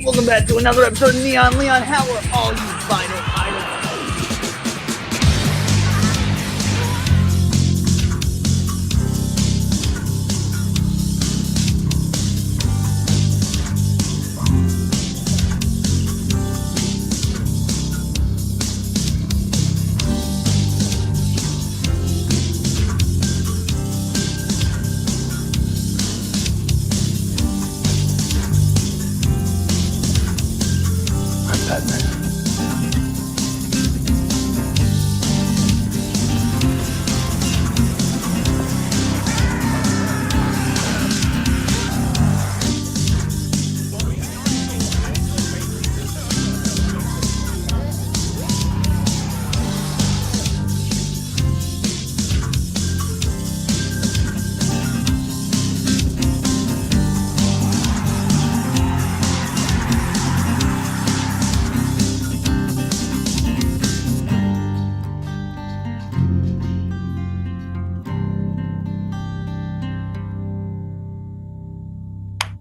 Welcome back to another episode of Neon Leon. How are all you vital idols?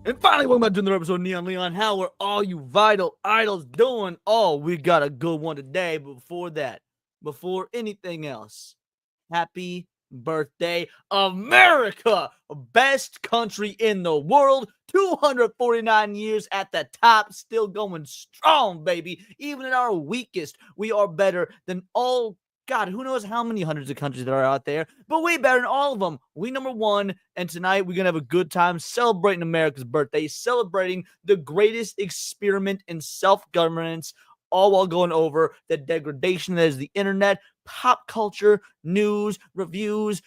And finally, welcome back to another episode of Neon Leon. How are all you vital idols doing? Oh, we got a good one today. But before that, before anything else, happy birthday, America! Best country in the world. 249 years at the top, still going strong, baby. Even in our weakest, we are better than all. God, who knows how many hundreds of countries there are out there, but way better than all of them. We number one, and tonight we're going to have a good time celebrating America's birthday, celebrating the greatest experiment in self-governance, all while going over the degradation that is the internet, pop culture, news, reviews,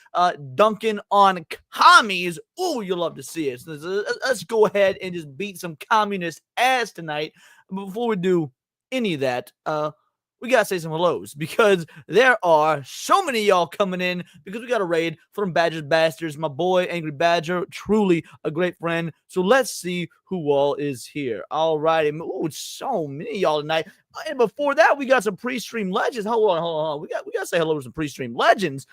dunking on commies. Ooh, you'll love to see it. So let's go ahead and just beat some communist ass tonight. But before we do any of that, we gotta say some hellos because there are so many of y'all coming in because we got a raid from Badger's Bastards. My boy, Angry Badger, truly a great friend. So let's see who all is here. All righty. Ooh, so many of y'all tonight. And before that, we got some pre-stream legends. Hold on. We got to say hello to some pre-stream legends.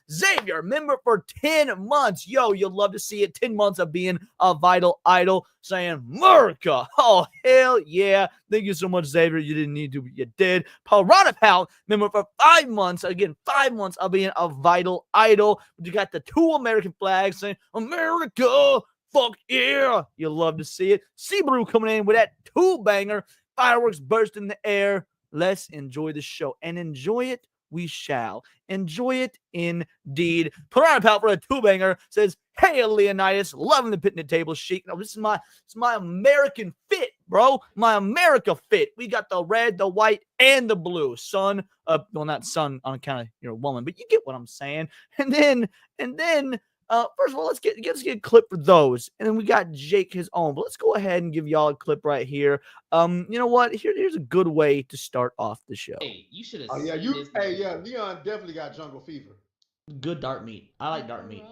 Xavier, member for 10 months. Yo, you'll love to see it. 10 months of being a vital idol, saying America. Oh, hell yeah. Thank you so much, Xavier. You didn't need to, but you did. Paul Rodapal, member for 5 months. Again, 5 months of being a vital idol. You got the 2 American flags saying America. Fuck yeah. You'll love to see it. Seabrew coming in with that 2-banger. Fireworks burst in the air. Let's enjoy the show. And enjoy it we shall. Enjoy it indeed. Put on a pal for a 2-banger. Says, hey, Leonidas. Loving the picnic table chic. No, this is my American fit, bro. My America fit. We got the red, the white, and the blue. Sun. Well, not sun on account of you're a woman, but you get what I'm saying. And then first of all, let's get a clip for those, and then we got Jake his own. But let's go ahead and give y'all a clip right here. You know what? Here's a good way to start off the show. Hey, you should have. Oh yeah, Leon definitely got jungle fever. Good dark meat. I like dark meat.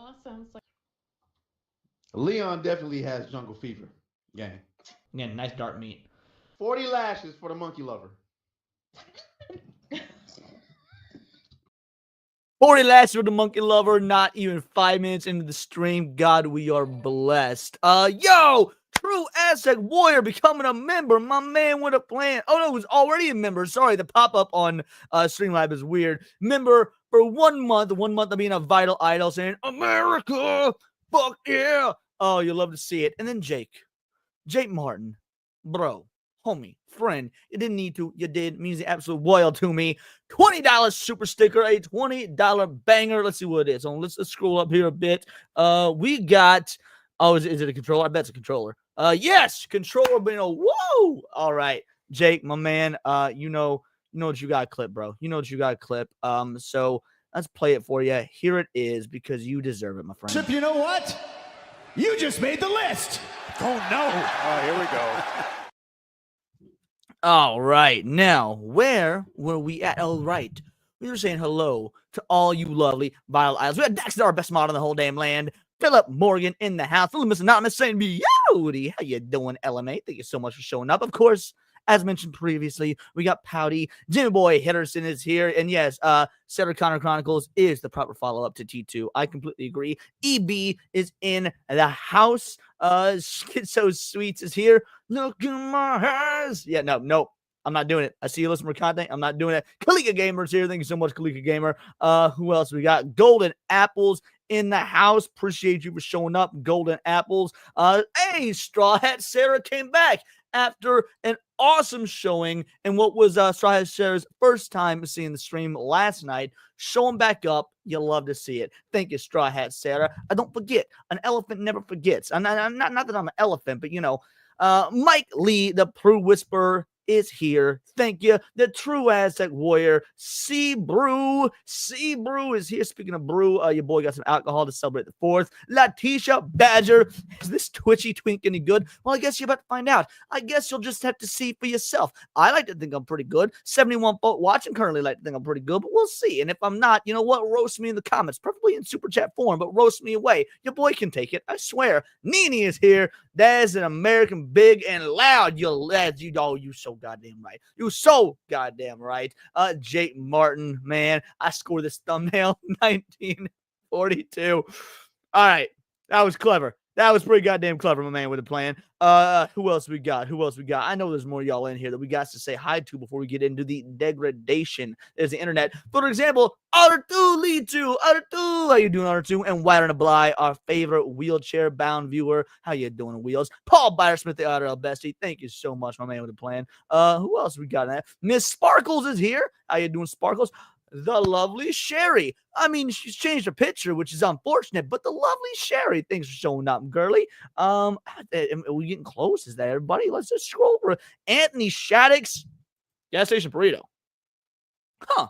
Leon definitely has jungle fever. Yeah, nice dark meat. 40 lashes for the monkey lover. 40 lashes with the monkey lover, not even 5 minutes into the stream. God, we are blessed. Yo, True Aztec Warrior becoming a member. My man with a plan. Oh, no, he was already a member. Sorry, the pop-up on Streamlab is weird. Member for 1 month. 1 month of being a vital idol saying, America, fuck yeah. Oh, you'll love to see it. And then Jake Martin, bro. Homie, friend, you didn't need to, you did. It means the absolute royal to me. $20 super sticker, a $20 banger. Let's see what it is. So let's scroll up here a bit. We got, is it a controller? I bet it's a controller. Yes, controller, but whoa. All right, Jake, my man, you know what you got clip, bro. You know what you got clip. So let's play it for you. Here it is because you deserve it, my friend. Chip, you know what? You just made the list. Oh, no. Oh, here we go. All right, now, where were we at? All right, we were saying hello to all you lovely vital idols. We had Dax, our best mod in the whole damn land. Philip Morgan in the house. Philip Anonymous saying, howdy. How you doing, LMA? Thank you so much for showing up. Of course, As mentioned previously, we got Pouty. Jimmy Boy Henderson is here. And yes, Sarah Connor Chronicles is the proper follow-up to T2. I completely agree. EB is in the house. Schizo Sweets is here. Look in my eyes. Yeah, no. I'm not doing it. I see you listen for content. I'm not doing it. Kalika Gamer's here. Thank you so much, Kalika Gamer. Who else we got? Golden Apples in the house. Appreciate you for showing up. Golden Apples. Hey, Straw Hat Sarah came back after an awesome showing and what was Straw Hat Sarah's first time seeing the stream last night. Showing back up. You'll love to see it. Thank you, Straw Hat Sarah. Don't forget, an elephant never forgets. Not that I'm an elephant, but you know, Mike Lee, the Prue Whisperer, is here. Thank you. The true Aztec Warrior, C Brew is here. Speaking of brew, your boy got some alcohol to celebrate the 4th. Letitia Badger, is this Twitchy Twink any good? Well, I guess you're about to find out. I guess you'll just have to see for yourself. I like to think I'm pretty good. 71 folk watching currently like to think I'm pretty good, but we'll see. And if I'm not, you know what? Roast me in the comments, preferably in super chat form, but roast me away. Your boy can take it. I swear. Nene is here. That's an American big and loud. You so goddamn right. You so goddamn right. Jake Martin, man, I scored this thumbnail 1942. All right, that was clever. That was pretty goddamn clever, my man, with a plan. Who else we got? I know there's more y'all in here that we got to say hi to before we get into the degradation. There's the internet. For example, Otter2, how you doing, Otter2? And White on a Bly, our favorite wheelchair-bound viewer. How you doing, Wheels? Paul Byersmith, the Otter Bestie. Thank you so much, my man, with a plan. Who else we got? Miss Sparkles is here. How you doing, Sparkles? The lovely Sherry. I mean, she's changed her picture, which is unfortunate, but the lovely Sherry. Thanks for showing up, girly. Are we getting close? Is that everybody? Let's just scroll over. Anthony Shaddix, gas station burrito. Huh.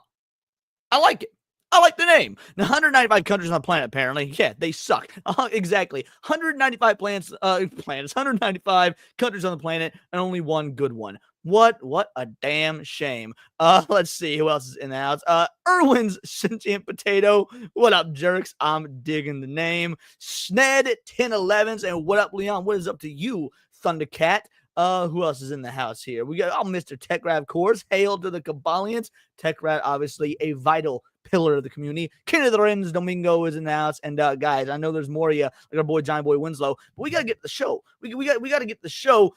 I like it. I like the name. Now, 195 countries on the planet, apparently. Yeah, they suck. Exactly. 195 planets, 195 countries on the planet, and only one good one. What a damn shame. Let's see who else is in the house. Irwin's Sentient Potato. What up, jerks? I'm digging the name. Sned 1011s, and what up, Leon? What is up to you, Thundercat? Who else is in the house here? We got Mr. Techrat, of course. Hail to the Cabalians. Techrat, obviously a vital pillar of the community. King of the Rins Domingo is in the house. And guys, I know there's more of you, like our boy Johnny Boy Winslow, but we gotta get the show. We gotta get the show.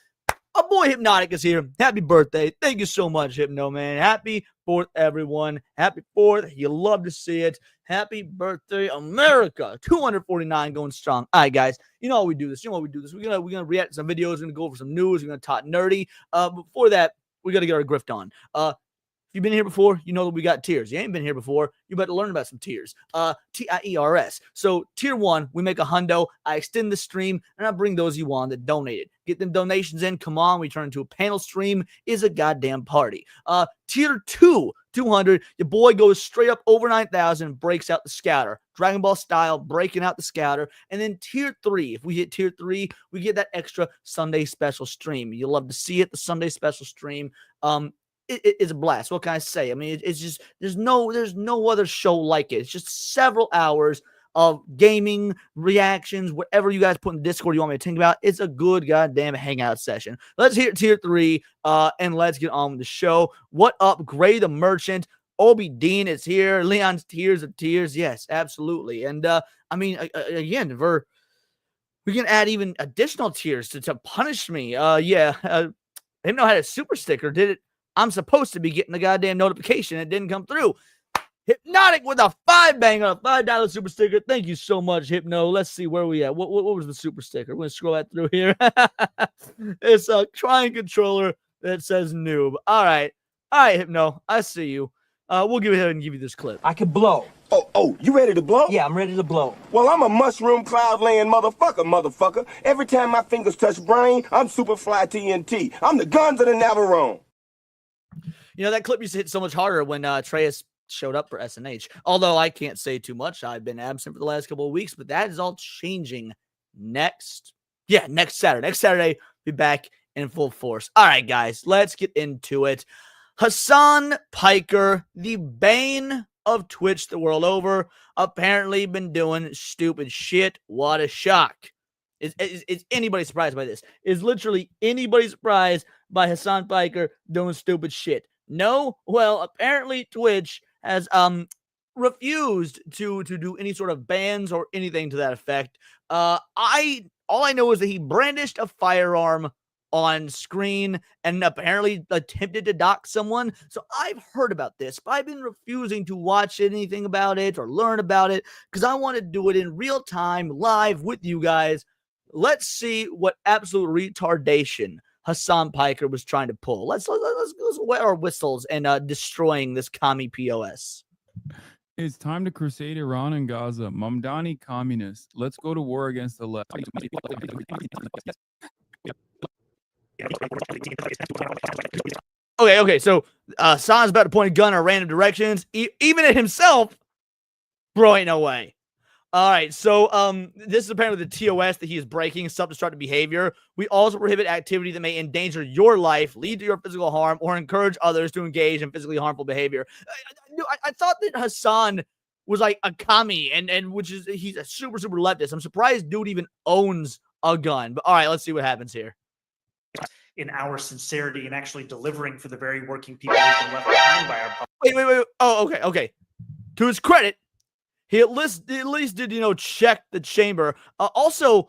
Our boy Hypnotic is here. Happy birthday. Thank you so much, Hypno, man. Happy 4th, everyone. Happy 4th. You love to see it. Happy birthday, America. 249 going strong. All right, guys. You know how we do this. We're gonna react to some videos. We're gonna go over some news. We're gonna talk nerdy. Before that, we gotta get our grift on. If you've been here before, you know that we got tiers. You ain't been here before, you better learn about some tiers. TIERS. So tier 1, we make a hundo. I extend the stream, and I bring those you on that donated. Get them donations in. Come on, we turn into a panel stream. Is a goddamn party. Tier 2, 200. Your boy goes straight up over 9,000, breaks out the scouter. Dragon Ball style, breaking out the scouter. And then tier 3, if we hit tier 3, we get that extra Sunday special stream. You'll love to see it, the Sunday special stream. It's a blast. What can I say? I mean, it's just there's no other show like it. It's just several hours of gaming reactions, whatever you guys put in Discord you want me to think about. It's a good goddamn hangout session. Let's hit tier 3 and let's get on with the show. What up, Gray the Merchant? Obi Dean is here. Leon's Tears of Tears. Yes, absolutely. And I mean, again, we can add even additional tiers to punish me. I didn't know how to super sticker, did it? I'm supposed to be getting the goddamn notification. It didn't come through. Hypnotic with a 5 bang on a $5 super sticker. Thank you so much, Hypno. Let's see where we at. What was the super sticker? We're going to scroll that through here. It's a Triangle controller that says noob. All right, Hypno. I see you. We'll go ahead and give you this clip. I can blow. Oh, you ready to blow? Yeah, I'm ready to blow. Well, I'm a mushroom cloud laying motherfucker. Every time my fingers touch brain, I'm Superfly TNT. I'm the Guns of the Navarone. You know, that clip used to hit so much harder when Treyas showed up for SNH. Although I can't say too much. I've been absent for the last couple of weeks, but that is all changing next Saturday. Next Saturday, be back in full force. All right, guys, let's get into it. Hassan Piker, the bane of Twitch the world over, apparently been doing stupid shit. What a shock. Is anybody surprised by this? Is literally anybody surprised by Hassan Piker doing stupid shit? No? Well, apparently Twitch has refused to do any sort of bans or anything to that effect. All I know is that he brandished a firearm on screen and apparently attempted to dox someone. So I've heard about this, but I've been refusing to watch anything about it or learn about it because I want to do it in real time, live with you guys. Let's see what absolute retardation Hassan Piker was trying to pull. Let's wet our whistles and destroying this commie POS. It's time to crusade Iran and Gaza. Mamdani communists. Let's go to war against the left. Okay. So Hassan's about to point a gun in random directions, even at himself. Bro, ain't no way. All right, so this is apparently the TOS that he is breaking, self-destructive behavior. We also prohibit activity that may endanger your life, lead to your physical harm, or encourage others to engage in physically harmful behavior. I thought that Hassan was like a commie, and which is he's a super leftist. I'm surprised dude even owns a gun. But all right, let's see what happens here. In our sincerity and actually delivering for the very working people who've been left behind by our public. Wait. Oh, okay. To his credit, he at least did, check the chamber. Also,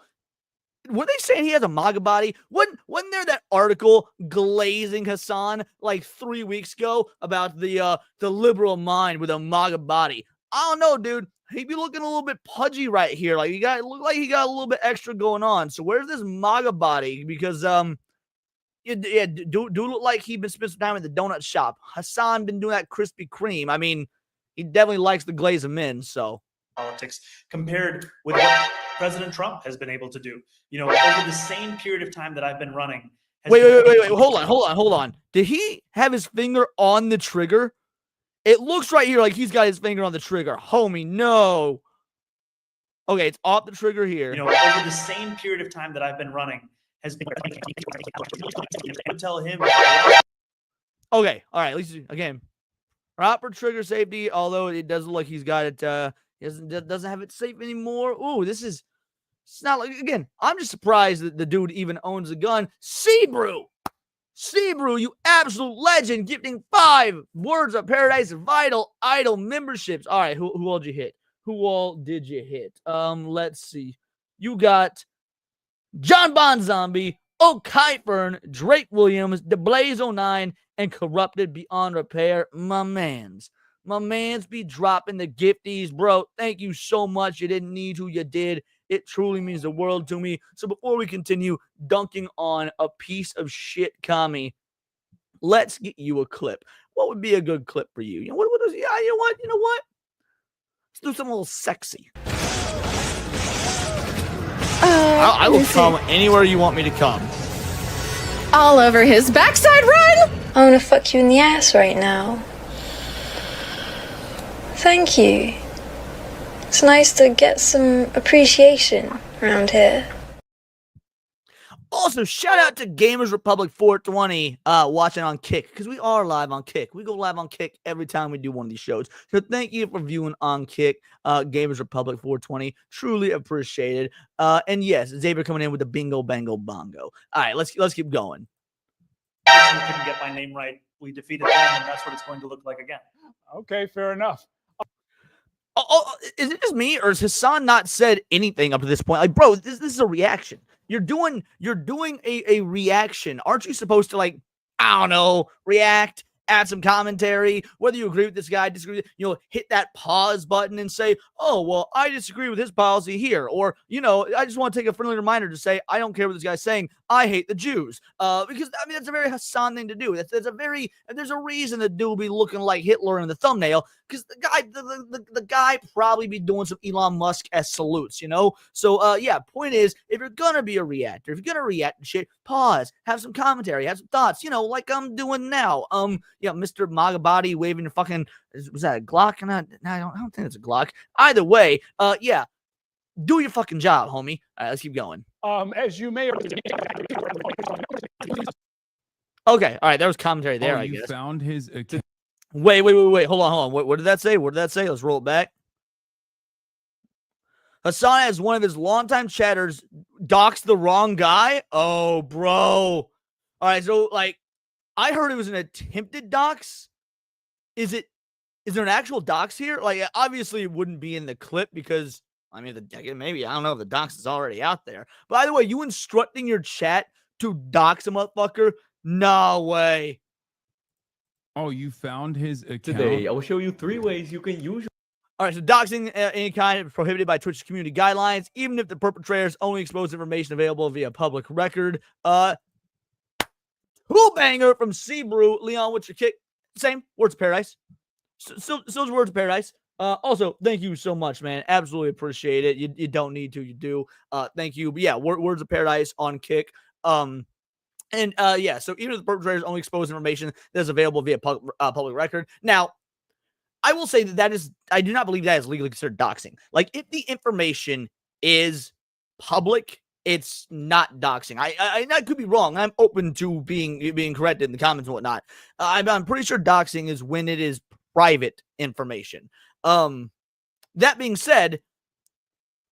were they saying he has a MAGA body? Wasn't there that article glazing Hassan like 3 weeks ago about the liberal mind with a MAGA body? I don't know, dude. He'd be looking a little bit pudgy right here. Like he got a little bit extra going on. So where's this MAGA body? Because do look like he'd been spending some time in the donut shop. Hassan been doing that Krispy Kreme. I mean, he definitely likes the glaze of men, so. Politics compared with what President Trump has been able to do. Over the same period of time that I've been running. Wait. Hold on. Did he have his finger on the trigger? It looks right here like he's got his finger on the trigger. Homie, no. Okay, it's off the trigger here. Over the same period of time that I've been running has been tell him. Okay, all right. At least again, proper trigger safety. Although it does look like he's got it. He doesn't have it safe anymore. Ooh, it's not like again. I'm just surprised that the dude even owns a gun. Sebrew, you absolute legend, gifting 5 Words of Paradise Vital Idol memberships. All right, who all did you hit? Who all did you hit? Let's see. You got John Bond Zombie, O'Kyfern, Drake Williams, DeBlaze09, and Corrupted Beyond Repair. My mans be dropping the gifties, bro. Thank you so much. You didn't need to, you did. It truly means the world to me. So before we continue dunking on a piece of shit commie, let's get you a clip. What would be a good clip for you? You know what? You know what? Let's do something a little sexy. I will come anywhere you want me to come. All over his backside, run! I want to fuck you in the ass right now. Thank you. It's nice to get some appreciation around here. Also, shout out to Gamers Republic 420 watching on Kick, because we are live on Kick. We go live on Kick every time we do one of these shows. So thank you for viewing on Kick, Gamers Republic 420. Truly appreciated. And yes, Xavier coming in with the bingo, bango, bongo. All right, let's keep going. I couldn't get my name right. We defeated them, and that's what it's going to look like again. Okay, fair enough. Is it just me, or has Hassan not said anything up to this point? Like, bro, this is a reaction. You're doing a reaction. Aren't you supposed to, like, I don't know, react, add some commentary, whether you agree with this guy, disagree with, hit that pause button and say, oh, well, I disagree with his policy here. Or, I just want to take a friendly reminder to say, I don't care what this guy's saying. I hate the Jews. Because, I mean, that's a very Hassan thing to do. There's a reason the dude will be looking like Hitler in the thumbnail. Because the guy probably be doing some Elon Musk-esque salutes, So, point is, if you're going to be a reactor, if you're going to react to shit, pause, have some commentary, have some thoughts, like I'm doing now. Mr. MAGA body waving your fucking, was that a Glock? I don't think it's a Glock. Either way, do your fucking job, homie. All right, let's keep going. As you may. Okay, all right, there was commentary there, I guess. You found his account. Wait. Hold on. What did that say? Let's roll it back. Hassan has one of his longtime chatters doxed the wrong guy. Oh, bro. All right, so like, I heard it was an attempted dox. Is there an actual dox here? Like, obviously, it wouldn't be in the clip because, I mean, maybe, I don't know if the dox is already out there. By the way, you instructing your chat to dox a motherfucker? No way. Oh, you found his account? Today, I will show you 3 ways you can use. All right, so doxing any kind is prohibited by Twitch's community guidelines, even if the perpetrators only expose information available via public record. Cool banger from Sebrew. Leon, what's your kick? Same. Words of Paradise. Still Words of Paradise. Also, thank you so much, man. Absolutely appreciate it. You don't need to, you do. Thank you. But yeah, Words of Paradise on kick. So even if the perpetrators only expose information that's available via public record. Now, I will say I do not believe that is legally considered doxing. Like, if the information is public, it's not doxing. I could be wrong. I'm open to being corrected in the comments and whatnot. I'm pretty sure doxing is when it is private information. That being said,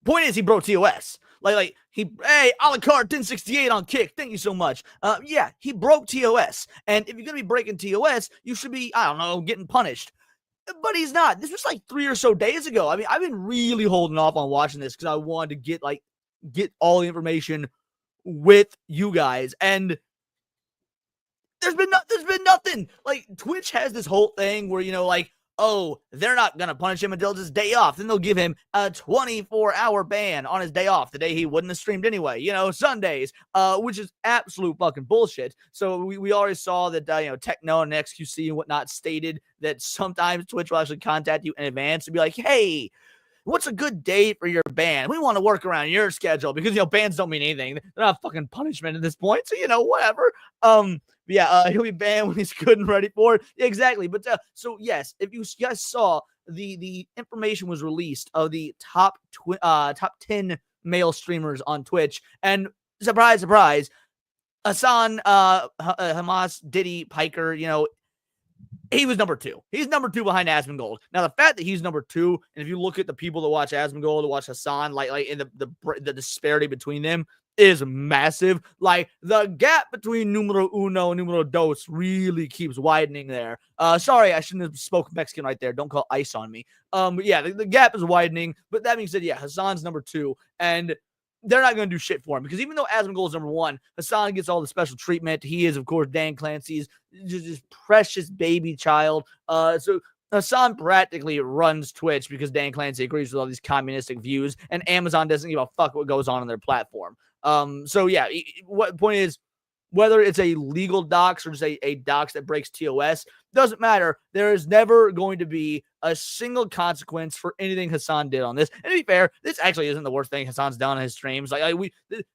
point is he broke TOS. Like hey, a la carte 1068 on kick. Thank you so much. Yeah, he broke TOS. And if you're gonna be breaking TOS, you should be, I don't know, getting punished. But he's not. This was like 3 or so days ago. I mean, I've been really holding off on watching this because I wanted to get all the information with you guys. And there's been nothing. Like, Twitch has this whole thing where, like, oh, they're not going to punish him until his day off. Then they'll give him a 24-hour ban on his day off, the day he wouldn't have streamed anyway, Sundays, which is absolute fucking bullshit. So we already saw that, Techno and XQC and whatnot stated that sometimes Twitch will actually contact you in advance and be like, hey, what's a good day for your ban? We want to work around your schedule because, bans don't mean anything. They're not fucking punishment at this point. So, whatever. He'll be banned when he's good and ready for it. Yeah, exactly. But so yes, if you guys saw the information was released of the top 10 male streamers on Twitch, and surprise, surprise, Hassan, Hamas, Diddy, Piker, he was number 2. He's number 2 behind Asmongold. Now, the fact that he's number 2, and if you look at the people that watch Asmongold, that watch Hassan, like in the disparity between them is massive. Like, the gap between numero uno and numero dos really keeps widening there. Sorry, I shouldn't have spoken Mexican right there. Don't call ice on me. But yeah, the gap is widening. But that being said, yeah, Hassan's number 2, and they're not going to do shit for him because even though Asmongold is number 1, Hassan gets all the special treatment. He is, of course, Dan Clancy's just precious baby child. So Hassan practically runs Twitch because Dan Clancy agrees with all these communistic views, and Amazon doesn't give a fuck what goes on their platform. So yeah, what point is, whether it's a legal dox or just a dox that breaks TOS, doesn't matter. There is never going to be a single consequence for anything Hassan did on this. And to be fair, this actually isn't the worst thing Hassan's done on his streams.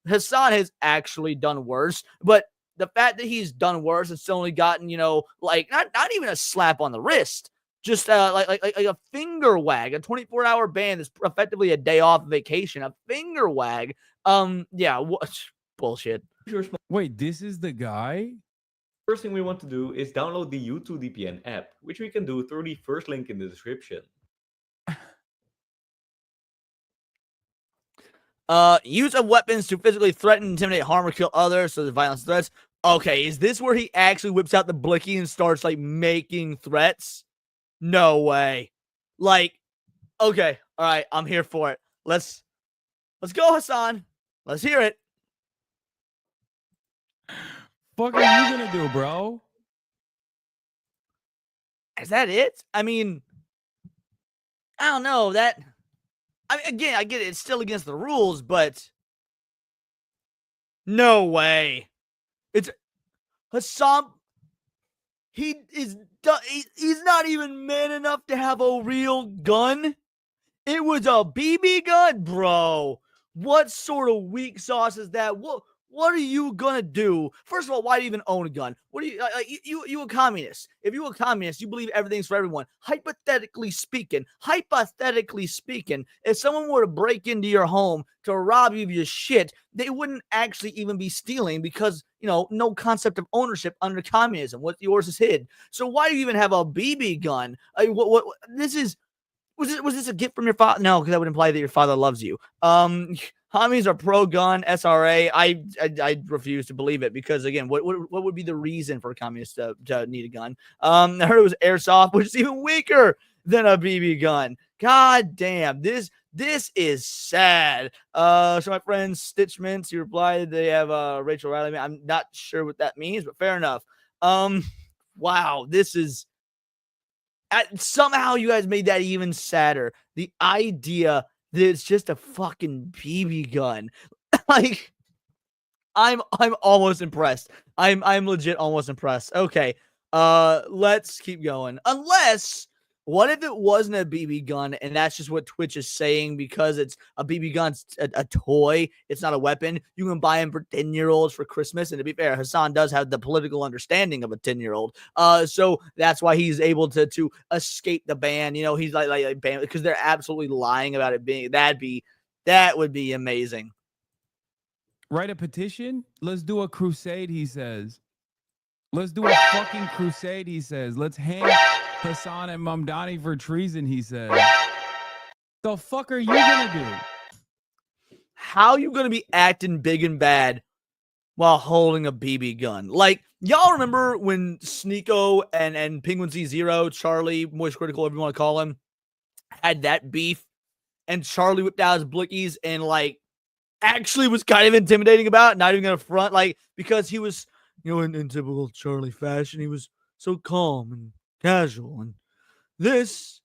Hassan has actually done worse, but the fact that he's done worse and still only gotten, not even a slap on the wrist, just like a finger wag, a 24-hour ban that's effectively a day off vacation, a finger wag. Bullshit. Wait, this is the guy? First thing we want to do is download the U2 DPN app, which we can do through the first link in the description. Use of weapons to physically threaten, intimidate, harm, or kill others. So the violence threats. Okay, is this where he actually whips out the blicky and starts making threats? No way. Okay, all right, I'm here for it. Let's go, Hassan. Let's hear it. Fuck are you gonna do, bro? Is that it? I mean, I don't know. Again, I get it. It's still against the rules, but no way. It's Hassan. He's not even man enough to have a real gun. It was a BB gun, bro. What sort of weak sauce is that? What are you gonna do? First of all, why do you even own a gun? What are you a communist? If you're a communist, you believe everything's for everyone. Hypothetically speaking, if someone were to break into your home to rob you of your shit, they wouldn't actually even be stealing because, no concept of ownership under communism. What's yours is hid. So why do you even have a BB gun? was this a gift from your father? No, because that would imply that your father loves you. Commies are pro-gun, SRA. I refuse to believe it because, again, what would be the reason for communists to need a gun? I heard it was airsoft, which is even weaker than a BB gun. God damn, this is sad. So my friend Stitchments, he replied they have Rachel Riley. I'm not sure what that means, but fair enough. Wow, this is somehow you guys made that even sadder. The idea that it's just a fucking BB gun. Like, I'm almost impressed. I'm legit almost impressed. Okay. Let's keep going. Unless, what if it wasn't a BB gun and that's just what Twitch is saying because it's a BB gun's a toy, it's not a weapon. You can buy them for 10-year-olds for Christmas. And to be fair, Hassan does have the political understanding of a 10-year-old. So that's why he's able to escape the ban. You know, he's like ban because they're absolutely lying about it being that would be amazing. Write a petition. Let's do a crusade, he says. Let's do a fucking crusade, he says. Let's hang Hassan and Mamdani for treason, he says. The fuck are you gonna do? How you gonna be acting big and bad while holding a BB gun? Like, y'all remember when Sneeko and Penguin Z0, Charlie, Moist Critical, whatever you want to call him, had that beef, and Charlie whipped out his blickies and, like, actually was kind of intimidating about it, not even gonna front, like, because he was, you know, in typical Charlie fashion, he was so calm and casual, and this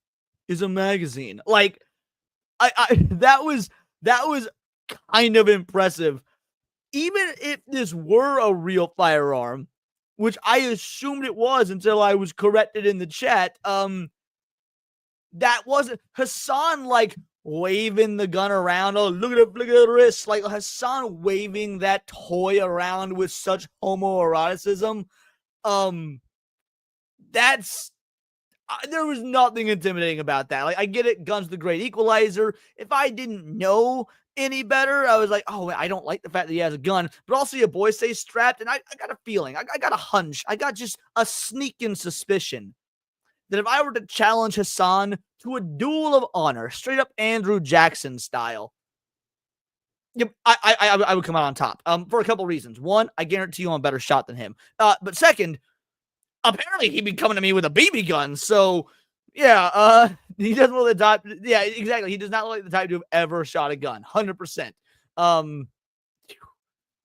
is a magazine. Like, that was kind of impressive. Even if this were a real firearm, which I assumed it was until I was corrected in the chat, that wasn't Hassan, like, waving the gun around. Oh, look at the wrist. Like, Hassan waving that toy around with such homoeroticism. That's there was nothing intimidating about that. Like, I get it, gun's the great equalizer. If I didn't know any better, I was like, oh, I don't like the fact that he has a gun, but I'll see a boy stay strapped, and I got a feeling, I got a hunch, I got just a sneaking suspicion that if I were to challenge Hassan to a duel of honor, straight up Andrew Jackson style, yep, I would come out on top. For a couple reasons. One, I guarantee you I'm a better shot than him. But second, apparently he'd be coming to me with a BB gun. So yeah, he doesn't look the type. Yeah, exactly. He does not look like the type to have ever shot a gun. 100%.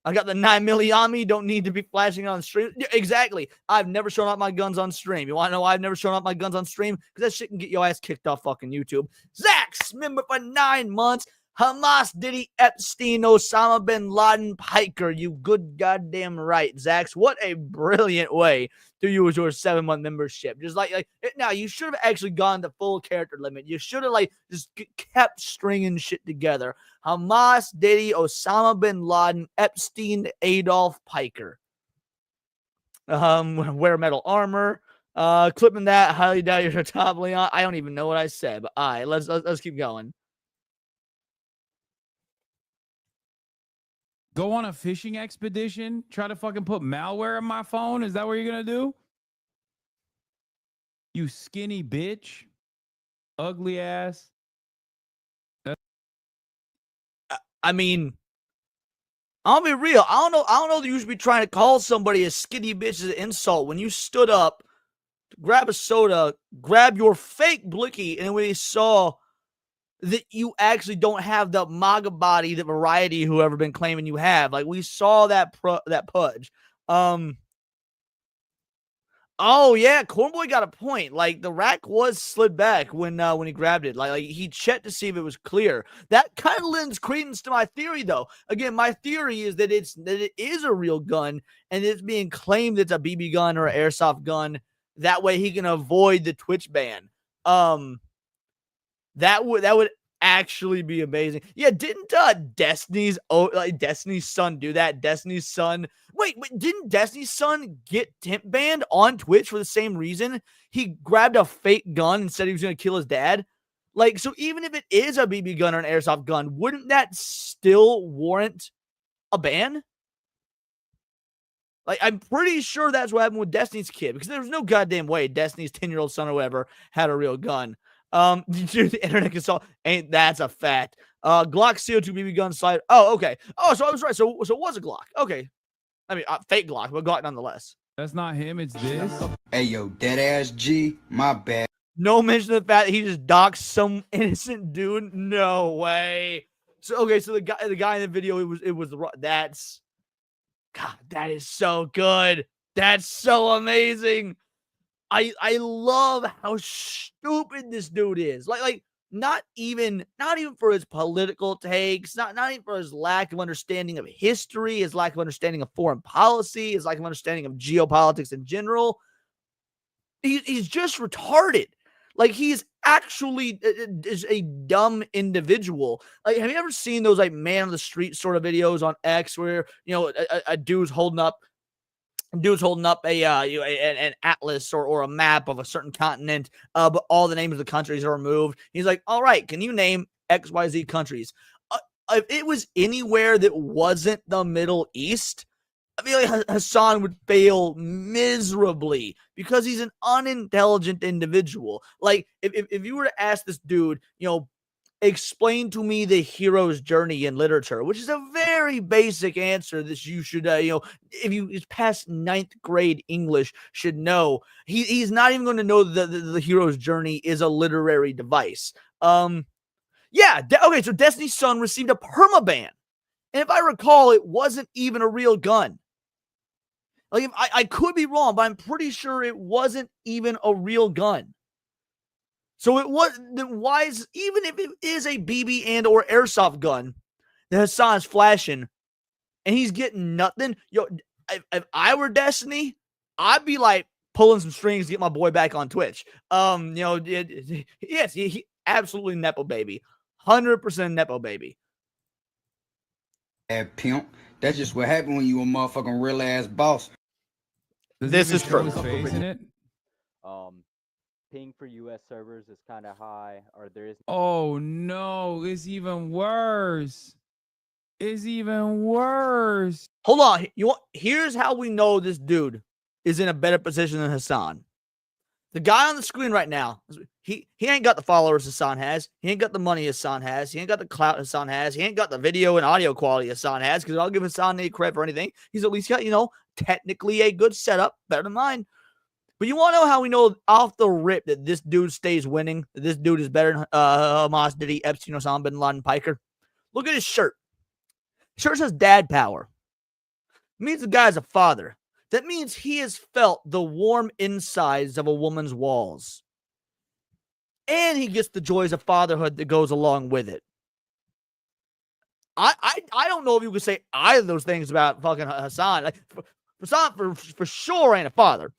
I got the 9 milli on me. Don't need to be flashing on stream. Yeah, exactly. I've never shown off my guns on stream. You want to know why I've never shown off my guns on stream? Because that shit can get your ass kicked off fucking YouTube. Zax, member for 9 months. Hamas, Diddy, Epstein, Osama bin Laden, Piker. You good goddamn right, Zax. What a brilliant way to use your 7-month membership. Just like now, you should have actually gone the full character limit. You should have just kept stringing shit together. Hamas, Diddy, Osama bin Laden, Epstein, Adolf, Piker. Wear metal armor. Clipping that. Highly doubt you're top, Leon. I don't even know what I said, but all right, let's keep going. Go on a fishing expedition? Try to fucking put malware on my phone? Is that what you're gonna do? You skinny bitch. Ugly ass. I mean, I'll be real. I don't know that you should be trying to call somebody a skinny bitch as an insult. When you stood up, grab a soda, grab your fake blicky, and when he saw that you actually don't have the MAGA body, the variety whoever been claiming you have. Like, we saw that pudge. Oh yeah, Cornboy got a point. Like, the rack was slid back when he grabbed it. Like he checked to see if it was clear. That kind of lends credence to my theory, though. Again, my theory is that it is a real gun and it's being claimed it's a BB gun or an airsoft gun. That way he can avoid the Twitch ban. That would actually be amazing. Yeah, didn't Destiny's son do that? Destiny's son. Wait, didn't Destiny's son get temp banned on Twitch for the same reason? He grabbed a fake gun and said he was going to kill his dad. Like, so even if it is a BB gun or an airsoft gun, wouldn't that still warrant a ban? Like, I'm pretty sure that's what happened with Destiny's kid, because there was no goddamn way Destiny's 10-year-old son or whatever had a real gun. The internet consult ain't that's a fact. Glock CO2 BB gun side. Oh, okay. Oh, so I was right. So it was a Glock. Okay. I mean, fake Glock, but Glock nonetheless. That's not him. It's this. Hey, yo, dead ass G, my bad. No mention of the fact that he just doxed some innocent dude. No way. So okay, so the guy in the video, that's God, that is so good. That's so amazing. I love how stupid this dude is. Like not even for his political takes, not even for his lack of understanding of history, his lack of understanding of foreign policy, his lack of understanding of geopolitics in general. He's just retarded. Like, he's actually is a dumb individual. Like, have you ever seen those like man on the street sort of videos on X where, you know, a dude's holding up a an atlas or a map of a certain continent, but all the names of the countries are removed. He's like, all right, can you name XYZ countries? If it was anywhere that wasn't the Middle East, I feel like Hassan would fail miserably because he's an unintelligent individual. Like, if you were to ask this dude, you know, explain to me the hero's journey in literature, which is a very basic answer that you should, you know, if you is past 9th grade English, should know. He's not even going to know that the hero's journey is a literary device. Yeah, okay, so Destiny's Son received a permaban. And if I recall, it wasn't even a real gun. Like, if I could be wrong, but I'm pretty sure it wasn't even a real gun. So it was, why is, even if it is a BB and or airsoft gun that Hassan's flashing and he's getting nothing, yo, if I were Destiny, I'd be like pulling some strings to get my boy back on Twitch. You know, yes, he absolutely Nepo baby. 100% Nepo baby. Pimp. That's just what happened when you a motherfucking real ass boss. This is true. Isn't it? Ping for US servers is kind of high, or there is. Oh no, it's even worse. It's even worse. Hold on. Here's how we know this dude is in a better position than Hassan. The guy on the screen right now, he ain't got the followers Hassan has. He ain't got the money Hassan has. He ain't got the clout Hassan has. He ain't got the video and audio quality Hassan has, because I'll give Hassan any credit for anything. He's at least got, you know, technically a good setup, better than mine. But you want to know how we know off the rip that this dude stays winning? That this dude is better than Hamas, Diddy, Epstein, Osama bin Laden, Piker? Look at his shirt. Shirt says dad power. It means the guy's a father. That means he has felt the warm insides of a woman's walls. And he gets the joys of fatherhood that goes along with it. I don't know if you could say either of those things about fucking Hassan. Like, Hassan for sure ain't a father.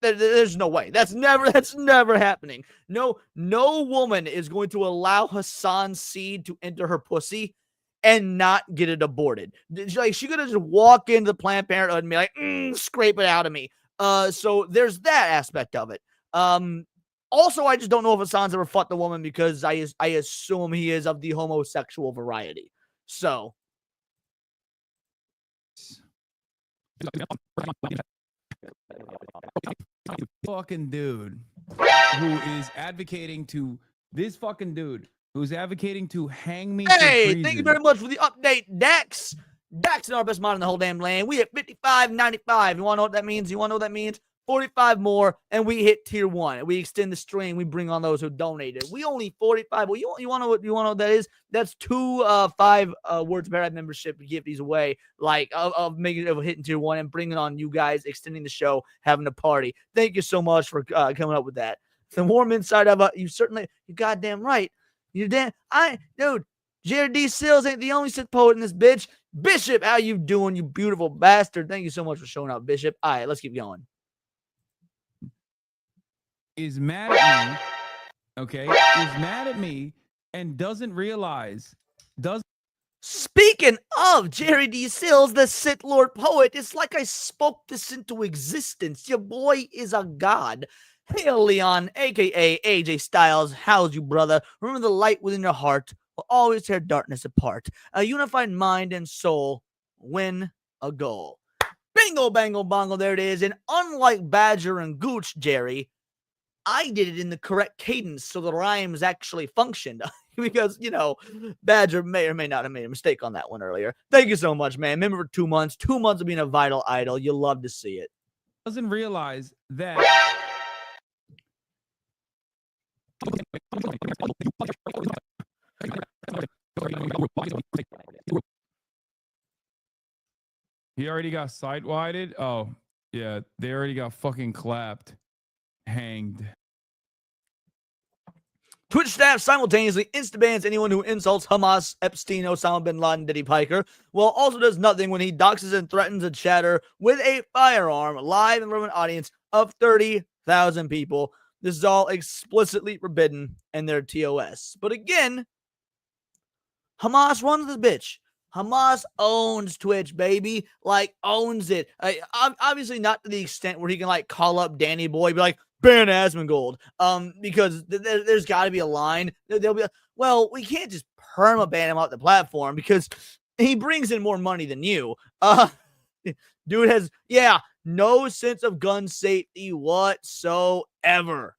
There's no way. That's never happening. No woman is going to allow Hassan's seed to enter her pussy and not get it aborted. Like, she could have just walk into the Planned Parenthood and be like, scrape it out of me. So there's that aspect of it. Also, I just don't know if Hassan's ever fucked a woman, because I assume he is of the homosexual variety. So. Fucking dude who is advocating to hang me. Hey, thank you very much for the update, Dax. Dax is our best mod in the whole damn land. We hit 55.95. You want to know what that means? 45 more, and we hit tier 1. We extend the string. We bring on those who donated. We only 45. Well, you want to know what that is? That's 2 5 Words Paradise membership gifties away, like of hitting tier 1 and bringing on you guys, extending the show, having a party. Thank you so much for coming up with that. The warm inside of you goddamn right. Dude, Jared D. Sills ain't the only Sith poet in this bitch. Bishop, how you doing, you beautiful bastard? Thank you so much for showing up, Bishop. All right, let's keep going. Is mad at me, okay? Is mad at me and doesn't realize. Speaking of Jerry D. Sills, the Sith Lord poet, it's like I spoke this into existence. Your boy is a god. Hail Leon, aka AJ Styles. How's you, brother? Remember, the light within your heart will always tear darkness apart. A unified mind and soul win a goal. Bingo, bango, bongo, there it is. And unlike Badger and Gooch, Jerry, I did it in the correct cadence so the rhymes actually functioned. Because, you know, Badger may or may not have made a mistake on that one earlier. Thank you so much, man. Remember, for 2 months, 2 months of being a Vital idol. You love to see it. Doesn't realize that. He already got side-wided? Oh, yeah. They already got fucking clapped. Hanged. Twitch staff simultaneously insta-bans anyone who insults Hamas, Epstein, Osama bin Laden, Diddy Piker, while also does nothing when he doxes and threatens a chatter with a firearm live in front of an audience of 30,000 people. This is all explicitly forbidden in their TOS. But again, Hamas runs this bitch. Hamas owns Twitch, baby. Like, owns it. Obviously not to the extent where he can, like, call up Danny Boy, be like, ban Asmongold. Because there's got to be a line. They'll be like, well, we can't just perma-ban him off the platform because he brings in more money than you. Dude has, no sense of gun safety whatsoever.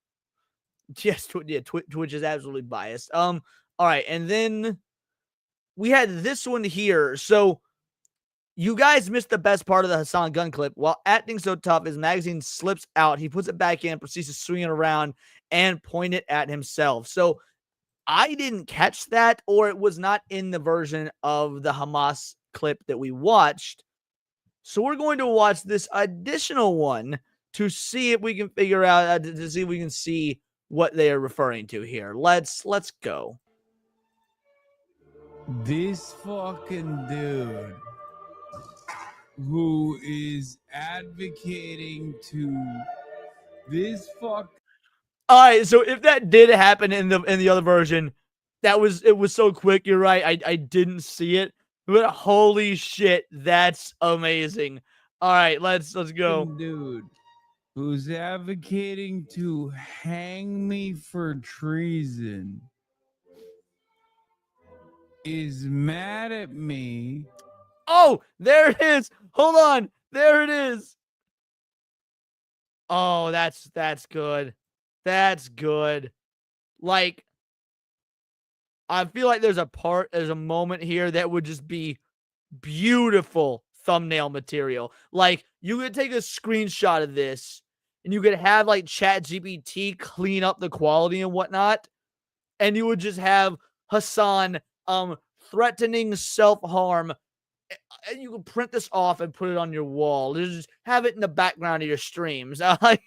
Yes, Twitch is absolutely biased. All right, and then we had this one here. So you guys missed the best part of the Hassan gun clip. While acting so tough, his magazine slips out. He puts it back in, proceeds to swing it around and point it at himself. So I didn't catch that, or it was not in the version of the Hamas clip that we watched. So we're going to watch this additional one to see if we can figure out, to see if we can see what they are referring to here. Let's go. This fucking dude who is advocating to this fuck. All right, so if that did happen in the other version, it was so quick. You're right. I didn't see it, but holy shit, that's amazing. All right, let's go. Dude who's advocating to hang me for treason is mad at me. Oh, there it is. Hold on. There it is. Oh, that's good. That's good. Like, I feel like there's a moment here that would just be beautiful thumbnail material. Like, you could take a screenshot of this and you could have like ChatGPT clean up the quality and whatnot, and you would just have Hassan threatening self-harm, and you can print this off and put it on your wall. Just have it in the background of your streams. I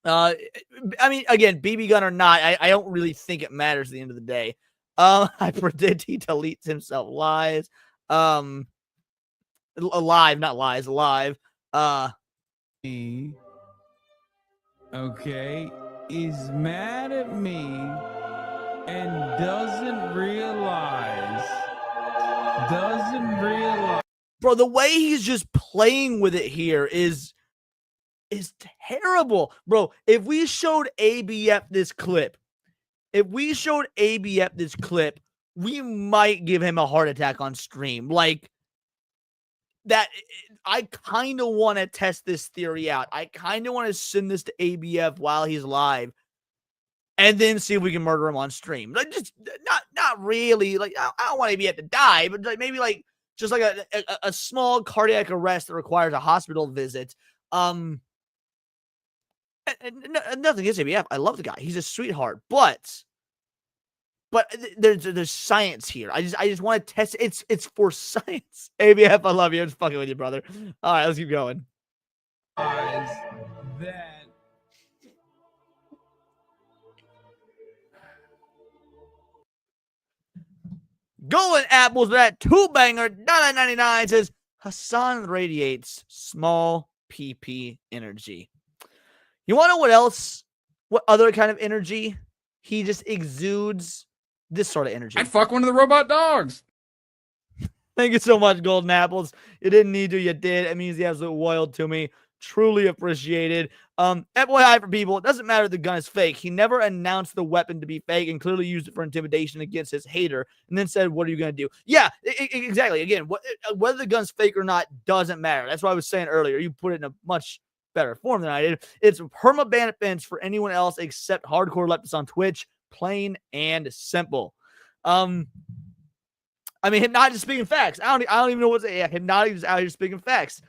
mean, again, BB gun or not, I don't really think it matters at the end of the day. I predict he deletes himself. Lies. Alive, not lies, alive. Okay, is mad at me and doesn't realize. Bro, the way he's just playing with it here is terrible. Bro, if we showed ABF this clip, we might give him a heart attack on stream. Like, that, I kind of want to test this theory out. I kind of want to send this to ABF while he's live and then see if we can murder him on stream. Like, just not really. Like, I don't want ABF to die, but like maybe like just like a small cardiac arrest that requires a hospital visit. And nothing against ABF. I love the guy. He's a sweetheart, but there's science here. I just want to test. It's for science. ABF, I love you. I'm just fucking with you, brother. All right, let's keep going. Going apples with that two-banger, $9.99 says, Hassan radiates small PP energy. You want to know what else? What other kind of energy? He just exudes this sort of energy. I'd fuck one of the robot dogs. Thank you so much, Golden Apples. You didn't need to, you did. It means the absolute wild to me. Truly appreciated. FYI for people, it doesn't matter if the gun is fake. He never announced the weapon to be fake and clearly used it for intimidation against his hater and then said, what are you going to do? Yeah, exactly. Again, whether the gun's fake or not doesn't matter. That's what I was saying earlier. You put it in a much better form than I did. It's permaban offense for anyone else except hardcore leftists on Twitch. Plain and simple. I mean, Hypnotic is speaking facts. I don't even know what to say. Yeah, Hypnotic is out here speaking facts.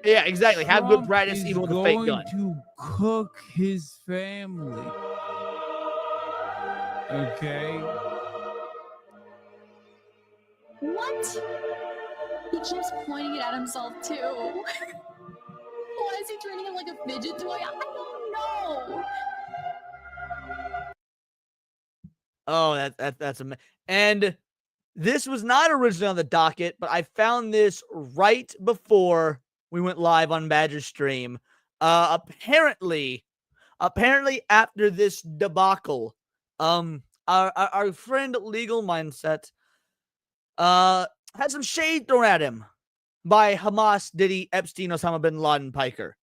Yeah, exactly. Have good Trump practice is even with a fake gun. going to cook his family. Okay. What? He keeps pointing it at himself too. Why is he treating him like a fidget toy? I don't know. Oh, that's amazing. And this was not originally on the docket, but I found this right before we went live on Badger's stream. Apparently after this debacle, our friend Legal Mindset had some shade thrown at him by Hamas, Diddy, Epstein, Osama bin Laden, Piker.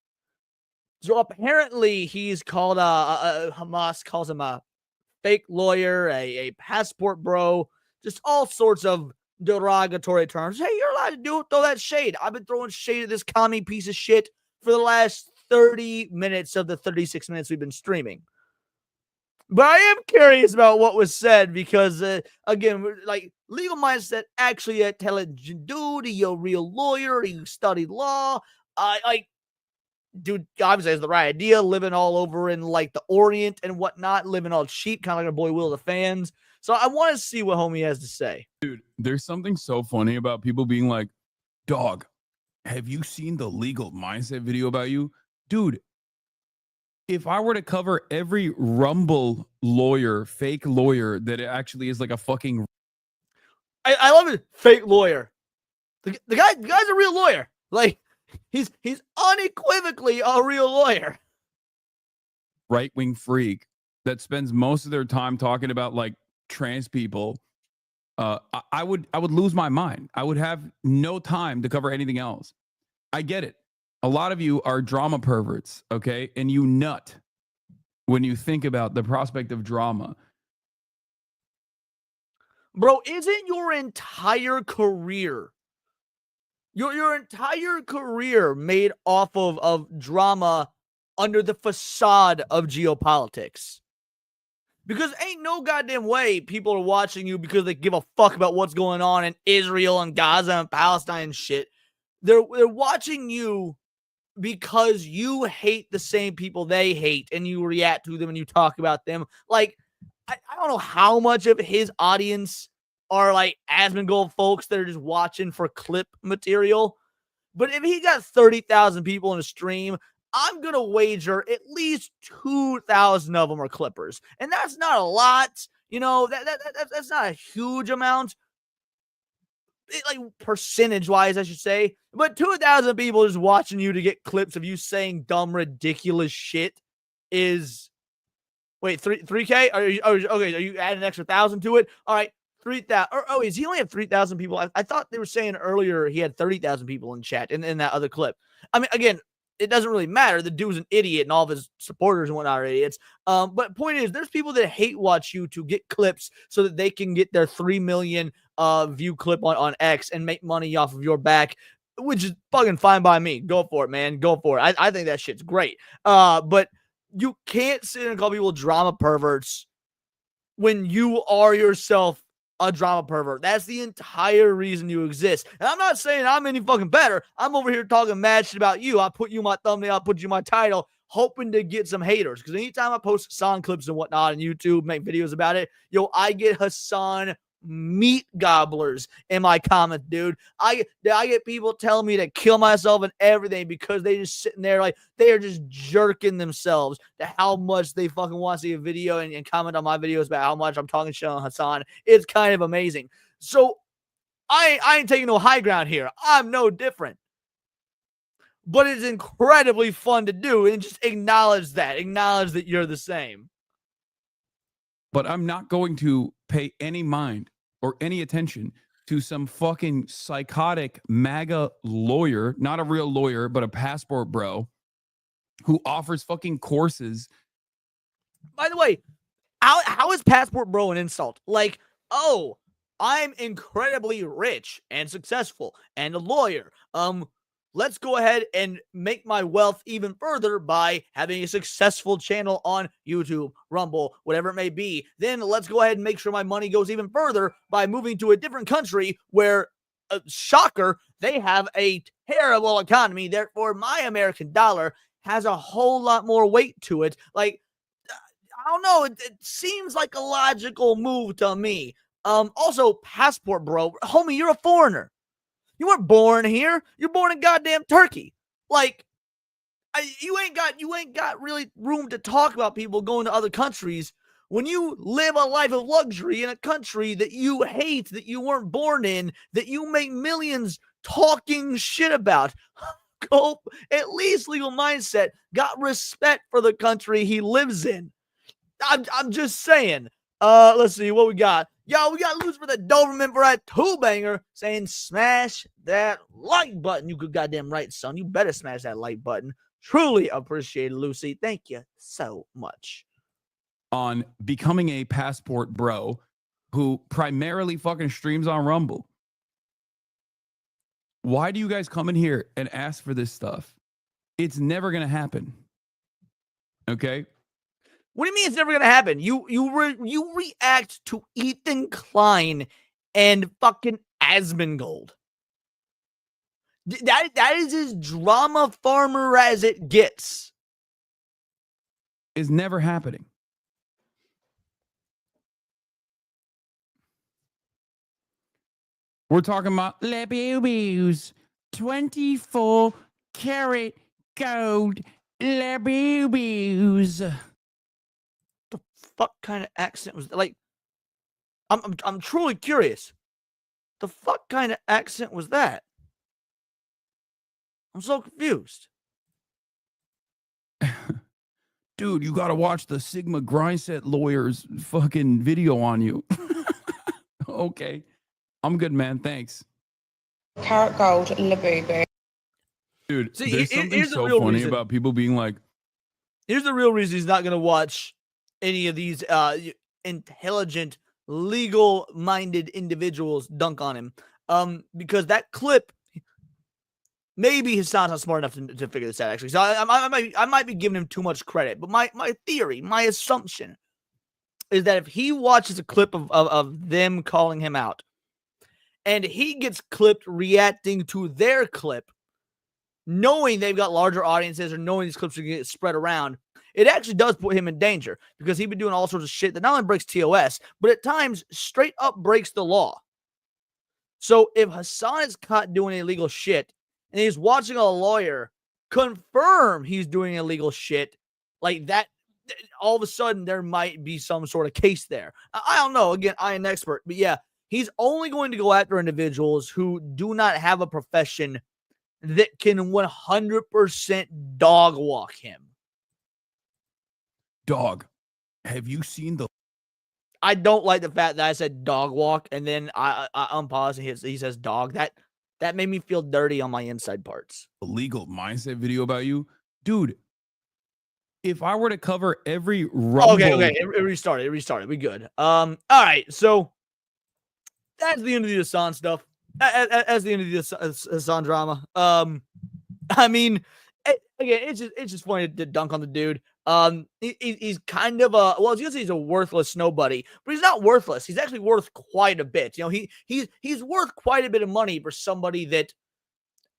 So apparently he's called Hamas calls him a fake lawyer, a passport bro, just all sorts of derogatory terms. Hey, you're allowed to throw that shade. I've been throwing shade at this commie piece of shit for the last 30 minutes of the 36 minutes we've been streaming. But I am curious about what was said because, again, like, Legal Mindset, actually a intelligent dude, he a real lawyer, he studied law. Dude obviously has the right idea, living all over in like the Orient and whatnot, living all cheap, kind of like our boy Will the Fans. So I want to see what homie has to say. Dude, there's something so funny about people being like, dog, have you seen the Legal Mindset video about you? Dude, if I were to cover every Rumble lawyer, fake lawyer that it actually is like a fucking... I love it. Fake lawyer. The guy's a real lawyer. Like, he's unequivocally a real lawyer. Right-wing freak that spends most of their time talking about like trans people. I would lose my mind. I would have no time to cover anything else. I get it. A lot of you are drama perverts, okay? And you nut when you think about the prospect of drama. Bro, isn't your entire career your entire career made off of drama under the facade of geopolitics? Because ain't no goddamn way people are watching you because they give a fuck about what's going on in Israel and Gaza and Palestine and shit. They're watching you because you hate the same people they hate and you react to them and you talk about them. Like, I don't know how much of his audience are like Asmongold folks that are just watching for clip material. But if he got 30,000 people in a stream, I'm going to wager at least 2,000 of them are clippers. And that's not a lot. You know, that's not a huge amount. Like percentage-wise, I should say. But 2,000 people just watching you to get clips of you saying dumb, ridiculous shit is... Wait, 3K? Okay, are you adding an extra 1,000 to it? All right, 3,000. Oh, is he only have 3,000 people? I thought they were saying earlier he had 30,000 people in chat in that other clip. I mean, again, it doesn't really matter. The dude's an idiot and all of his supporters and whatnot are idiots. But point is, there's people that hate watch you to get clips so that they can get their 3 million view clip on X and make money off of your back, which is fucking fine by me. Go for it, man. Go for it. I think that shit's great. But you can't sit and call people drama perverts when you are yourself a drama pervert. That's the entire reason you exist. And I'm not saying I'm any fucking better. I'm over here talking mad shit about you. I put you in my thumbnail, I put you in my title, hoping to get some haters. Because anytime I post Hassan clips and whatnot on YouTube, make videos about it, I get Hassan meat gobblers in my comments, dude. I get people telling me to kill myself and everything because they just sitting there like they are just jerking themselves to how much they fucking want to see a video and comment on my videos about how much I'm talking shit on Hassan. It's kind of amazing. So I ain't taking no high ground here. I'm no different. But it's incredibly fun to do and just acknowledge that you're the same. But I'm not going to pay any mind or any attention to some fucking psychotic MAGA lawyer, not a real lawyer, but a passport bro, who offers fucking courses. By the way, how is passport bro an insult? Like, oh, I'm incredibly rich and successful and a lawyer. Let's go ahead and make my wealth even further by having a successful channel on YouTube, Rumble, whatever it may be. Then let's go ahead and make sure my money goes even further by moving to a different country where, shocker, they have a terrible economy. Therefore, my American dollar has a whole lot more weight to it. Like, I don't know. It seems like a logical move to me. Also, passport, bro. Homie, you're a foreigner. You weren't born here. You're born in goddamn Turkey. Like, you ain't got really room to talk about people going to other countries when you live a life of luxury in a country that you hate, that you weren't born in, that you make millions talking shit about. Go, at least legal mindset, got respect for the country he lives in. I'm just saying. Let's see what we got. Yo, we got Lucifer the Doberman for that two-banger saying smash that like button. You good goddamn right, son. You better smash that like button. Truly appreciate it, Lucy. Thank you so much. On becoming a passport bro who primarily fucking streams on Rumble. Why do you guys come in here and ask for this stuff? It's never going to happen. Okay? What do you mean it's never gonna happen? You react to Ethan Klein and fucking Asmongold. That is as drama farmer as it gets. It's never happening. We're talking about Labubus, 24 karat gold Labubus. The fuck kind of accent was like? I'm truly curious. The fuck kind of accent was that? I'm so confused. Dude, you gotta watch the Sigma Grindset lawyer's fucking video on you. Okay. I'm good, man. Thanks. Carrot gold, Labubu. Dude, See, there's here's something the so real funny reason. about people being like, here's the real reason he's not going to watch any of these intelligent, legal-minded individuals dunk on him. Because that clip, maybe Hassan's not smart enough to figure this out, actually. So I might be giving him too much credit. But my theory, my assumption, is that if he watches a clip of them calling him out, and he gets clipped reacting to their clip, knowing they've got larger audiences or knowing these clips are going to get spread around, it actually does put him in danger because he'd been doing all sorts of shit that not only breaks TOS, but at times straight up breaks the law. So if Hassan is caught doing illegal shit and he's watching a lawyer confirm he's doing illegal shit like that, all of a sudden there might be some sort of case there. I don't know. Again, I am an expert, but yeah, he's only going to go after individuals who do not have a profession that can 100% dog walk him. dog, have you seen the... I don't like the fact that I said dog walk and then I unpause and he says dog. That made me feel dirty on my inside parts. legal mindset video about you? Dude, if I were to cover every Rumble... Okay. It restarted. We good. All right. So that's the end of the Hassan stuff. That's the end of the Hassan drama. I mean, again, it's just funny to dunk on the dude. He's kind of I was gonna say he's a worthless nobody, but he's not worthless. He's actually worth quite a bit. You know, he's worth quite a bit of money for somebody that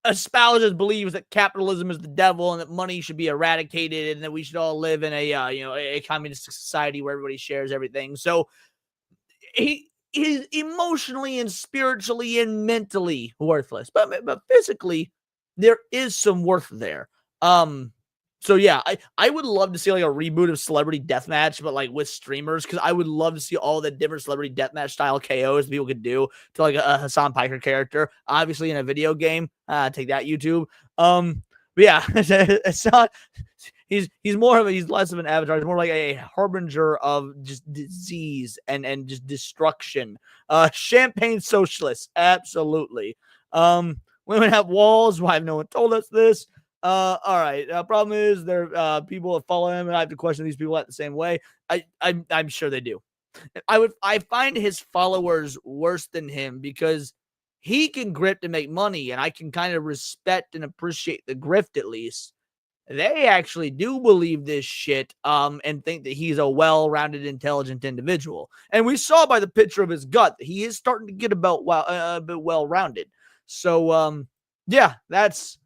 espouses, believes that capitalism is the devil and that money should be eradicated and that we should all live in a communist society where everybody shares everything. So he's emotionally and spiritually and mentally worthless, but physically there is some worth there. So yeah, I would love to see like a reboot of Celebrity Deathmatch, but like with streamers, because I would love to see all the different Celebrity Deathmatch style KOs people could do to like a Hassan Piker character, obviously in a video game. Take that, YouTube. But yeah, it's not. He's less of an avatar. He's more like a harbinger of just disease and just destruction. Champagne socialist, absolutely. Women have walls. Why have no one told us this? All right. Problem is there people that follow him, and I have to question these people at the same way. I'm sure they do. I find his followers worse than him because he can grift and make money, and I can kind of respect and appreciate the grift at least. They actually do believe this shit and think that he's a well-rounded, intelligent individual. And we saw by the picture of his gut that he is starting to get about a bit well-rounded. So yeah, that's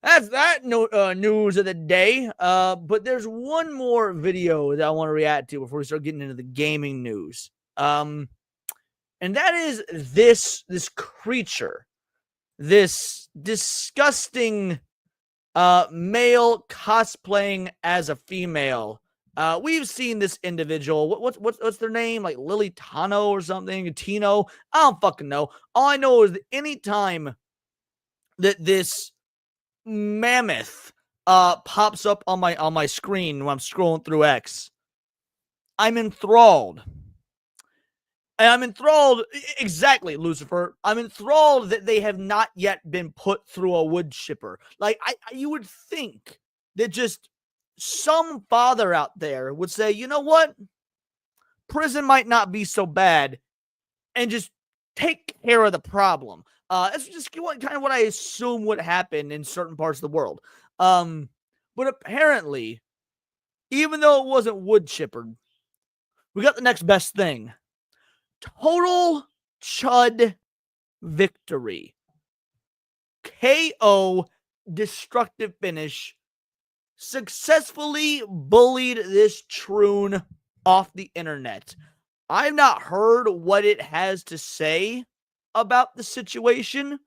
that news of the day. But there's one more video that I want to react to before we start getting into the gaming news. And that is this creature, this disgusting male cosplaying as a female. We've seen this individual. What's their name? Like Lily Tano or something? Tino? I don't fucking know. All I know is that anytime that this mammoth pops up on my screen when I'm scrolling through X, I'm enthralled. And I'm enthralled, exactly, Lucifer. I'm enthralled that they have not yet been put through a wood chipper. Like, you would think that just some father out there would say, you know what? Prison might not be so bad, and just take care of the problem. That's just kind of what I assume would happen in certain parts of the world. But apparently, even though it wasn't wood chippered, we got the next best thing. Total chud victory. KO, destructive finish. Successfully bullied this troon off the internet. I've not heard what it has to say about the situation,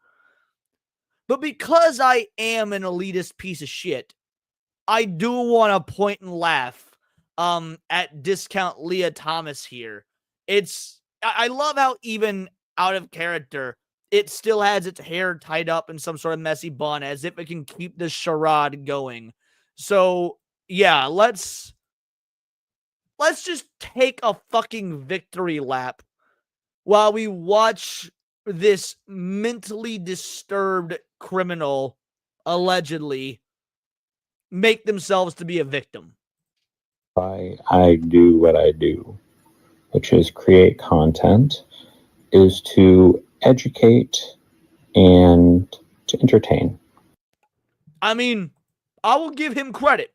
but because I am an elitist piece of shit, I do want to point and laugh at discount Leah Thomas here. I love how even out of character, it still has its hair tied up in some sort of messy bun as if it can keep the charade going. So, yeah, let's just take a fucking victory lap while we watch this mentally disturbed criminal allegedly make themselves to be a victim. I do what I do, which is create content, is to educate and to entertain. I mean, I will give him credit.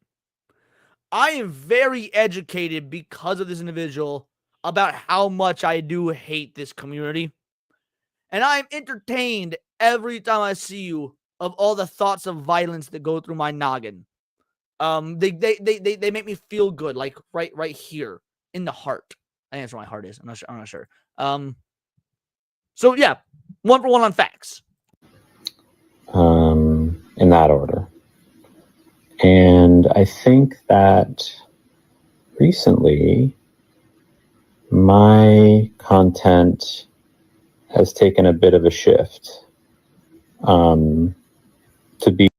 I am very educated because of this individual about how much I do hate this community. And I am entertained every time I see you of all the thoughts of violence that go through my noggin. They make me feel good, like right here in the heart. I think that's where my heart is. I'm not sure. So yeah, 1 for 1 on facts. In that order. And I think that recently my content has taken a bit of a shift. To be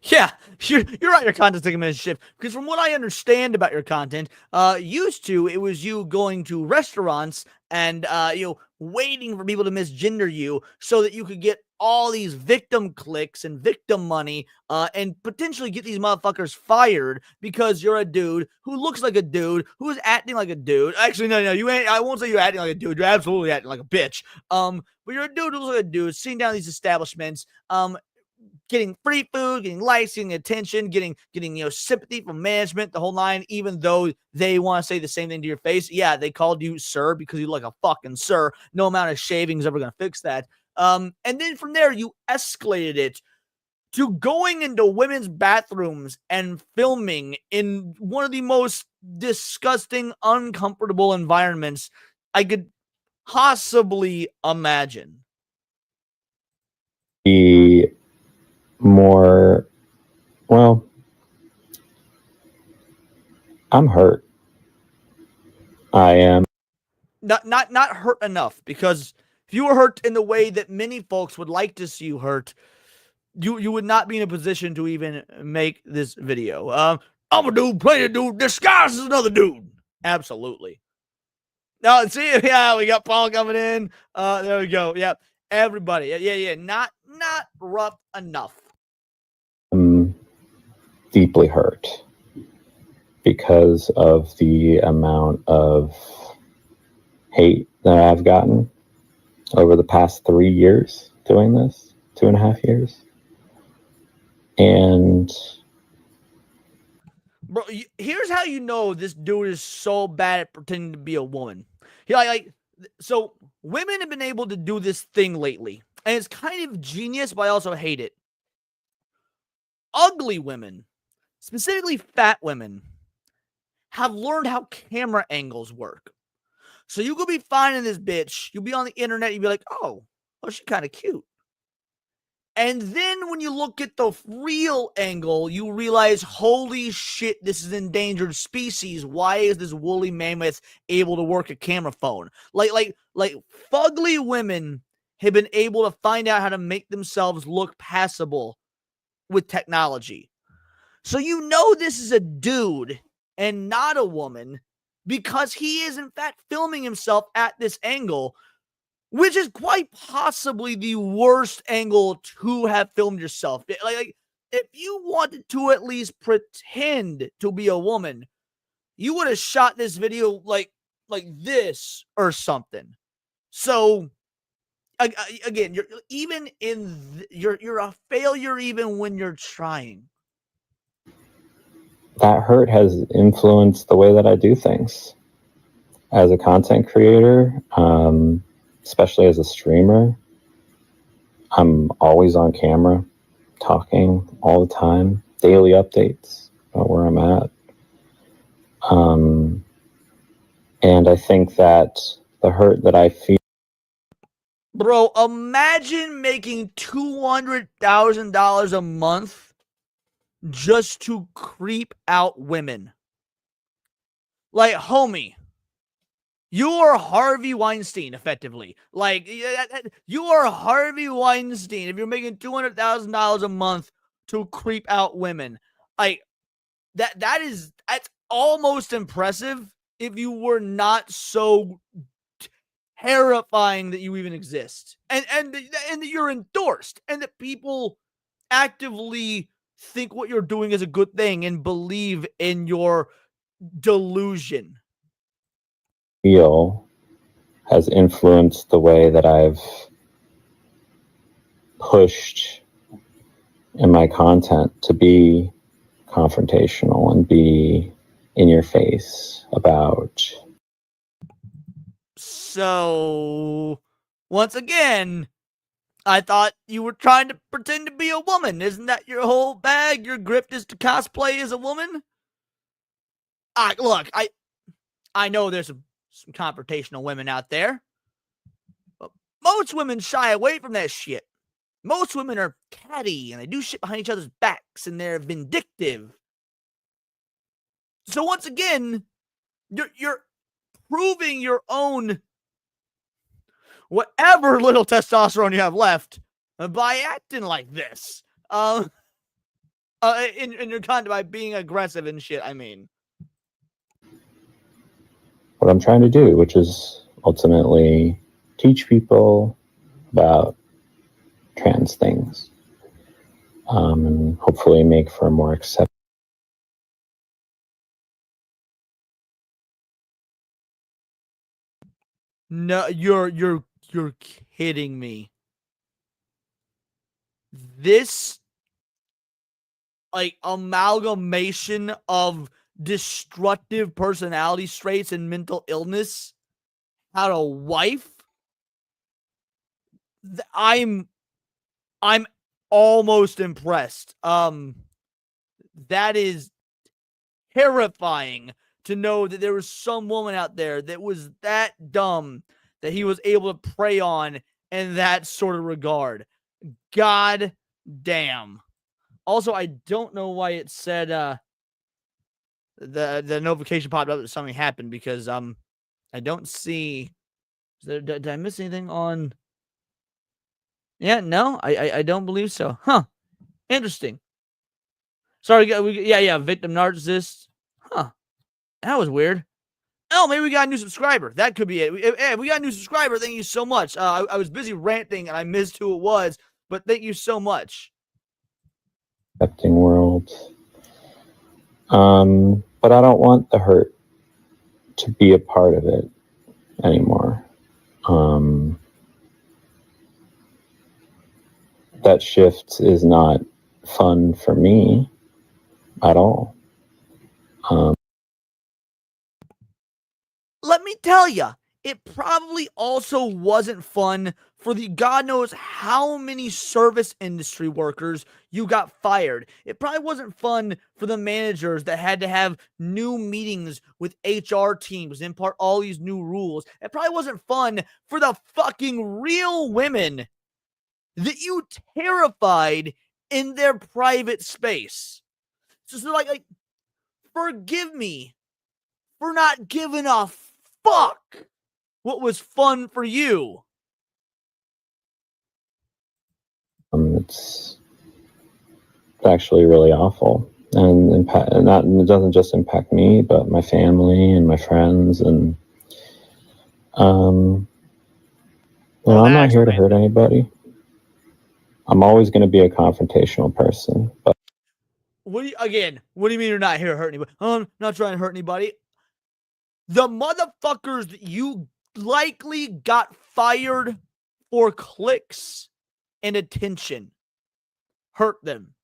Yeah, you're right. Your content's taking a minute to shift because from what I understand about your content, used to it was you going to restaurants and waiting for people to misgender you so that you could get all these victim clicks and victim money, and potentially get these motherfuckers fired because you're a dude who looks like a dude who is acting like a dude. Actually, no, you ain't. I won't say you're acting like a dude. You're absolutely acting like a bitch. But you're a dude who looks like a dude, sitting down these establishments, getting free food, getting likes, getting attention, getting sympathy from management, the whole nine, even though they want to say the same thing to your face. Yeah, they called you sir because you look like a fucking sir. No amount of shaving is ever going to fix that. And then from there, you escalated it to going into women's bathrooms and filming in one of the most disgusting, uncomfortable environments I could possibly imagine. be more, well, I'm hurt. I am. Not hurt enough, because if you were hurt in the way that many folks would like to see you hurt, you would not be in a position to even make this video. I'm a dude, play a dude, disguised as another dude. Absolutely. Now, see, yeah, we got Paul coming in. There we go. Yeah, everybody. Yeah. Not rough enough. I'm deeply hurt because of the amount of hate that I've gotten over the past 3 years doing this, 2.5 years. And bro, here's how you know this dude is so bad at pretending to be a woman. So women have been able to do this thing lately, and it's kind of genius, but I also hate it. Ugly women, specifically fat women, have learned how camera angles work. So you could be finding this bitch, you'll be on the internet, you'll be like, oh, she's kind of cute. And then when you look at the real angle, you realize, holy shit, this is endangered species. Why is this woolly mammoth able to work a camera phone? Like fugly women have been able to find out how to make themselves look passable with technology. So you know this is a dude and not a woman because he is in fact filming himself at this angle, which is quite possibly the worst angle to have filmed yourself. Like if you wanted to at least pretend to be a woman, you would have shot this video like this or something. So again, you're a failure even when you're trying. that hurt has influenced the way that I do things as a content creator, especially as a streamer. I'm always on camera, talking all the time, daily updates about where I'm at. And I think that the hurt that I feel. Bro, imagine making $200,000 a month just to creep out women. Like, homie, you are Harvey Weinstein, effectively. Like, you are Harvey Weinstein if you're making $200,000 a month to creep out women. Like, that's almost impressive if you were not so terrifying that you even exist. And that you're endorsed and that people actively think what you're doing is a good thing and believe in your delusion. Feel has influenced the way that I've pushed in my content to be confrontational and be in your face about. So, once again, I thought you were trying to pretend to be a woman. Isn't that your whole bag? Your grift is to cosplay as a woman? Look, I know there's some confrontational women out there, but most women shy away from that shit. Most women are catty and they do shit behind each other's backs and they're vindictive. So once again, you're proving your own whatever little testosterone you have left by acting like this. In your content by being aggressive and shit, I mean. What I'm trying to do, which is ultimately teach people about trans things, and hopefully make for a more acceptable. No, you're kidding me. This amalgamation of destructive personality traits and mental illness had a wife. I'm almost impressed. That is terrifying to know that there was some woman out there that was that dumb that he was able to prey on in that sort of regard. God damn. Also, I don't know why it said the notification popped up that something happened because I don't see. Did I miss anything on? Yeah, no, I don't believe so. Huh? Interesting. Sorry, victim narcissist. Huh? That was weird. Oh, maybe we got a new subscriber. That could be it. Hey, we got a new subscriber. Thank you so much. I was busy ranting and I missed who it was, but thank you so much. Accepting world. but I don't want the hurt to be a part of it anymore. That shift is not fun for me at all. Let me tell you, it probably also wasn't fun for the God knows how many service industry workers you got fired. It probably wasn't fun for the managers that had to have new meetings with HR teams, impart all these new rules. It probably wasn't fun for the fucking real women that you terrified in their private space. So like, forgive me for not giving a fuck what was fun for you. It's actually really awful, and it doesn't just impact me, but my family and my friends, and I'm not here to hurt anybody. I'm always going to be a confrontational person, but What do you mean you're not here to hurt anybody? I'm not trying to hurt anybody. The motherfuckers that you likely got fired for clicks and attention hurt them.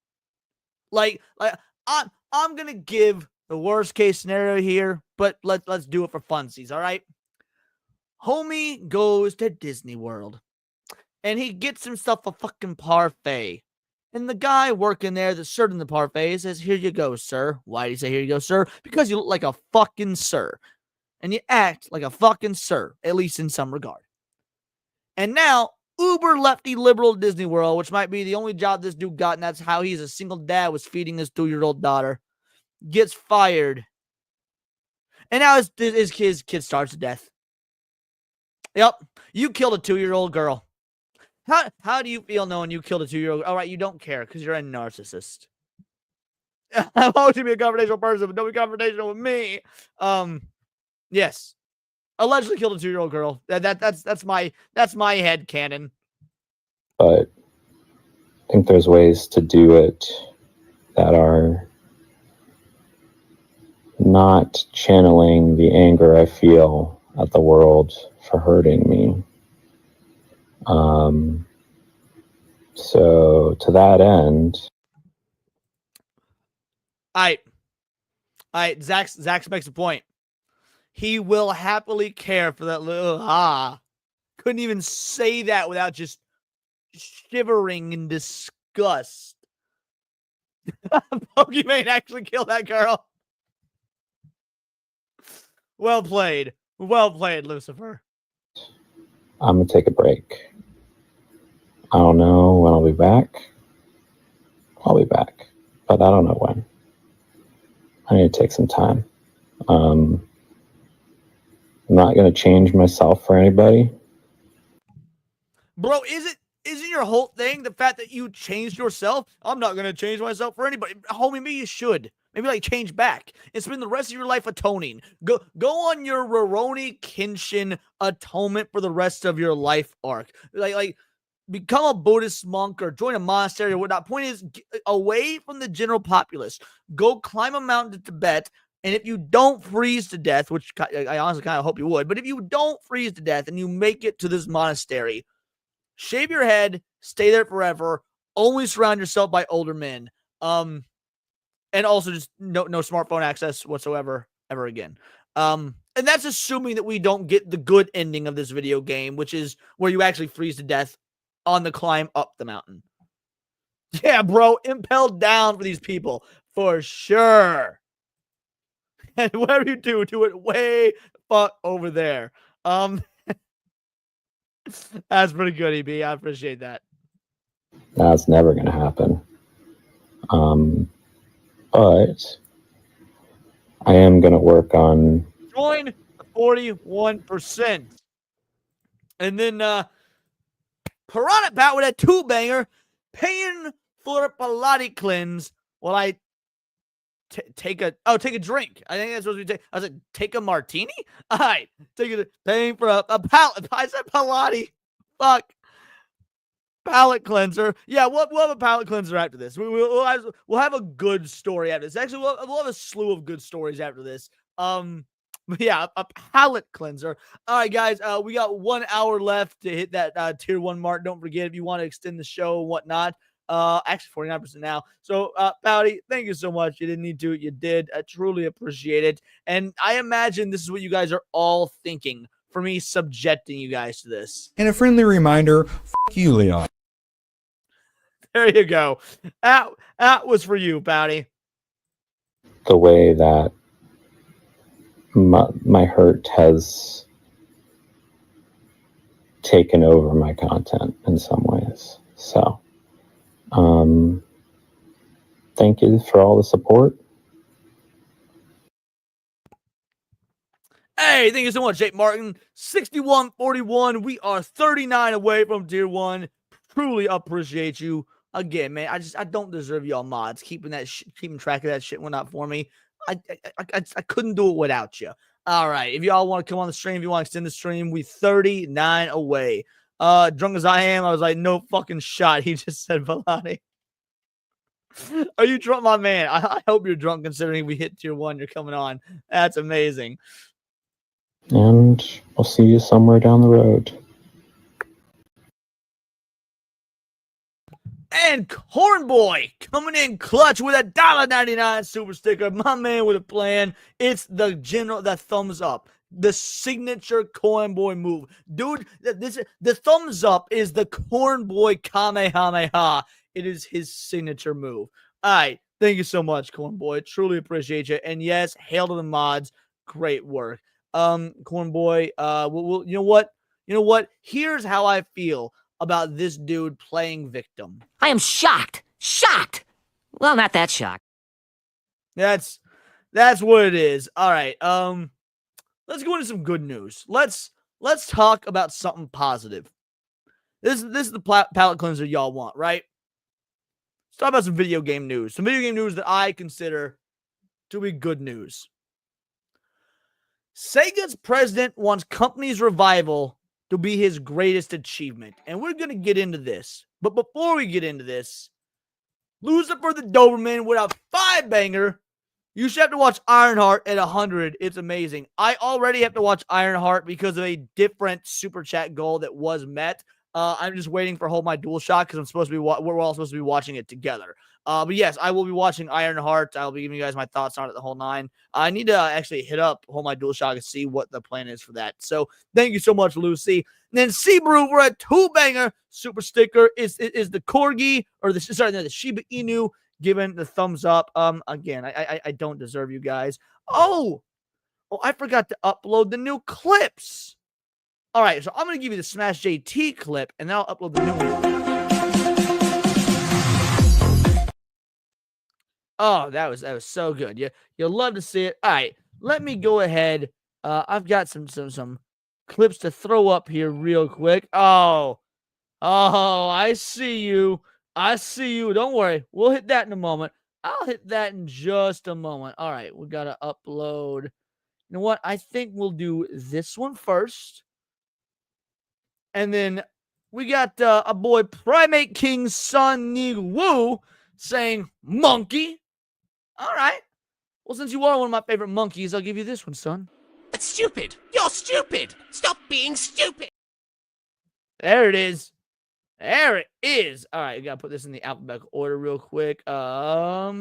Like I'm gonna give the worst case scenario here, but let's do it for funsies, all right? Homie goes to Disney World and he gets himself a fucking parfait. And the guy working there that's serving the parfait says, "Here you go, sir." Why do you say "here you go, sir"? Because you look like a fucking sir. And you act like a fucking sir, at least in some regard. And now, uber lefty liberal Disney World, which might be the only job this dude got, and that's how he's a single dad, was feeding his 2-year-old daughter, gets fired. And now his kid starves to death. Yep, you killed a 2-year-old girl. How do you feel knowing you killed a 2-year-old? All right, you don't care because you're a narcissist. I'm always gonna be a confrontational person, but don't be confrontational with me. Yes, allegedly killed a 2-year-old girl. That's my head canon. But I think there's ways to do it that are not channeling the anger I feel at the world for hurting me. So to that end, All right. Zach makes a point. He will happily care for that little Couldn't even say that without just shivering in disgust. Pokemon actually killed that girl. Well played, Lucifer. I'm gonna take a break. I don't know when I'll be back. I'll be back, but I don't know when. I need to take some time. I'm not going to change myself for anybody. Bro, isn't your whole thing the fact that you changed yourself? I'm not going to change myself for anybody. Homie, maybe you should. Maybe like change back and spend the rest of your life atoning. Go on your Rurouni Kenshin atonement for the rest of your life arc. Like become a Buddhist monk or join a monastery or whatnot. Point is, away from the general populace. Go climb a mountain to Tibet. And if you don't freeze to death, which I honestly kind of hope you would, but if you don't freeze to death and you make it to this monastery, shave your head, stay there forever, only surround yourself by older men. And also just no smartphone access whatsoever ever again. And that's assuming that we don't get the good ending of this video game, which is where you actually freeze to death on the climb up the mountain. Yeah, bro, impelled down for these people for sure. And whatever you do it way fuck over there. That's pretty good, EB. I appreciate that. That's never going to happen. But I am going to work on... Join 41%. And then Piranha Bat with a 2-banger, paying for a Pilates cleanse while I take a drink. I think that's supposed to be I was like, take a martini? All right. Paying for a pallet. I said Pilates. Fuck. palate cleanser. Yeah, we'll have a palate cleanser after this. We'll have a good story after this. Actually, we'll have a slew of good stories after this. But yeah, a palate cleanser. All right, guys, we got 1 hour left to hit that tier 1 mark. Don't forget, if you want to extend the show and whatnot, actually 49% now. So, Pouty, thank you so much. You didn't need to. You did. I truly appreciate it. And I imagine this is what you guys are all thinking for me subjecting you guys to this. And a friendly reminder, fuck you, Leon. There you go. That was for you, Pouty. The way that my hurt has taken over my content in some ways. So, thank you for all the support. Hey, thank you so much, Jake Martin. 6141. We are 39 away from tier 1. Truly appreciate you. Again, man, I don't deserve y'all mods keeping track of that shit went up for me. I couldn't do it without you. All right, if y'all want to come on the stream, if you want to extend the stream, we 39 away. Drunk as I am, I was like, no fucking shot. He just said Valani. Are you drunk, my man? I hope you're drunk considering we hit tier 1. You're coming on. That's amazing. And we'll see you somewhere down the road. And Cornboy coming in clutch with a $1.99 super sticker. My man with a plan. It's the thumbs up. The signature Cornboy move. Dude, the thumbs up is the Cornboy Kamehameha. It is his signature move. All right. Thank you so much, Cornboy. Truly appreciate you. And yes, hail to the mods. Great work. Cornboy, you know what? Here's how I feel about this dude playing victim. I am shocked. Shocked. Well, not that shocked. That's what it is. All right. Let's go into some good news. Let's talk about something positive. This is the palate cleanser y'all want, right? Let's talk about some video game news. Some video game news that I consider to be good news. Sega's president wants company's revival to be his greatest achievement. And we're going to get into this. But before we get into this, Lucifer the Doberman with a 5-banger. You should have to watch Ironheart at 100. It's amazing. I already have to watch Ironheart because of a different super chat goal that was met. I'm just waiting for Hold My DualShock because we're all supposed to be watching it together. But yes, I will be watching Ironheart. I'll be giving you guys my thoughts on it the whole 9. I need to actually hit up Hold My DualShock and see what the plan is for that. So thank you so much, Lucy. And then Seabrew, we're a 2-banger super sticker. Is the Corgi or the Shiba Inu giving the thumbs up? Again, I don't deserve you guys. Oh, I forgot to upload the new clips. All right, so I'm going to give you the Smash JT clip, and then I'll upload the new one. Oh, that was so good. You'll love to see it. All right, let me go ahead. I've got some clips to throw up here real quick. Oh, I see you. Don't worry. We'll hit that in a moment. I'll hit that in just a moment. All right, we got to upload. You know what? I think we'll do this one first. And then we got a boy Primate King Sun Ni Woo saying monkey. All right. Well, since you are one of my favorite monkeys, I'll give you this one, son. That's stupid. You're stupid. Stop being stupid. There it is. There it is. All right, we gotta put this in the alphabetical order real quick. Yeah,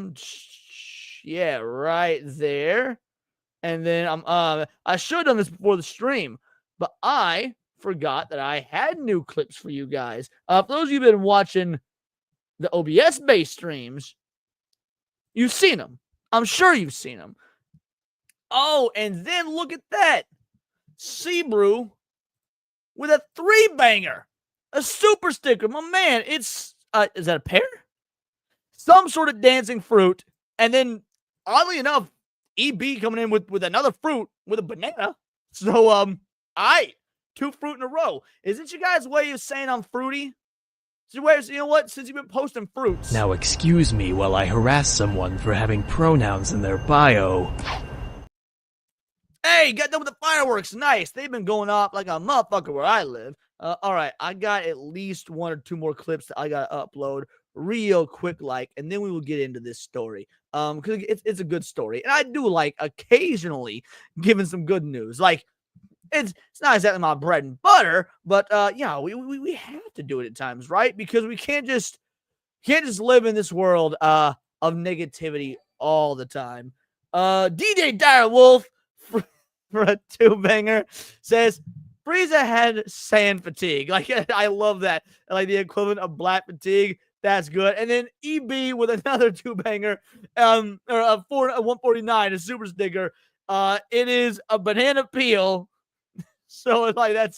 right there. And then I should have done this before the stream, but I forgot that I had new clips for you guys. For those of you who've been watching the OBS-based streams, you've seen them. I'm sure you've seen them. Oh, and then look at that. Seabrew with a 3-banger. A super sticker. My man, it's, is that a pear? Some sort of dancing fruit. And then, oddly enough, EB coming in with another fruit with a banana. So, 2 fruit in a row. Is it you guys' way of saying I'm fruity? You know what? Since you've been posting fruits. Now excuse me while I harass someone for having pronouns in their bio. Hey, got done with the fireworks. Nice. They've been going off like a motherfucker where I live. All right, I got at least 1 or 2 more clips that I got to upload real quick, and then we will get into this story. Because it's a good story, and I do like occasionally giving some good news. Like it's not exactly my bread and butter, but yeah, we have to do it at times, right? Because we can't just live in this world of negativity all the time. DJ Dire Wolf for a 2-banger says Frieza had sand fatigue. Like I love that. Like the equivalent of black fatigue. That's good. And then EB with another 2-banger, or a 149, a super sticker. It is a banana peel. So it's like I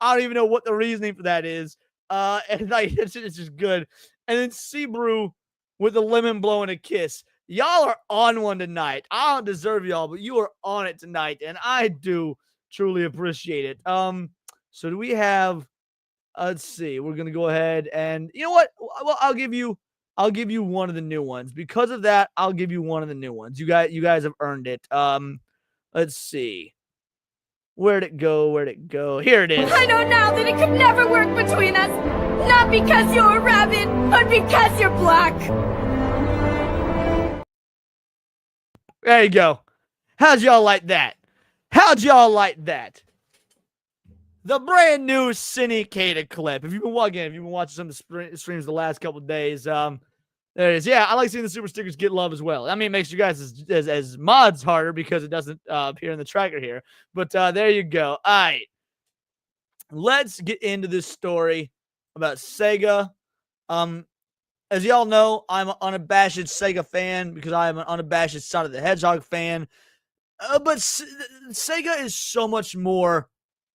don't even know what the reasoning for that is. And like it's just good. And then Seabrew with the lemon blowing a kiss. Y'all are on one tonight. I don't deserve y'all, but you are on it tonight, and I do truly appreciate it. So do we have? Let's see. We're gonna go ahead and you know what? Well, I'll give you one of the new ones. Because of that, I'll give you one of the new ones. You guys have earned it. Let's see. Where'd it go? Here it is. I know now that it could never work between us. Not because you're a rabbit, but because you're black. There you go. How'd y'all like that? The brand new syndicated clip. If you've been watching some of the streams the last couple of days, there it is. Yeah, I like seeing the super stickers get love as well. I mean, it makes you guys as mods harder because it doesn't appear in the tracker here. But there you go. All right. Let's get into this story about Sega. As y'all know, I'm an unabashed Sega fan because I am an unabashed Sonic the Hedgehog fan. But Sega is so much more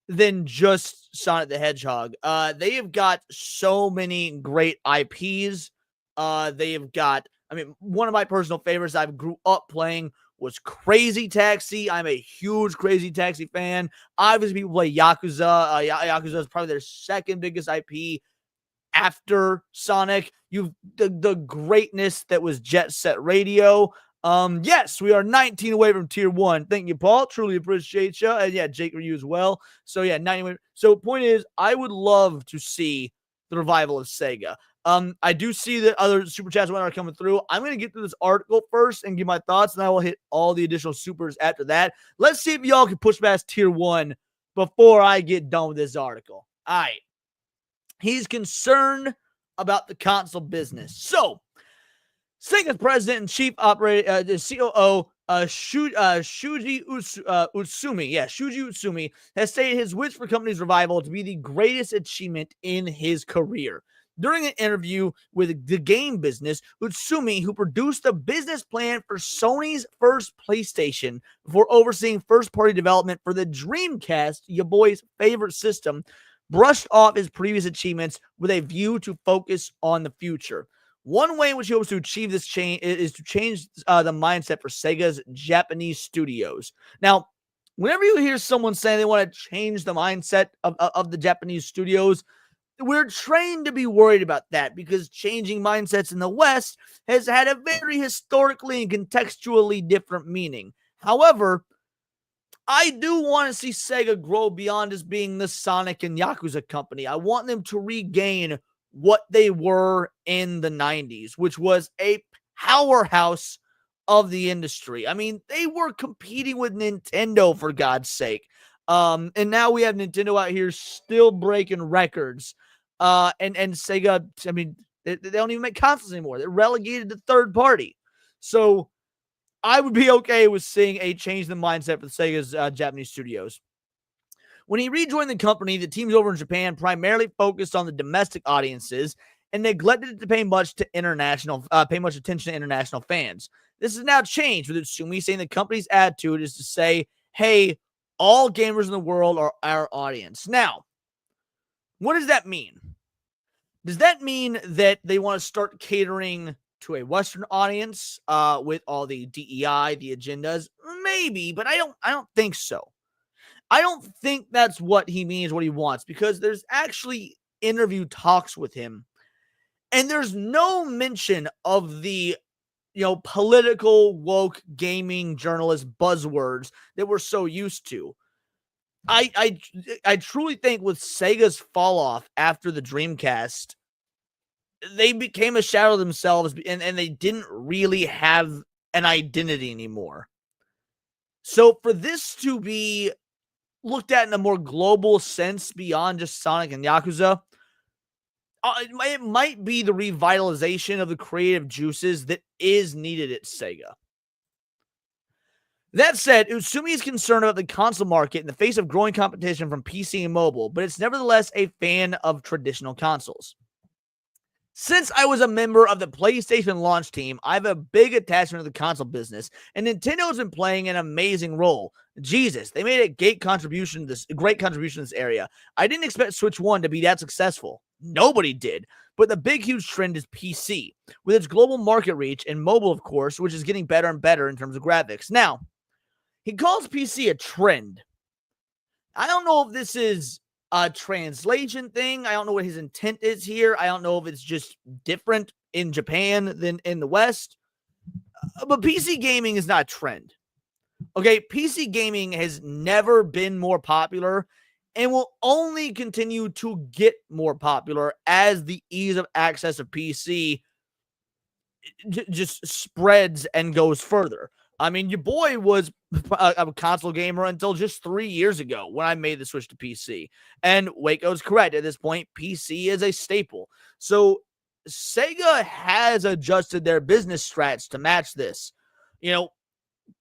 than just Sonic the Hedgehog. They have got so many great IPs. They have got, one of my personal favorites I grew up playing was Crazy Taxi. I'm a huge Crazy Taxi fan. Obviously, people play Yakuza. Yakuza is probably their second biggest IP after Sonic. You've the greatness that was Jet Set Radio. Yes, we are 19 away from tier 1. Thank you, Paul. Truly appreciate you. And yeah, Jake Ryu as well. So yeah, 19 away. So point is, I would love to see the revival of Sega. I do see that other super chats are coming through. I'm going to get through this article first and give my thoughts, and I will hit all the additional supers after that. Let's see if y'all can push past tier 1 before I get done with this article. All right. He's concerned about the console business. So, Sega's president and chief operator, the COO, Shuji Utsumi, has stated his wish for company's revival to be the greatest achievement in his career. During an interview with The Game Business, Utsumi, who produced the business plan for Sony's first PlayStation before overseeing first-party development for the Dreamcast, your boy's favorite system, brushed off his previous achievements with a view to focus on the future. One way in which he hopes to achieve this change is to change the mindset for Sega's Japanese studios. Now, whenever you hear someone say they want to change the mindset of the Japanese studios, we're trained to be worried about that because changing mindsets in the West has had a very historically and contextually different meaning. However, I do want to see Sega grow beyond just being the Sonic and Yakuza company. I want them to regain what they were in the 90s, which was a powerhouse of the industry. I mean, they were competing with Nintendo, for God's sake. And now we have Nintendo out here still breaking records. And Sega, I mean, they don't even make consoles anymore. They're relegated to third party. So I would be okay with seeing a change in the mindset for Sega's Japanese studios. When he rejoined the company, the teams over in Japan primarily focused on the domestic audiences and neglected to pay much attention to international fans. This has now changed, with Utsumi saying the company's attitude is to say, hey, all gamers in the world are our audience. Now, what does that mean? Does that mean that they want to start catering to a Western audience with all the DEI, the agendas? Maybe, but I don't think so. I don't think that's what he means, what he wants, because there's actually interview talks with him, and there's no mention of the political woke gaming journalist buzzwords that we're so used to. I truly think with Sega's fall off after the Dreamcast, they became a shadow themselves, and they didn't really have an identity anymore. So for this to be looked at in a more global sense beyond just Sonic and Yakuza, it might be the revitalization of the creative juices that is needed at Sega. That said, Usumi is concerned about the console market in the face of growing competition from PC and mobile, but it's nevertheless a fan of traditional consoles. Since I was a member of the PlayStation launch team, I have a big attachment to the console business, and Nintendo has been playing an amazing role. Jesus, they made a great contribution to this area. I didn't expect Switch 1 to be that successful. Nobody did. But the big, huge trend is PC, with its global market reach, and mobile, of course, which is getting better and better in terms of graphics. Now, he calls PC a trend. I don't know if this is a translation thing. I don't know what his intent is here. I don't know if it's just different in Japan than in the West. But PC gaming is not a trend. Okay, PC gaming has never been more popular and will only continue to get more popular as the ease of access of PC just spreads and goes further. I mean, your boy was a console gamer until just 3 years ago when I made the switch to PC. And Waco's correct. At this point, PC is a staple. So Sega has adjusted their business strats to match this. You know,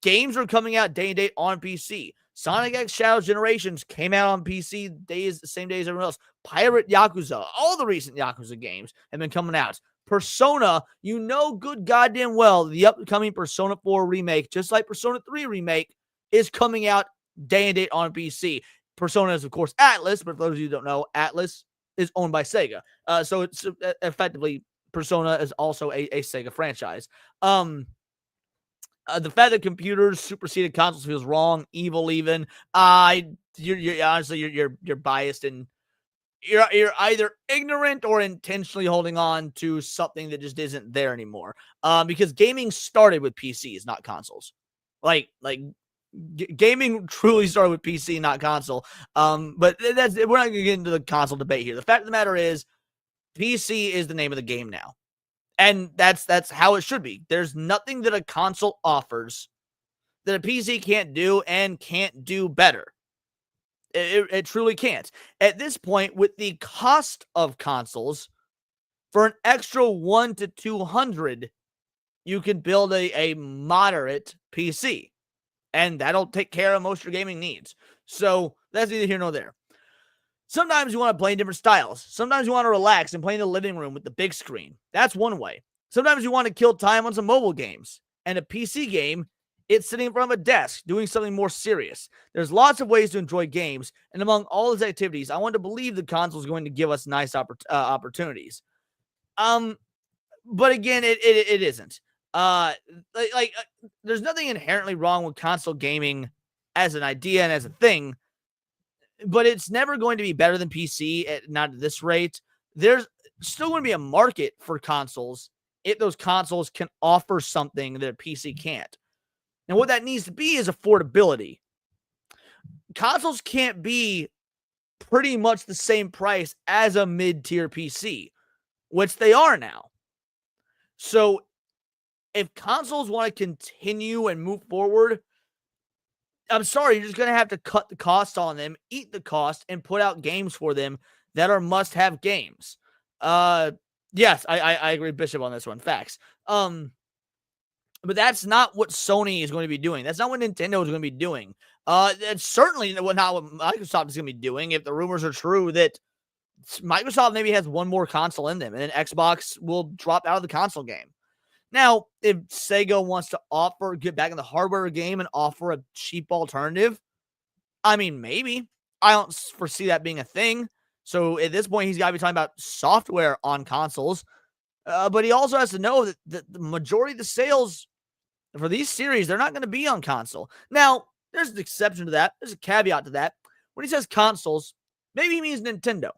games are coming out day and date on PC. Sonic X Shadows Generations came out on PC the same day as everyone else. Pirate Yakuza, all the recent Yakuza games have been coming out. Persona, you know good goddamn well the upcoming Persona 4 remake, just like Persona 3 remake, is coming out day and date on PC. Persona is, of course, Atlas, but for those of you who don't know, Atlas is owned by Sega. So it's effectively, Persona is also a Sega franchise. The fact that computers superseded consoles feels wrong, evil even. You're honestly, you're biased, and you're either ignorant or intentionally holding on to something that just isn't there anymore. Because gaming started with PCs, not consoles. Gaming truly started with PC, not console. But we're not going to get into the console debate here. The fact of the matter is, PC is the name of the game now. And that's how it should be. There's nothing that a console offers that a PC can't do and can't do better. It truly can't. At this point, with the cost of consoles, for an extra 1 to 200, you can build a moderate PC. And that'll take care of most of your gaming needs. So that's neither here nor there. Sometimes you want to play in different styles. Sometimes you want to relax and play in the living room with the big screen. That's one way. Sometimes you want to kill time on some mobile games. And a PC game, it's sitting in front of a desk doing something more serious. There's lots of ways to enjoy games. And among all those activities, I want to believe the console is going to give us nice opportunities. But again, it isn't. There's nothing inherently wrong with console gaming as an idea and as a thing. But it's never going to be better than PC, not at this rate. There's still going to be a market for consoles if those consoles can offer something that a PC can't. And what that needs to be is affordability. Consoles can't be pretty much the same price as a mid-tier PC, which they are now. So if consoles want to continue and move forward, I'm sorry, you're just going to have to cut the cost on them, eat the cost, and put out games for them that are must-have games. Yes, I agree with Bishop on this one. Facts. But that's not what Sony is going to be doing. That's not what Nintendo is going to be doing. That's certainly not what Microsoft is going to be doing if the rumors are true that Microsoft maybe has one more console in them, and then Xbox will drop out of the console game. Now, if Sega wants to get back in the hardware game and offer a cheap alternative, I mean, maybe. I don't foresee that being a thing. So at this point, he's got to be talking about software on consoles. But he also has to know that the majority of the sales for these series, they're not going to be on console. Now, there's an exception to that. There's a caveat to that. When he says consoles, maybe he means Nintendo.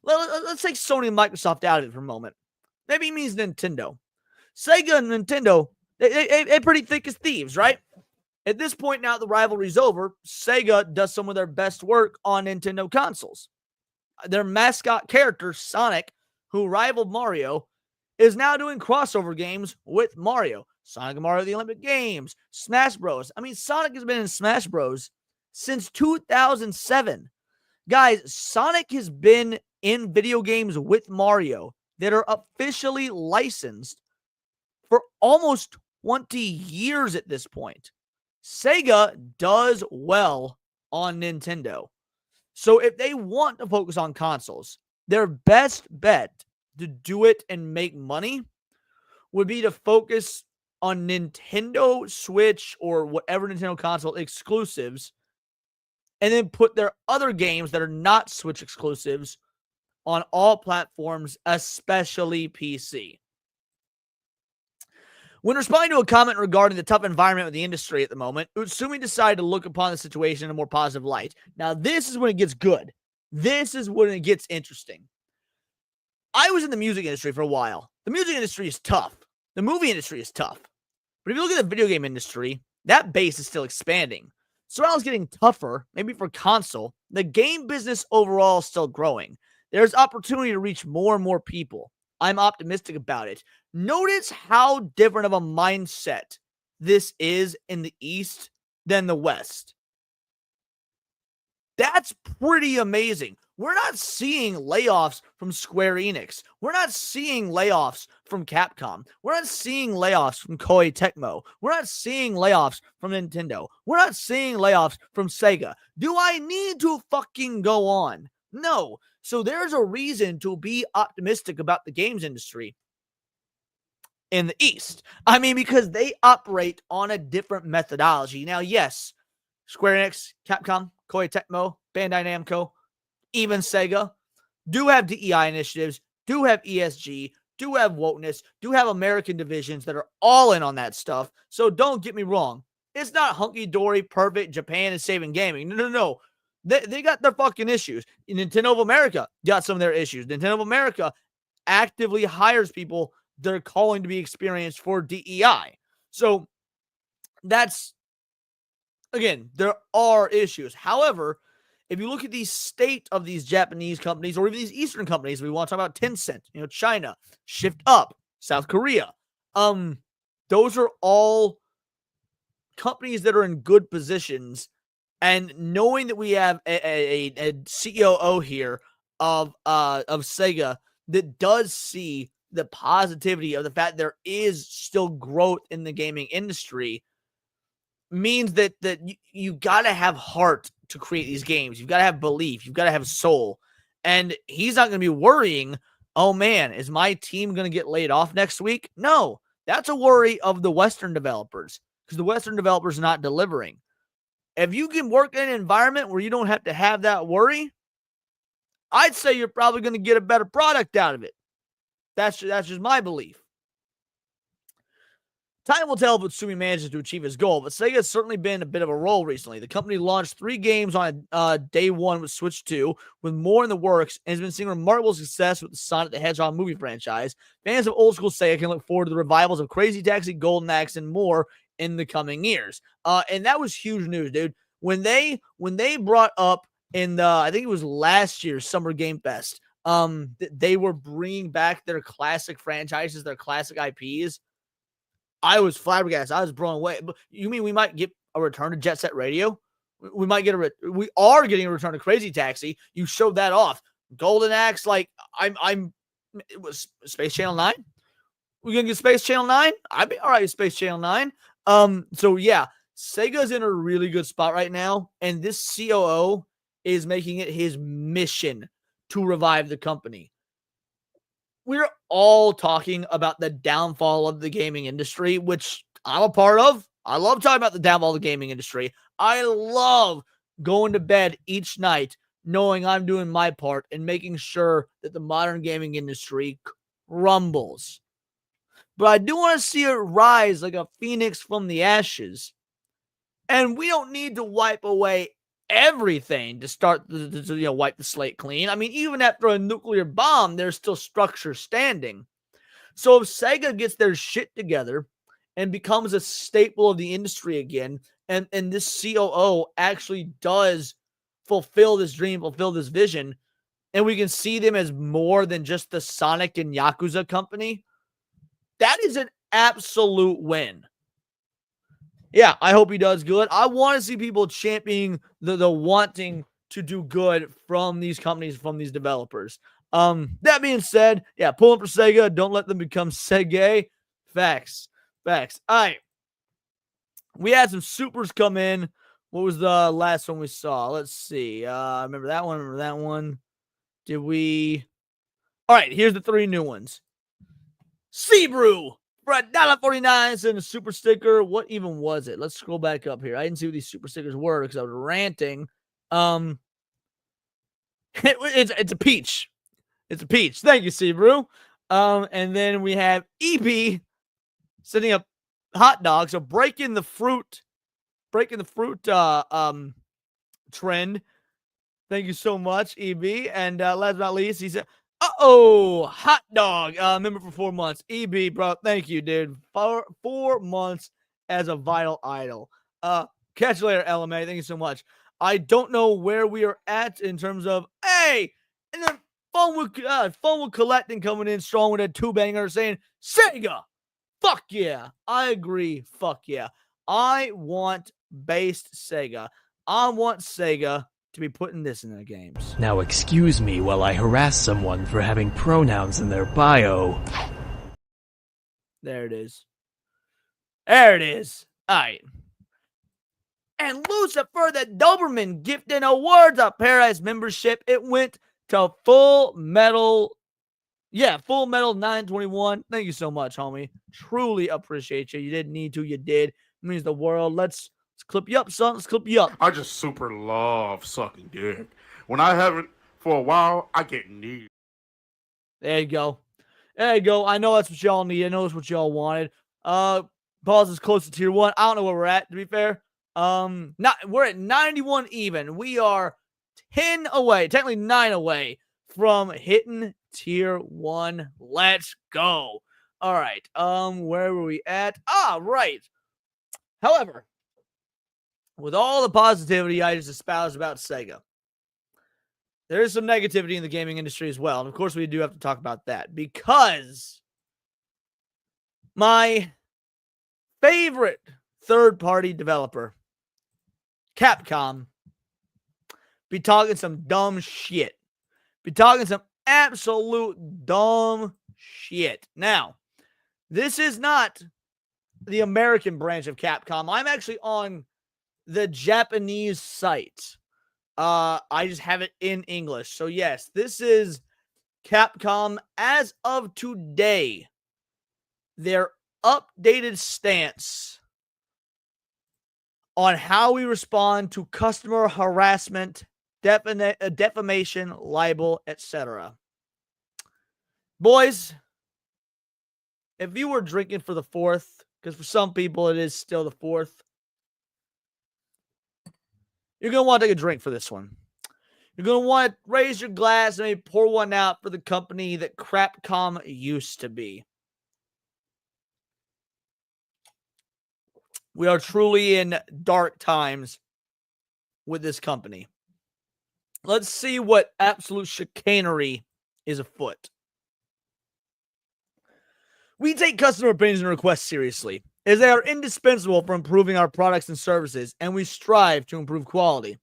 Let's take Sony and Microsoft out of it for a moment. Maybe he means Nintendo. Sega and Nintendo, they're pretty thick as thieves, right? At this point now, the rivalry's over. Sega does some of their best work on Nintendo consoles. Their mascot character, Sonic, who rivaled Mario, is now doing crossover games with Mario. Sonic and Mario, the Olympic Games, Smash Bros. I mean, Sonic has been in Smash Bros. Since 2007. Guys, Sonic has been in video games with Mario that are officially licensed for almost 20 years at this point. Sega does well on Nintendo. So if they want to focus on consoles, their best bet to do it and make money would be to focus on Nintendo Switch or whatever Nintendo console exclusives, and then put their other games that are not Switch exclusives on all platforms, especially PC. When responding to a comment regarding the tough environment of the industry at the moment, Utsumi decided to look upon the situation in a more positive light. Now, this is when it gets good. This is when it gets interesting. I was in the music industry for a while. The music industry is tough. The movie industry is tough. But if you look at the video game industry, that base is still expanding. So while it's getting tougher, maybe for console, the game business overall is still growing. There's opportunity to reach more and more people. I'm optimistic about it. Notice how different of a mindset this is in the East than the West. That's pretty amazing. We're not seeing layoffs from Square Enix. We're not seeing layoffs from Capcom. We're not seeing layoffs from Koei Tecmo. We're not seeing layoffs from Nintendo. We're not seeing layoffs from Sega. Do I need to fucking go on? No. So there's a reason to be optimistic about the games industry in the East. I mean, because they operate on a different methodology. Now, yes, Square Enix, Capcom, Koei Tecmo, Bandai Namco, even Sega do have DEI initiatives, do have ESG, do have wokeness, do have American divisions that are all in on that stuff. So don't get me wrong. It's not hunky-dory, perfect, Japan is saving gaming. No. They got their fucking issues. Nintendo of America got some of their issues. Nintendo of America actively hires people they're calling to be experienced for DEI. So that's, again, there are issues. However, if you look at the state of these Japanese companies or even these Eastern companies, we want to talk about Tencent, China, Shift Up, South Korea. Those are all companies that are in good positions. And knowing that we have a COO here of Sega that does see the positivity of the fact there is still growth in the gaming industry means that you got to have heart to create these games. You've got to have belief. You've got to have soul. And he's not going to be worrying, oh man, is my team going to get laid off next week? No, that's a worry of the Western developers because the Western developers are not delivering. If you can work in an environment where you don't have to have that worry, I'd say you're probably going to get a better product out of it. That's just my belief. Time will tell if Utsumi manages to achieve his goal, but Sega has certainly been a bit of a roll recently. The company launched 3 games on day 1 with Switch 2, with more in the works, and has been seeing remarkable success with the Sonic the Hedgehog movie franchise. Fans of old school Sega can look forward to the revivals of Crazy Taxi, Golden Axe, and more in the coming years. And that was huge news, dude. When they brought up in the, I think it was last year's Summer Game Fest, they were bringing back their classic franchises, their classic IPs. I was flabbergasted. I was blown away. But you mean we might get a return to Jet Set Radio? We might get we are getting a return to Crazy Taxi. You showed that off. Golden Axe, like it was Space Channel 9. We're gonna get Space Channel 9. I'd be all right with Space Channel 9. So yeah, Sega's in a really good spot right now, and this COO is making it his mission to revive the company. We're all talking about the downfall of the gaming industry, which I'm a part of. I love talking about the downfall of the gaming industry. I love going to bed each night knowing I'm doing my part and making sure that the modern gaming industry crumbles. But I do want to see it rise like a phoenix from the ashes. And we don't need to wipe away everything to start to wipe the slate clean. I mean, even after a nuclear bomb, there's still structure standing. So if Sega gets their shit together and becomes a staple of the industry again and this COO actually does fulfill this dream, fulfill this vision, and we can see them as more than just the Sonic and Yakuza company, that is an absolute win. Yeah, I hope he does good. I want to see people championing the wanting to do good from these companies, from these developers. That being said, yeah, pulling for Sega. Don't let them become Sega. Facts. All right. We had some supers come in. What was the last one we saw? Let's see. Remember that one. Did we? All right, here's the 3 new ones. Seabrew for $1.49 sent a super sticker. What even was it? Let's scroll back up here. I didn't see what these super stickers were because I was ranting. It's a peach. It's a peach. Thank you, Seabrew. And then we have EB setting up hot dogs. So breaking the fruit trend. Thank you so much, EB. And last but not least, he said, hot dog. Member for 4 months. EB, bro, thank you, dude. 4 months as a vital idol. Catch you later, LMA. Thank you so much. I don't know where we are at in terms of, hey, and then Fun with Collecting coming in strong with a 2-banger saying, Sega, fuck yeah. I agree, fuck yeah. I want based Sega. I want Sega to be putting this in their games. Now excuse me while I harass someone for having pronouns in their bio. There it is. All right. And Lucifer the Doberman gifting awards of Paradise membership. It went to Full Metal 921. Thank you so much, homie. Truly appreciate you. You didn't need to. You did. It means the world. Let's clip you up, son. Let's clip you up. I just super love sucking dick. When I haven't for a while, I get needy. There you go. I know that's what y'all need. I know that's what y'all wanted. Pause is close to tier 1. I don't know where we're at, to be fair. We're at 91 even. We are 10 away, technically 9 away from hitting tier 1. Let's go. All right. Where were we at? Right. However, with all the positivity I just espoused about Sega, there is some negativity in the gaming industry as well. And of course, we do have to talk about that because my favorite third-party developer, Capcom, be talking some dumb shit. Be talking some absolute dumb shit. Now, this is not the American branch of Capcom. I'm actually on the Japanese site. I just have it in English. So yes, this is Capcom as of today. Their updated stance on how we respond to customer harassment, defamation, libel, etc. Boys, if you were drinking for the 4th, because for some people it is still the 4th, you're going to want to take a drink for this one. You're going to want to raise your glass and maybe pour one out for the company that Capcom used to be. We are truly in dark times with this company. Let's see what absolute chicanery is afoot. We take customer opinions and requests seriously, as they are indispensable for improving our products and services, and we strive to improve quality.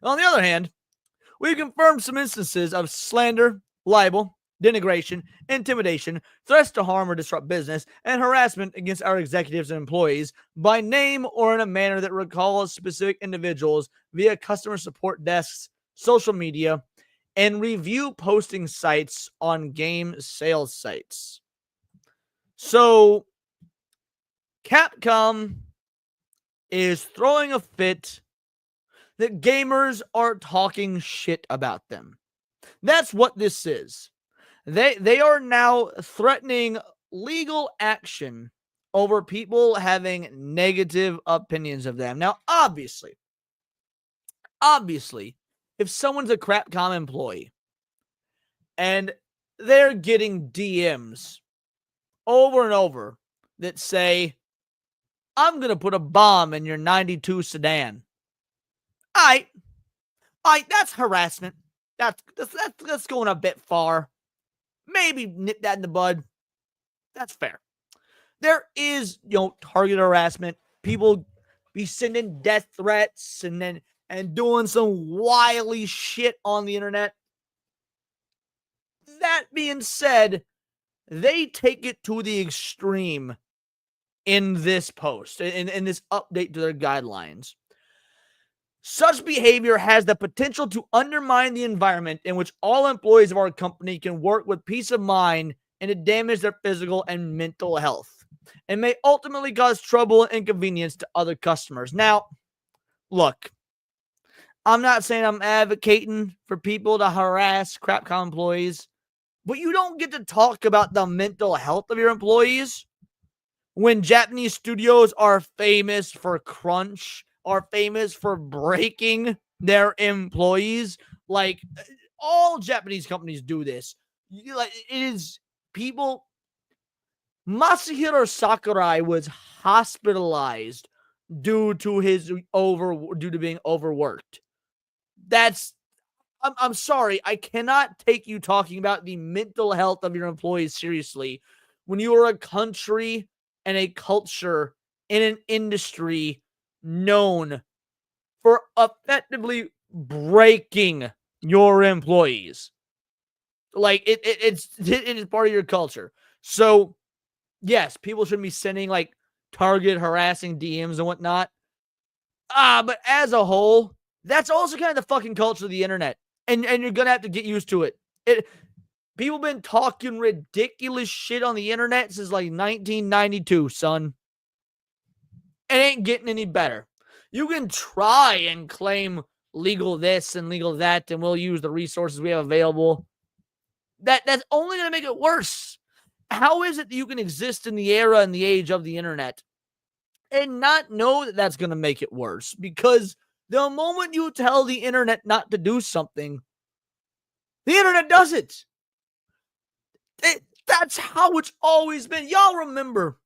On the other hand, we've confirmed some instances of slander, libel, denigration, intimidation, threats to harm or disrupt business, and harassment against our executives and employees by name or in a manner that recalls specific individuals via customer support desks, social media, and review posting sites on game sales sites. So, Capcom is throwing a fit that gamers are talking shit about them. That's what this is. They are now threatening legal action over people having negative opinions of them. Now, obviously, if someone's a Capcom employee and they're getting DMs over and over that say, I'm going to put a bomb in your 92 sedan. All right, that's harassment. That's going a bit far. Maybe nip that in the bud. That's fair. There is, target harassment. People be sending death threats and doing some wily shit on the internet. That being said, they take it to the extreme in this post, in this update to their guidelines. Such behavior has the potential to undermine the environment in which all employees of our company can work with peace of mind and to damage their physical and mental health, and may ultimately cause trouble and inconvenience to other customers. Now, look, I'm not saying I'm advocating for people to harass Capcom employees, but you don't get to talk about the mental health of your employees when Japanese studios are famous for crunch, are famous for breaking their employees. Like, all Japanese companies do this. It is people. Masahiro Sakurai was hospitalized due to being overworked. I'm sorry, I cannot take you talking about the mental health of your employees seriously when you are a country and a culture in an industry known for effectively breaking your employees. Like, it is part of your culture. So, yes, people shouldn't be sending like target harassing DMs and whatnot. But as a whole, that's also kind of the fucking culture of the internet. And you're going to have to get used to it. People been talking ridiculous shit on the internet since like 1992, son. It ain't getting any better. You can try and claim legal this and legal that, and we'll use the resources we have available. That's only going to make it worse. How is it that you can exist in the era and the age of the internet and not know that that's going to make it worse? Because the moment you tell the internet not to do something, the internet does it. That's how it's always been. Y'all remember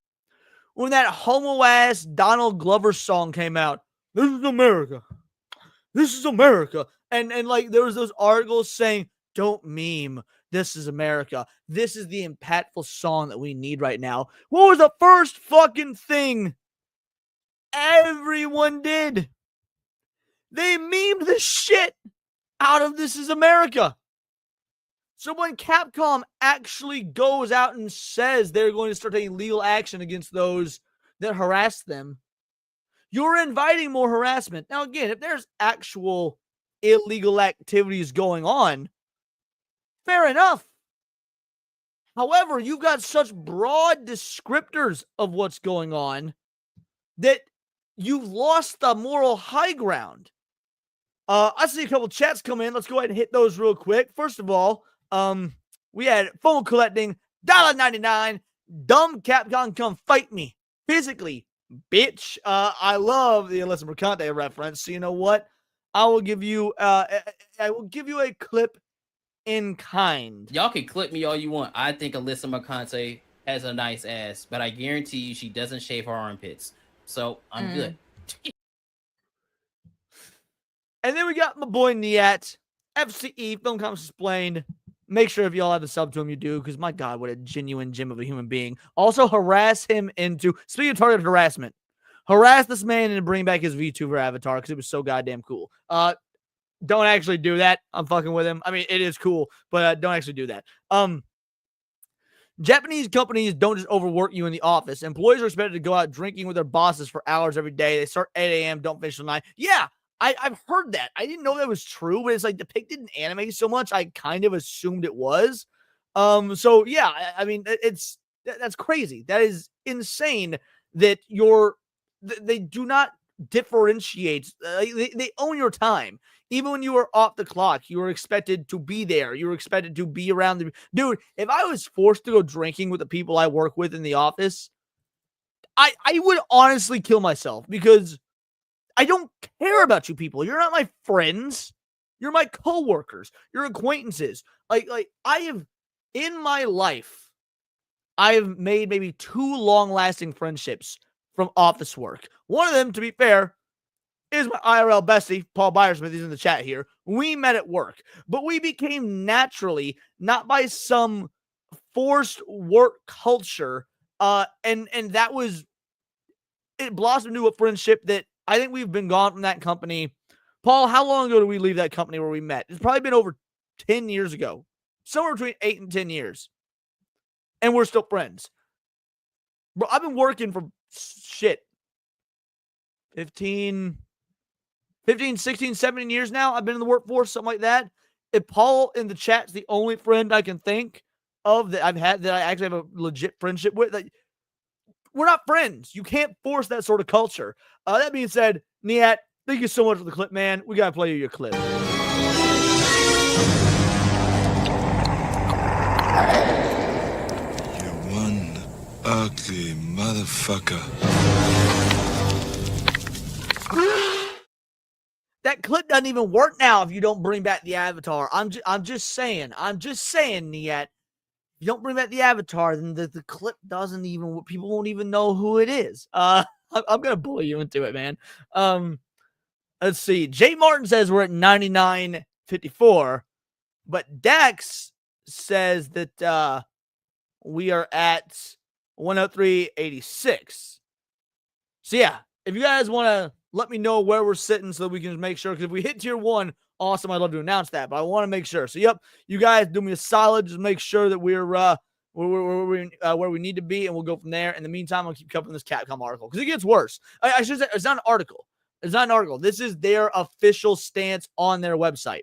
when that homo-ass Donald Glover song came out? This is America. This is America. And like there was those articles saying, don't meme. This is America. This is the impactful song that we need right now. What was the first fucking thing everyone did? They memed the shit out of This is America. So when Capcom actually goes out and says they're going to start taking legal action against those that harass them, you're inviting more harassment. Now, again, if there's actual illegal activities going on, fair enough. However, you've got such broad descriptors of what's going on that you've lost the moral high ground. I see a couple chats come in. Let's go ahead and hit those real quick. First of all, we had phone collecting, $1.99. Dumb Capcom, come fight me physically, bitch. I love the Alyssa Mercante reference. So you know what? I will give you a clip in kind. Y'all can clip me all you want. I think Alyssa Mercante has a nice ass, but I guarantee you she doesn't shave her armpits. So I'm good. And then we got my boy Niat, FCE, Film Comics Explained. Make sure if y'all have a sub to him, you do, because my God, what a genuine gem of a human being. Also, harass him into, speaking of targeted harassment, harass this man and bring back his VTuber avatar because it was so goddamn cool. Don't actually do that. I'm fucking with him. I mean, it is cool, but don't actually do that. Japanese companies don't just overwork you in the office. Employees are expected to go out drinking with their bosses for hours every day. They start 8 a.m., don't finish till 9. Yeah, I've heard that. I didn't know that was true, but it's like depicted in anime so much, I kind of assumed it was. So yeah, I mean, that's crazy. That is insane that they do not differentiate. They own your time. Even when you are off the clock, you are expected to be there. You're expected to be around the dude. If I was forced to go drinking with the people I work with in the office, I would honestly kill myself because I don't care about you people. You're not my friends. You're my coworkers. You're acquaintances. Like I have in my life, I have made maybe 2 long-lasting friendships from office work. One of them, to be fair, is my IRL bestie, Paul Byersmith. He's in the chat here. We met at work, but we became naturally, not by some forced work culture. And that was, it blossomed into a friendship that I think we've been gone from that company. Paul, how long ago did we leave that company where we met? It's probably been over 10 years ago, somewhere between 8 and 10 years. And we're still friends. Bro, I've been working for 15, 16, 17 years now. I've been in the workforce, something like that. If Paul in the chat's the only friend I can think of that I've had that I actually have a legit friendship with, like, we're not friends. You can't force that sort of culture. That being said, Niet, thank you so much for the clip, man. We got to play you your clip. Ugly motherfucker. That clip doesn't even work now if you don't bring back the avatar. I'm just saying, Niet. If you don't bring back the avatar, then the clip doesn't even, people won't even know who it is. I'm gonna bully you into it, man. Let's see. Jay Martin says we're at 99.54, but Dex says that we are at 103.86. So yeah, if you guys want to let me know where we're sitting so that we can make sure, because if we hit tier 1, awesome, I'd love to announce that, but I want to make sure. So yep, you guys do me a solid, just make sure that we're where we need to be, and we'll go from there. In the meantime, I'll keep covering this Capcom article because it gets worse. I should say, it's not an article. It's not an article. This is their official stance on their website.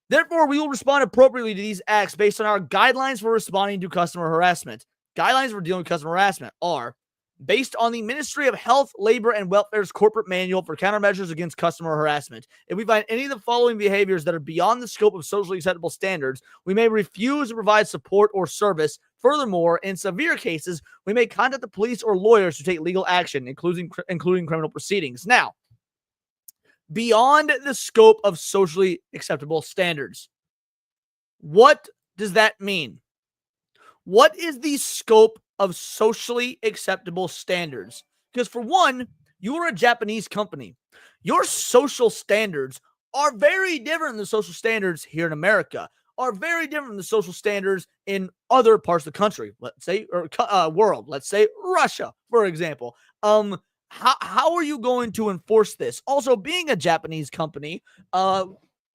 Therefore, we will respond appropriately to these acts based on our guidelines for responding to customer harassment. Guidelines for dealing with customer harassment are based on the Ministry of Health, Labor, and Welfare's corporate manual for countermeasures against customer harassment. If we find any of the following behaviors that are beyond the scope of socially acceptable standards, we may refuse to provide support or service. Furthermore, in severe cases, we may contact the police or lawyers to take legal action, including criminal proceedings. Now, beyond the scope of socially acceptable standards, what does that mean? What is the scope of socially acceptable standards? Because for one, you are a Japanese company. Your social standards are very different than the social standards here in America, are very different than the social standards in other parts of the country, let's say, or world, let's say Russia, for example. How are you going to enforce this? Also, being a Japanese company,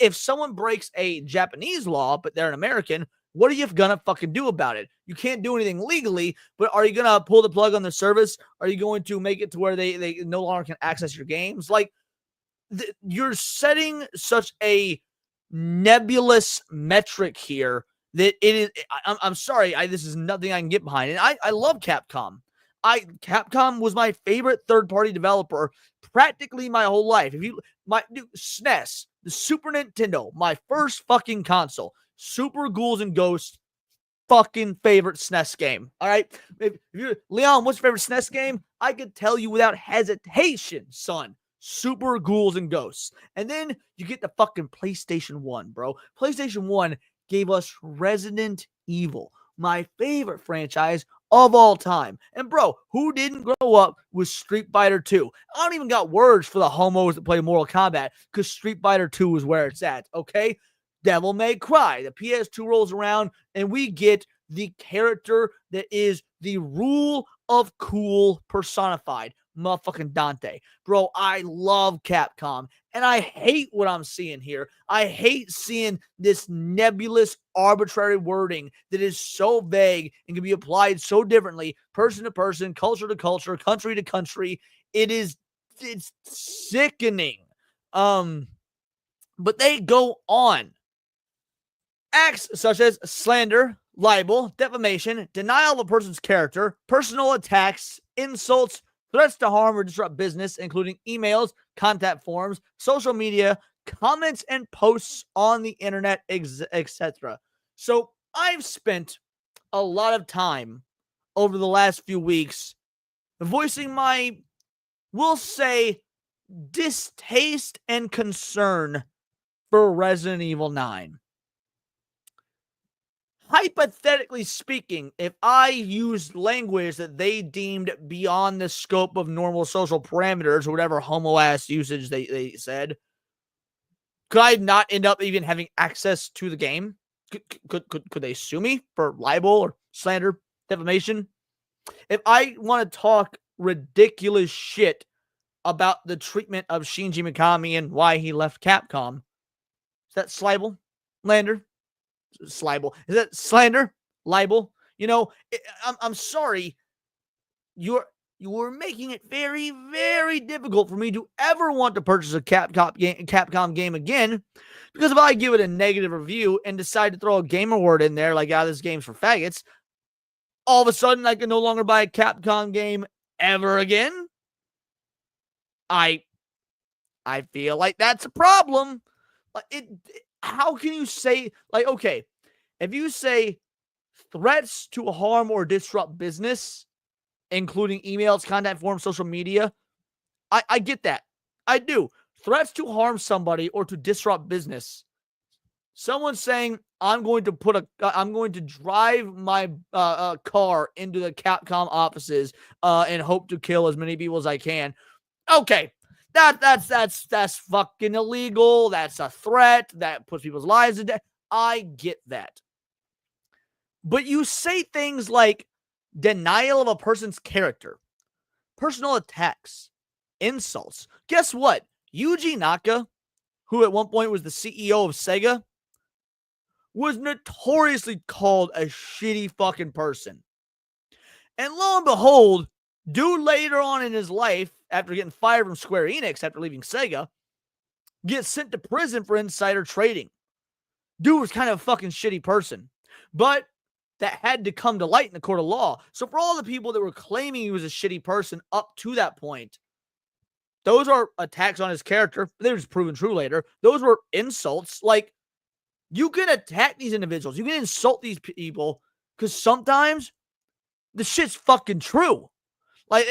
if someone breaks a Japanese law, but they're an American, what are you gonna fucking do about it? You can't do anything legally, but are you gonna pull the plug on the service? Are you going to make it to where they no longer can access your games? Like, you're setting such a nebulous metric here that it is. I'm sorry, this is nothing I can get behind. And I love Capcom. Capcom was my favorite third-party developer practically my whole life. SNES, the Super Nintendo, my first fucking console. Super Ghouls and Ghosts, fucking favorite SNES game. All right, if you're Leon, what's your favorite SNES game? I could tell you without hesitation, son. Super Ghouls and Ghosts. And then you get the fucking PlayStation 1, bro. PlayStation 1 gave us Resident Evil, my favorite franchise of all time. And bro, who didn't grow up with Street Fighter 2? I don't even got words for the homos that play Mortal Kombat because Street Fighter 2 is where it's at, okay? Devil May Cry. The PS2 rolls around and we get the character that is the rule of cool personified. Motherfucking Dante. Bro, I love Capcom and I hate what I'm seeing here. I hate seeing this nebulous, arbitrary wording that is so vague and can be applied so differently, person to person, culture to culture, country to country. It's sickening. But they go on. Acts such as slander, libel, defamation, denial of a person's character, personal attacks, insults, threats to harm or disrupt business, including emails, contact forms, social media, comments, and posts on the internet, etc. So I've spent a lot of time over the last few weeks voicing my, we'll say, distaste and concern for Resident Evil 9. hypothetically speaking, if I used language that they deemed beyond the scope of normal social parameters or whatever homo-ass usage they said, could I not end up even having access to the game? Could they sue me for libel or slander, defamation? If I want to talk ridiculous shit about the treatment of Shinji Mikami and why he left Capcom, is that libel? Slander? Libel. Is that slander? Libel? You know, I'm sorry. You were making it very, very difficult for me to ever want to purchase a Capcom game again, because if I give it a negative review and decide to throw a Game Award in there, like, this game's for faggots, all of a sudden I can no longer buy a Capcom game ever again. I feel like that's a problem. How can you say, like, okay, if you say threats to harm or disrupt business, including emails, contact forms, social media, I get that. I do. Threats to harm somebody or to disrupt business. Someone saying, I'm going to drive my car into the Capcom offices and hope to kill as many people as I can. Okay. That's fucking illegal. That's a threat. That puts people's lives in danger. I get that. But you say things like denial of a person's character, personal attacks, insults. Guess what? Yuji Naka, who at one point was the CEO of Sega, was notoriously called a shitty fucking person. And lo and behold, dude later on in his life, after getting fired from Square Enix after leaving Sega, gets sent to prison for insider trading. Dude was kind of a fucking shitty person. But that had to come to light in the court of law. So for all the people that were claiming he was a shitty person up to that point, those are attacks on his character. They were just proven true later. Those were insults. Like, you can attack these individuals. You can insult these people because sometimes the shit's fucking true. Like,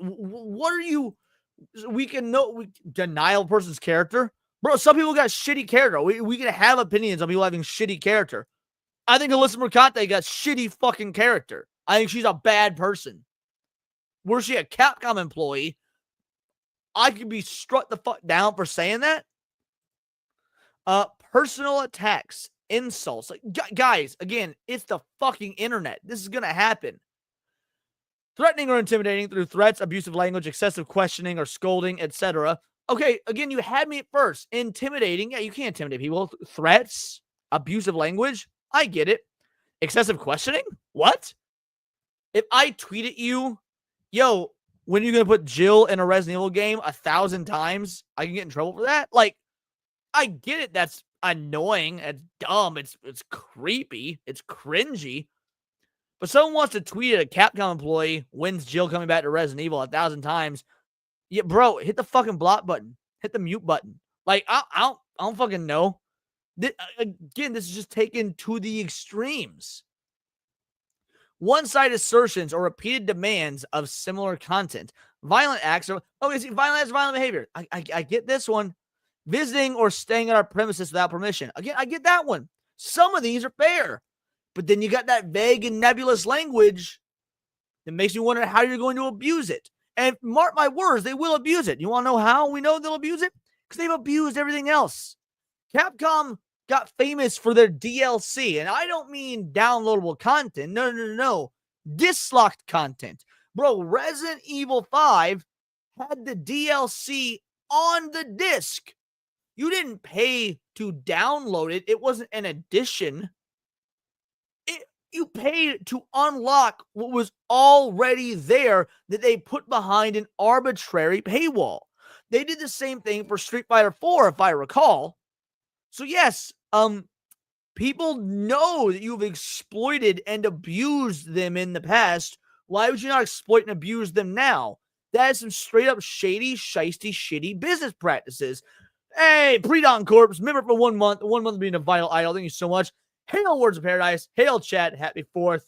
what are you? We can denial a person's character. Bro, some people got shitty character. We can have opinions on people having shitty character. I think Alyssa Mercante got shitty fucking character. I think she's a bad person. Were she a Capcom employee, I could be struck the fuck down for saying that. Personal attacks, insults. Like, guys, again, it's the fucking internet. This is going to happen. Threatening or intimidating through threats, abusive language, excessive questioning or scolding, etc. Okay, again, you had me at first. Intimidating. Yeah, you can't intimidate people. Threats, abusive language. I get it. Excessive questioning? What? If I tweet at you, yo, when are you going to put Jill in a Resident Evil game 1,000 times, I can get in trouble for that? Like, I get it. That's annoying. It's dumb. It's creepy. It's cringy. But someone wants to tweet at a Capcom employee, when's Jill coming back to Resident Evil 1,000 times. Yeah, bro, hit the fucking block button. Hit the mute button. Like, I don't fucking know. Again, this is just taken to the extremes. One-sided assertions or repeated demands of similar content. Violent acts are... Okay, see, violent acts, violent behavior. I get this one. Visiting or staying at our premises without permission. Again, I get that one. Some of these are fair. But then you got that vague and nebulous language that makes me wonder how you're going to abuse it. And mark my words, they will abuse it. You want to know how we know they'll abuse it? Because they've abused everything else. Capcom got famous for their DLC. And I don't mean downloadable content. No. Dislocked content. Bro, Resident Evil 5 had the DLC on the disc. You didn't pay to download it. It wasn't an addition. You paid to unlock what was already there that they put behind an arbitrary paywall. They did the same thing for Street Fighter 4, if I recall. So yes, people know that you've exploited and abused them in the past. Why would you not exploit and abuse them now? That is some straight up shady, shisty, shitty business practices. Hey, Pre-Dawn Corpse, member for 1 month. 1 month being a vital idol. Thank you so much. Hail Words of Paradise. Hail chat. Happy 4th.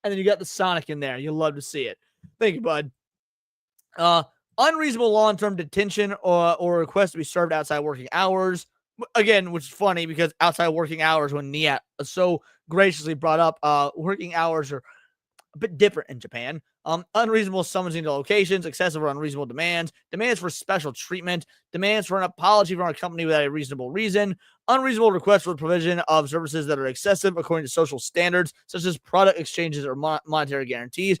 And then you got the Sonic in there. You'll love to see it. Thank you, bud. Unreasonable long-term detention or request to be served outside working hours. Again, which is funny because outside working hours when NIAT. So graciously brought up, working hours are a bit different in Japan. Unreasonable summons into locations, excessive or unreasonable demands, demands for special treatment, demands for an apology from our company without a reasonable reason, unreasonable requests for the provision of services that are excessive according to social standards, such as product exchanges or monetary guarantees.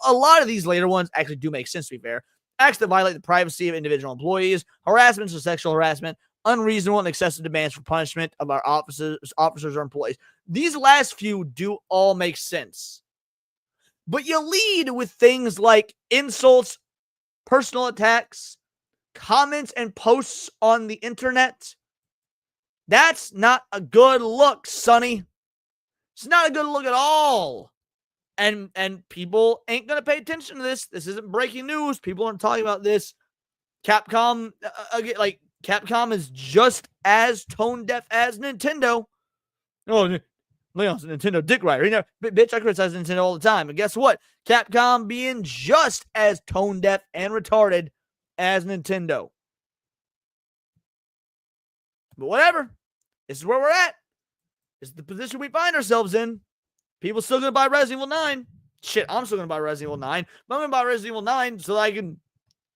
A lot of these later ones actually do make sense, to be fair. Acts that violate the privacy of individual employees, harassment or sexual harassment, unreasonable and excessive demands for punishment of our officers or employees. These last few do all make sense. But you lead with things like insults, personal attacks, comments and posts on the internet. That's not a good look, Sonny. It's not a good look at all. And people ain't going to pay attention to this. This isn't breaking news. People aren't talking about this. Capcom, Capcom is just as tone deaf as Nintendo. Oh, Leon's a Nintendo dick rider. You know, bitch, I criticize Nintendo all the time. And guess what? Capcom being just as tone deaf and retarded as Nintendo. But whatever. This is where we're at. This is the position we find ourselves in. People still going to buy Resident Evil 9. Shit, I'm still going to buy Resident Evil 9. But I'm going to buy Resident Evil 9 so that I can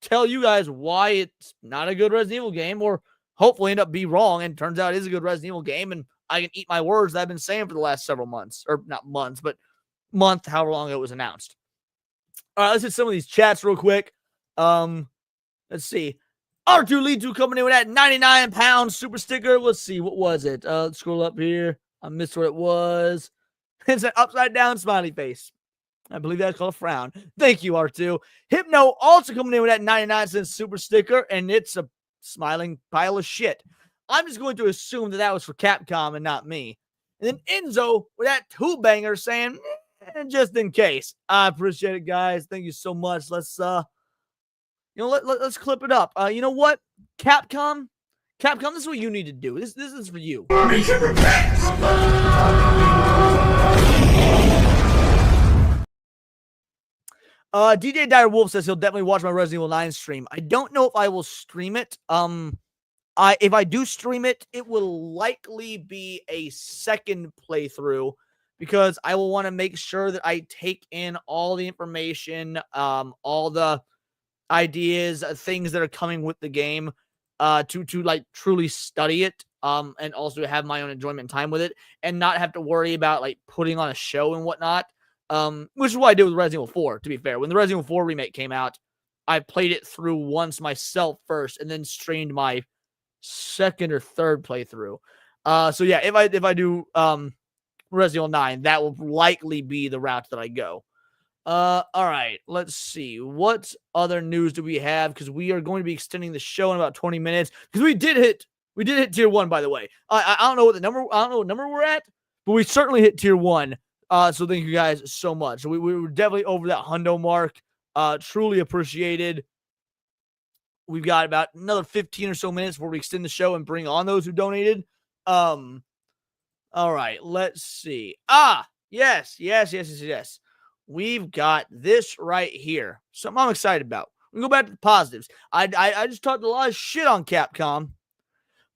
tell you guys why it's not a good Resident Evil game, or hopefully end up be wrong and turns out it is a good Resident Evil game, and I can eat my words that I've been saying for the last several months. Or not months, but month, however long it was announced. All right, let's hit some of these chats real quick. Let's see. R2 Lead 2 coming in with that 99 pound super sticker. Let's see, what was it? Let's scroll up here. I missed what it was. It's an upside down smiley face. I believe that's called a frown. Thank you, R2. Hypno also coming in with that 99-cent super sticker, and it's a smiling pile of shit. I'm just going to assume that that was for Capcom and not me. And then Enzo with that two-banger saying, just in case. I appreciate it, guys. Thank you so much. Let's let's clip it up. You know what? Capcom, this is what you need to do. This is for you. DJ Dire Wolf says he'll definitely watch my Resident Evil 9 stream. I don't know if I will stream it. If I do stream it, it will likely be a second playthrough because I will want to make sure that I take in all the information, all the ideas, things that are coming with the game, to like truly study it, and also have my own enjoyment time with it, and not have to worry about like putting on a show and whatnot. Which is what I did with Resident Evil 4, to be fair. When the Resident Evil 4 remake came out, I played it through once myself first, and then streamed my second or third playthrough. So yeah, if I do Resident Evil 9, that will likely be the route that I go. All right, let's see. What other news do we have? Because we are going to be extending the show in about 20 minutes. Because we did hit tier 1, by the way. I don't know what number we're at, but we certainly hit tier 1. So thank you guys so much. We were definitely over that hundo mark. Truly appreciated. We've got about another 15 or so minutes before we extend the show and bring on those who donated. All right, let's see. Yes. We've got this right here. Something I'm excited about. We can go back to the positives. I just talked a lot of shit on Capcom,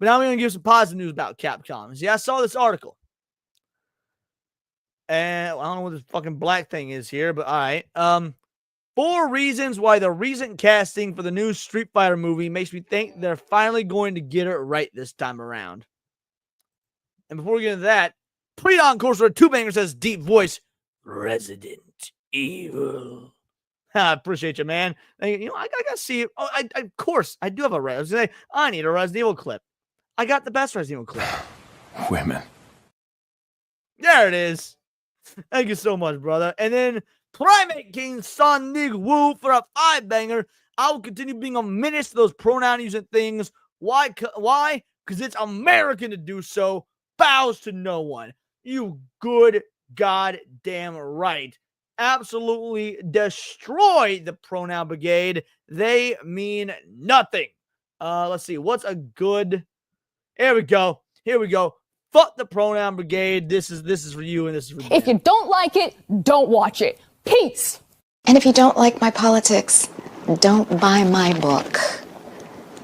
but now I'm going to give some positive news about Capcom. See, I saw this article. And I don't know what this fucking black thing is here, but all right. 4 reasons why the recent casting for the new Street Fighter movie makes me think they're finally going to get it right this time around. And before we get into that, Pre-Don Corsair 2-banger says, deep voice, Resident Evil. I appreciate you, man. You know, I gotta see it. Oh, of course, I do have a Resident. I need a Resident Evil clip. I got the best Resident Evil clip. Women. There it is. Thank you so much, brother. And then Primate King Son Nig Woo for a 5-banger. I will continue being a menace to those pronoun using things. Why? Because it's American to do so. Bows to no one. You good goddamn right. Absolutely destroy the pronoun brigade. They mean nothing. Let's see. What's a good... Here we go. Fuck the pronoun brigade. This is for you and this is for them. If you don't like it, don't watch it. Peace. And if you don't like my politics, don't buy my book.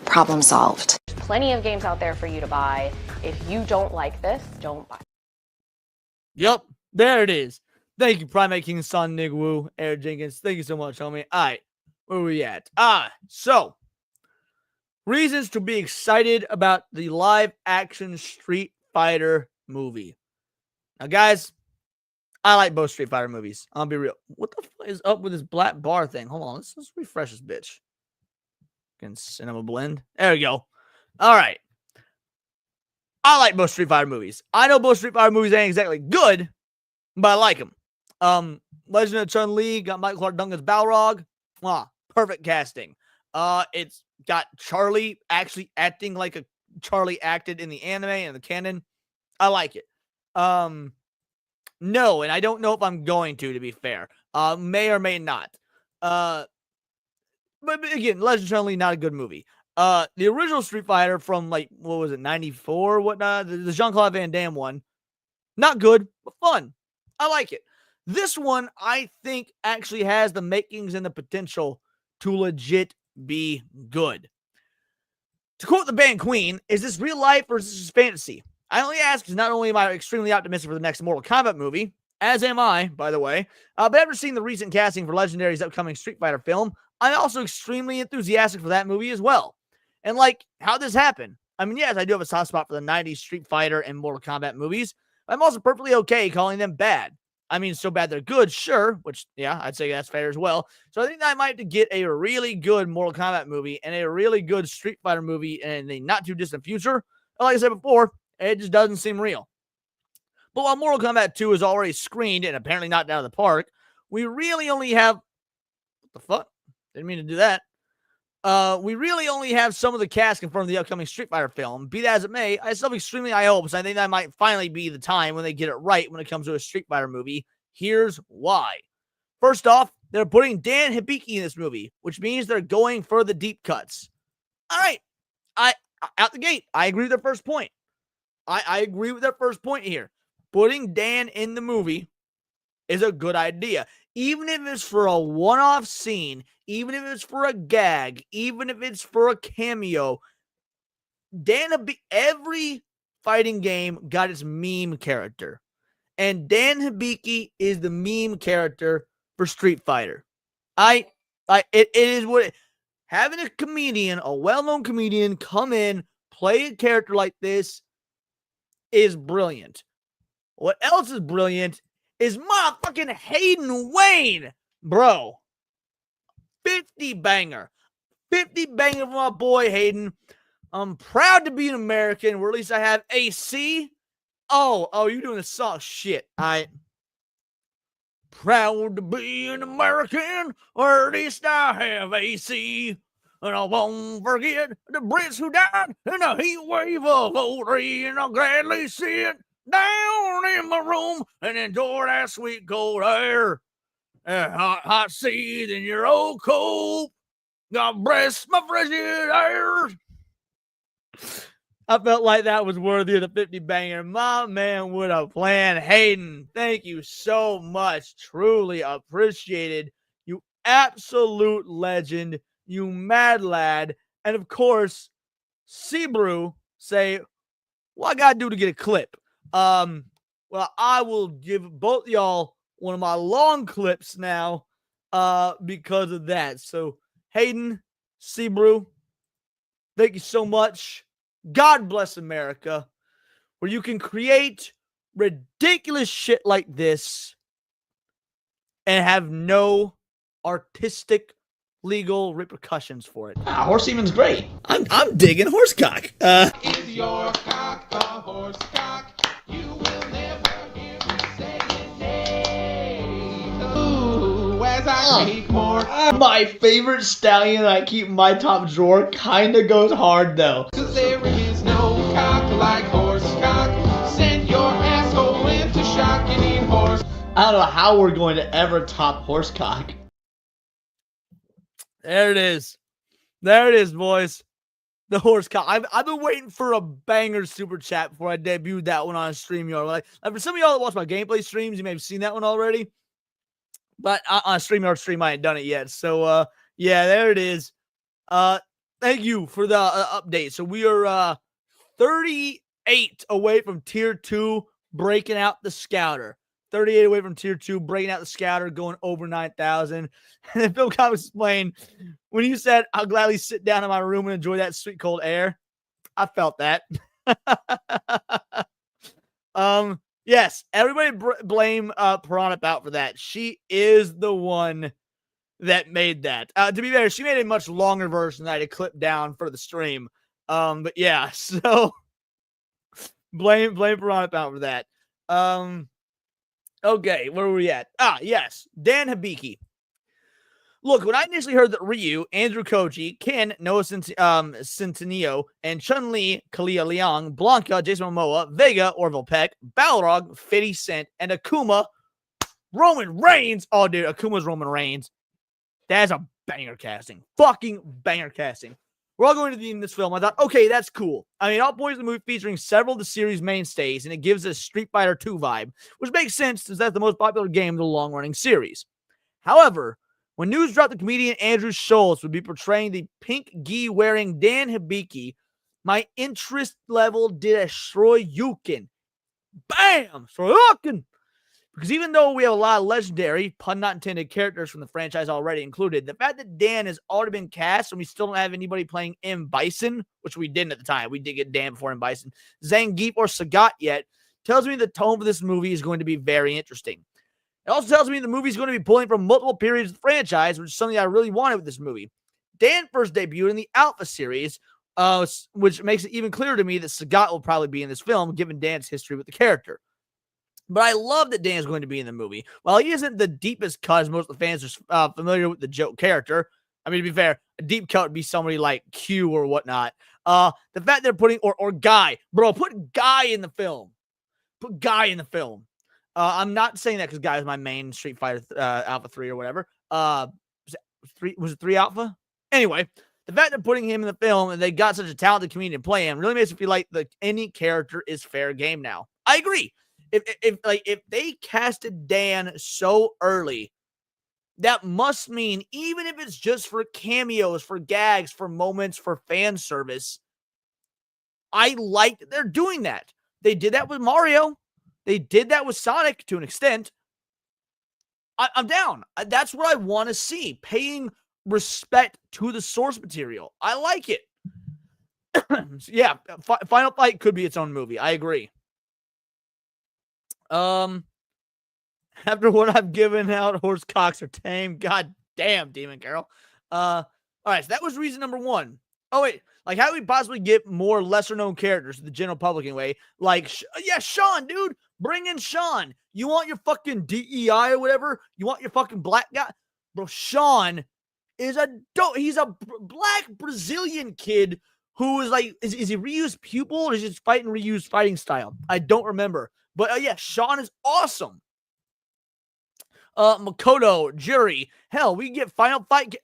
Problem solved. Plenty of games out there for you to buy. If you don't like this, don't buy. Yep, there it is. Thank you, Primate King, Son, Nig Wu, Eric Jenkins. Thank you so much, homie. All right, where we at? So reasons to be excited about the live action Street Fighter movie. Now, guys, I like both Street Fighter movies. I'll be real. What the fuck is up with this black bar thing? Hold on, let's refresh this bitch. Can cinema blend. There we go. All right. I like both Street Fighter movies. I know both Street Fighter movies ain't exactly good, but I like them. Legend of Chun-Li got Michael Clark Duncan's Balrog. Perfect casting. It's got Charlie actually acting like a Charlie acted in the anime and the canon. I like it. No, and I don't know if I'm going to be fair. May or may not. But again, Legend of Chun-Li, not a good movie. The original Street Fighter from, like, what was it, 94, whatnot? The Jean-Claude Van Damme one. Not good, but fun. I like it. This one, I think, actually has the makings and the potential to legit be good. To quote the band Queen, is this real life or is this just fantasy? I only ask because not only am I extremely optimistic for the next Mortal Kombat movie, as am I, by the way, but after seeing the recent casting for Legendary's upcoming Street Fighter film, I'm also extremely enthusiastic for that movie as well. And, like, how'd this happen? I mean, yes, I do have a soft spot for the 90s Street Fighter and Mortal Kombat movies. I'm also perfectly okay calling them bad. I mean, so bad they're good, sure, which, yeah, I'd say that's fair as well. So I think that I might get a really good Mortal Kombat movie and a really good Street Fighter movie in the not-too-distant future. Like I said before, it just doesn't seem real. But while Mortal Kombat 2 is already screened and apparently not out of the park, we really only have... What the fuck? Didn't mean to do that. We really only have some of the cast confirmed for the upcoming Street Fighter film. Be that as it may, I still have extremely high hopes. I think that might finally be the time when they get it right when it comes to a Street Fighter movie. Here's why. First off, they're putting Dan Hibiki in this movie, which means they're going for the deep cuts. All right. Out the gate, I agree with their first point. I agree with their first point here. Putting Dan in the movie is a good idea. Even if it's for a one-off scene, even if it's for a gag, even if it's for a cameo, every fighting game got its meme character. And Dan Hibiki is the meme character for Street Fighter. It is what having a comedian, a well-known comedian, come in, play a character like this is brilliant. What else is brilliant is motherfucking Hayden Wayne, bro. 50 banger. 50 banger for my boy Hayden. I'm proud to be an American, or at least I have AC. Oh, you're doing the song. Shit. Proud to be an American, or at least I have AC. And I won't forget the Brits who died in a heat wave of 03, and I'll gladly sit down in my room and enjoy that sweet cold air. Hot seat in your old coat. God bless my frigid air. I felt like that was worthy of the 50 banger. My man with a plan. Hayden, thank you so much. Truly appreciated. You absolute legend. You mad lad. And of course, Sebrew say, what I gotta do to get a clip? Well, I will give both y'all one of my long clips now because of that. So, Hayden, Sebrew, thank you so much. God bless America, where you can create ridiculous shit like this and have no artistic legal repercussions for it. Horse semen's great. I'm digging horsecock. Is your cock a horse cock? You will never hear me say it. Nay. Ooh, as I keep more. My favorite stallion I keep in my top drawer kinda goes hard though. Cause there is no cock like horse cock. Send your asshole into shock and eat horse. I don't know how we're going to ever top horsecock. There it is. There it is, boys. The horse cock. I've been waiting for a banger super chat before I debuted that one on StreamYard. Like for some of y'all that watch my gameplay streams, you may have seen that one already. But on StreamYard stream, I ain't done it yet. So, yeah, there it is. Thank you for the update. So we are 38 away from Tier 2 breaking out the Scouter. 38 away from tier 2, breaking out the Scouter, going over 9,000. And then Phil Comics explained, when you said, I'll gladly sit down in my room and enjoy that sweet cold air, I felt that. Yes, everybody blame Piranha Pout for that. She is the one that made that. To be fair, she made a much longer version that I had to clip down for the stream. But yeah, so blame Piranha Pout for that. Okay, where were we at? Yes, Dan Hibiki. Look, when I initially heard that Ryu, Andrew Koji, Ken, Noah Centineo, and Chun-Li, Kalia Leong, Blanca, Jason Momoa, Vega, Orville Peck, Balrog, 50 Cent, and Akuma, Roman Reigns. Oh, dude, Akuma's Roman Reigns. That's a banger casting. Fucking banger casting. We're all going to be in this film. I thought, okay, that's cool. I mean, all points of the movie featuring several of the series mainstays, and it gives us Street Fighter 2 vibe, which makes sense since that's the most popular game of the long-running series. However, when news dropped the comedian Andrew Schultz would be portraying the pink gi-wearing Dan Hibiki, my interest level did a Shoryuken. Bam! Shoryuken! Because even though we have a lot of legendary, pun not intended, characters from the franchise already included, the fact that Dan has already been cast and we still don't have anybody playing M. Bison, which we didn't at the time. We did get Dan before M. Bison, Zangief, or Sagat yet, tells me the tone for this movie is going to be very interesting. It also tells me the movie is going to be pulling from multiple periods of the franchise, which is something I really wanted with this movie. Dan first debuted in the Alpha series, which makes it even clearer to me that Sagat will probably be in this film, given Dan's history with the character. But I love that Dan is going to be in the movie. While he isn't the deepest cut, as most of the fans are familiar with the joke character, I mean, to be fair, a deep cut would be somebody like Q or whatnot. The fact they're putting, or Guy. Bro, put Guy in the film. Put Guy in the film. I'm not saying that because Guy is my main Street Fighter Alpha 3 or whatever. Was it 3 Alpha? Anyway, the fact they're putting him in the film and they got such a talented comedian to play him really makes me feel like any character is fair game now. I agree. If they casted Dan so early, that must mean even if it's just for cameos, for gags, for moments, for fan service, I like that they're doing that. They did that with Mario. They did that with Sonic to an extent. I'm down. That's what I want to see. Paying respect to the source material. I like it. So yeah, Final Fight could be its own movie. I agree. After what I've given out, horse cocks are tame. God damn, Demon Carol. All right, so that was reason number 1. Oh, wait. Like, how do we possibly get more lesser-known characters to the general public anyway? Like, yeah, Sean, dude. Bring in Sean. You want your fucking DEI or whatever? You want your fucking black guy? Bro, Sean is he's a black Brazilian kid who is like, is he Ryu's pupil or is he just fighting Ryu's fighting style? I don't remember. But yeah, Sean is awesome. Makoto, Jury. Hell, we can get Final Fight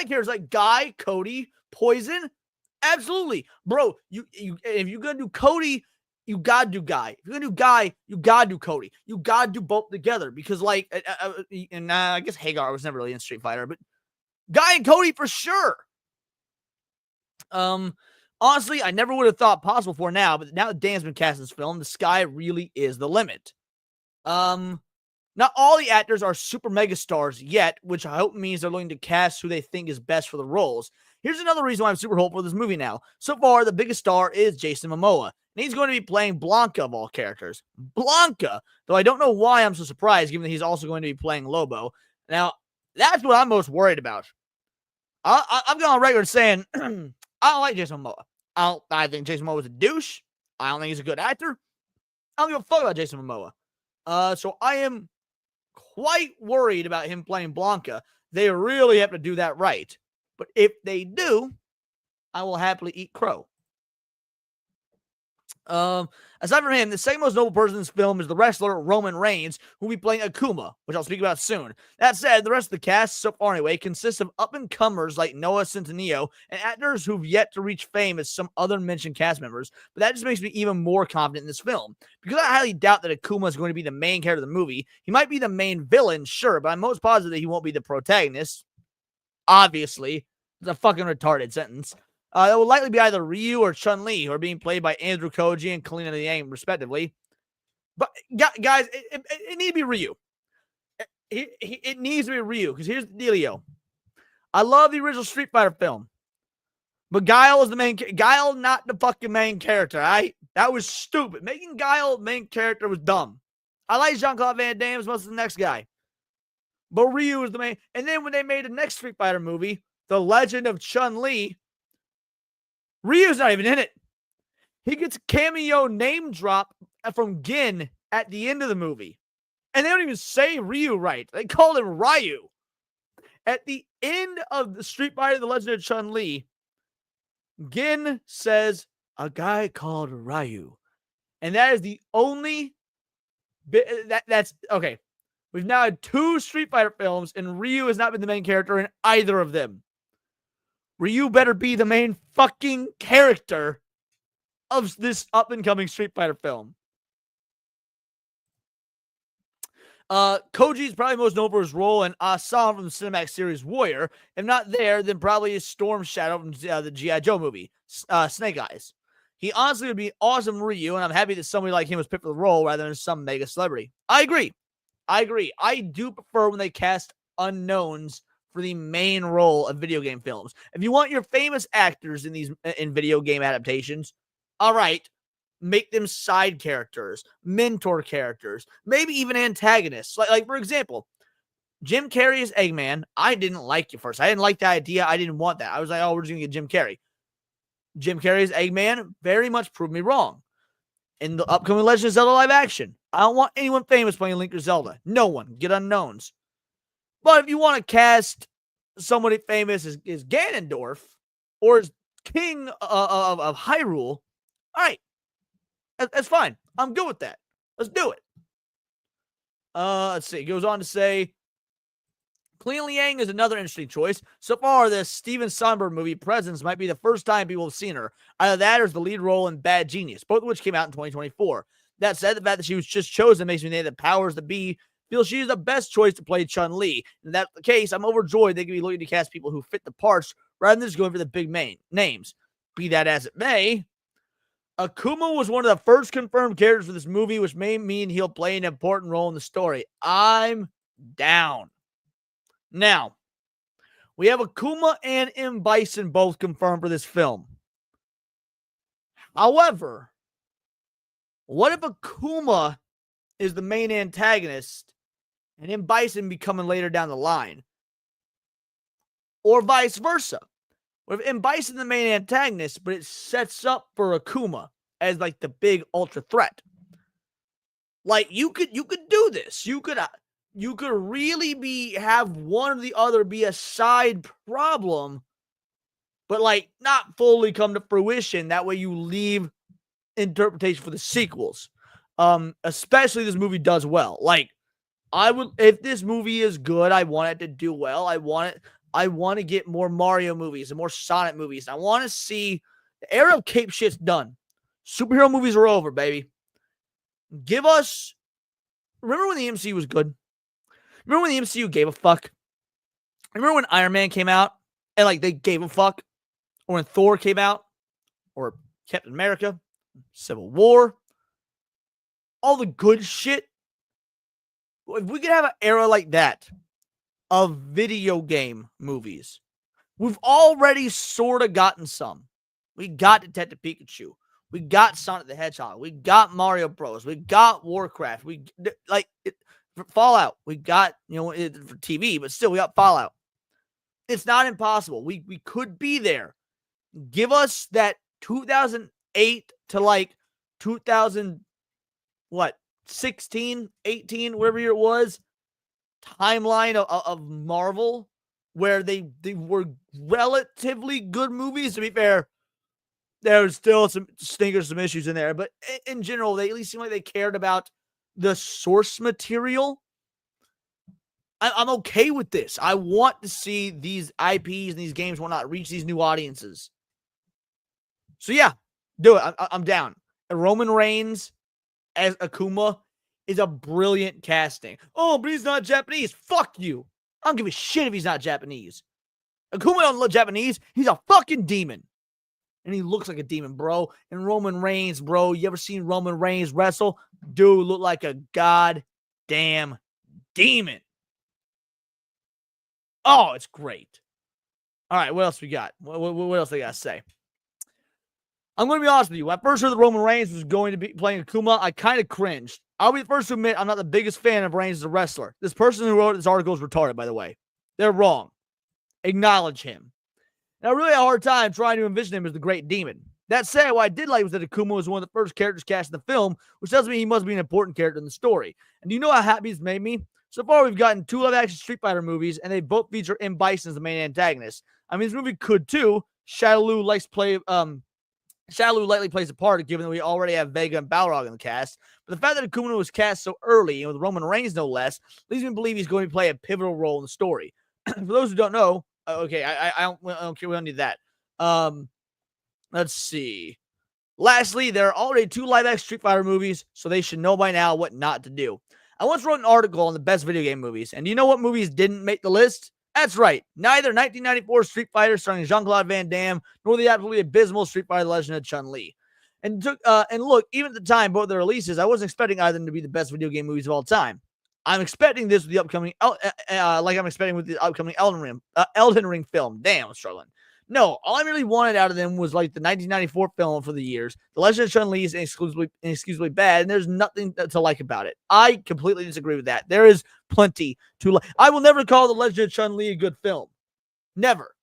characters like Guy, Cody, Poison. Absolutely. Bro, if you're going to do Cody, you got to do Guy. If you're going to do Guy, you got to do Cody. You got to do both together because, like, I guess Hagar was never really in Street Fighter, but Guy and Cody for sure. Honestly, I never would have thought possible for now, but now that Dan's been cast in this film, the sky really is the limit. Not all the actors are super mega stars yet, which I hope means they're looking to cast who they think is best for the roles. Here's another reason why I'm super hopeful for this movie now. So far, the biggest star is Jason Momoa, and he's going to be playing Blanca of all characters. Blanca! Though I don't know why I'm so surprised, given that he's also going to be playing Lobo. Now, that's what I'm most worried about. I'm going on record saying, I don't like Jason Momoa. I think Jason Momoa is a douche. I don't think he's a good actor. I don't give a fuck about Jason Momoa. So I am quite worried about him playing Blanca. They really have to do that right. But if they do, I will happily eat crow. Aside from him, the second most notable person in this film is the wrestler Roman Reigns, who will be playing Akuma, which I'll speak about soon. That said, the rest of the cast, so far anyway, consists of up-and-comers like Noah Centineo and actors who've yet to reach fame as some other mentioned cast members, but that just makes me even more confident in this film. Because I highly doubt that Akuma is going to be the main character of the movie. He might be the main villain, sure, but I'm most positive that he won't be the protagonist. Obviously. It's a fucking retarded sentence. It will likely be either Ryu or Chun-Li, who are being played by Andrew Koji and Kalina Liang, respectively. But guys, it needs to be Ryu. It needs to be Ryu, because here's the dealio. I love the original Street Fighter film, but Guile is the main. Guile, not the fucking main character. Right? That was stupid. Making Guile main character was dumb. I like Jean-Claude Van Damme as much as the next guy, but Ryu is the main. And then when they made the next Street Fighter movie, The Legend of Chun-Li, Ryu's not even in it. He gets a cameo name drop from Gin at the end of the movie. And they don't even say Ryu right. They call him Ryu. At the end of the Street Fighter, The Legend of Chun-Li, Gin says, a guy called Ryu. And that is the only bit that's okay. We've now had 2 Street Fighter films, and Ryu has not been the main character in either of them. Ryu better be the main fucking character of this up-and-coming Street Fighter film. Koji is probably most known for his role in Assam from the cinematic series Warrior. If not there, then probably is Storm Shadow from the G.I. Joe movie, Snake Eyes. He honestly would be awesome Ryu, and I'm happy that somebody like him was picked for the role rather than some mega celebrity. I agree. I do prefer when they cast unknowns for the main role of video game films. If you want your famous actors in video game adaptations, all right, make them side characters, mentor characters, maybe even antagonists. Like for example, Jim Carrey as Eggman. I didn't like it first. I didn't like the idea. I didn't want that. I was like, oh, we're just going to get Jim Carrey. Jim Carrey as Eggman very much proved me wrong. In the upcoming Legend of Zelda live action, I don't want anyone famous playing Link or Zelda. No one. Get unknowns. But if you want to cast somebody famous as Ganondorf or as King of Hyrule, all right. That's fine. I'm good with that. Let's do it. Let's see. It goes on to say, Clean Liang is another interesting choice. So far, the Steven Soderbergh movie, Presence, might be the first time people have seen her. Either that or the lead role in Bad Genius, both of which came out in 2024. That said, the fact that she was just chosen makes me think the powers that be feel she's the best choice to play Chun-Li. And if that's the case, I'm overjoyed they could be looking to cast people who fit the parts rather than just going for the big names. Be that as it may, Akuma was one of the first confirmed characters for this movie, which may mean he'll play an important role in the story. I'm down. Now, we have Akuma and M. Bison both confirmed for this film. However, what if Akuma is the main antagonist and M. Bison be coming later down the line? Or vice versa. What if M. Bison the main antagonist, but it sets up for Akuma as like the big ultra threat? Like you could do this. You could really have one or the other be a side problem, but like not fully come to fruition. That way you leave interpretation for the sequels. Especially this movie does well. Like if this movie is good, I want it to do well. I want to get more Mario movies and more Sonic movies. I want to see the era of cape shit's done. Superhero movies are over, baby. Give us. Remember when the MCU was good? Remember when the MCU gave a fuck? Remember when Iron Man came out and like they gave a fuck? Or when Thor came out? Or Captain America? Civil War? All the good shit? If we could have an era like that of video game movies, we've already sort of gotten some. We got Detective Pikachu. We got Sonic the Hedgehog. We got Mario Bros. We got Warcraft. Fallout. We got, for TV, but still we got Fallout. It's not impossible. We could be there. Give us that 2008 to like 16, 18, whatever year it was, timeline of Marvel where they were relatively good movies. To be fair, there's still some stinkers, some issues in there, but in general, they at least seem like they cared about the source material. I'm okay with this. I want to see these IPs and these games will not reach these new audiences. So yeah, do it. I'm down. Roman Reigns as Akuma is a brilliant casting. Oh, but he's not Japanese. Fuck you. I don't give a shit if he's not Japanese. Akuma don't look Japanese. He's a fucking demon. And he looks like a demon, bro. And Roman Reigns, bro. You ever seen Roman Reigns wrestle? Dude looked like a goddamn demon. Oh, it's great. All right, what else we got? What else I got to say? I'm going to be honest with you. When I first heard that Roman Reigns was going to be playing Akuma, I kind of cringed. I'll be the first to admit I'm not the biggest fan of Reigns as a wrestler. This person who wrote this article is retarded, by the way. They're wrong. Acknowledge him. And I really had a hard time trying to envision him as the great demon. That said, what I did like was that Akuma was one of the first characters cast in the film, which tells me he must be an important character in the story. And do you know how happy it's made me? So far, we've gotten 2 live-action Street Fighter movies, and they both feature M. Bison as the main antagonist. I mean, this movie could too. Shadaloo lightly plays a part, given that we already have Vega and Balrog in the cast. But the fact that Akuma was cast so early, and with Roman Reigns no less, leads me to believe he's going to play a pivotal role in the story. For those who don't know, okay, I don't care. We don't need that. Let's see. Lastly, there are already 2 live-action Street Fighter movies, so they should know by now what not to do. I once wrote an article on the best video game movies, and do you know what movies didn't make the list? That's right. Neither 1994 Street Fighter starring Jean-Claude Van Damme, nor the absolutely abysmal Street Fighter: The Legend of Chun-Li. And look, even at the time, both their releases, I wasn't expecting either of them to be the best video game movies of all time. I'm expecting this with the upcoming, like I'm expecting with the upcoming Elden Ring film. Damn, I'm struggling. No, all I really wanted out of them was like the 1994 film for the years. The Legend of Chun-Li is inexcusably bad, and there's nothing to like about it. I completely disagree with that. There is plenty to like. I will never call the Legend of Chun-Li a good film. Never.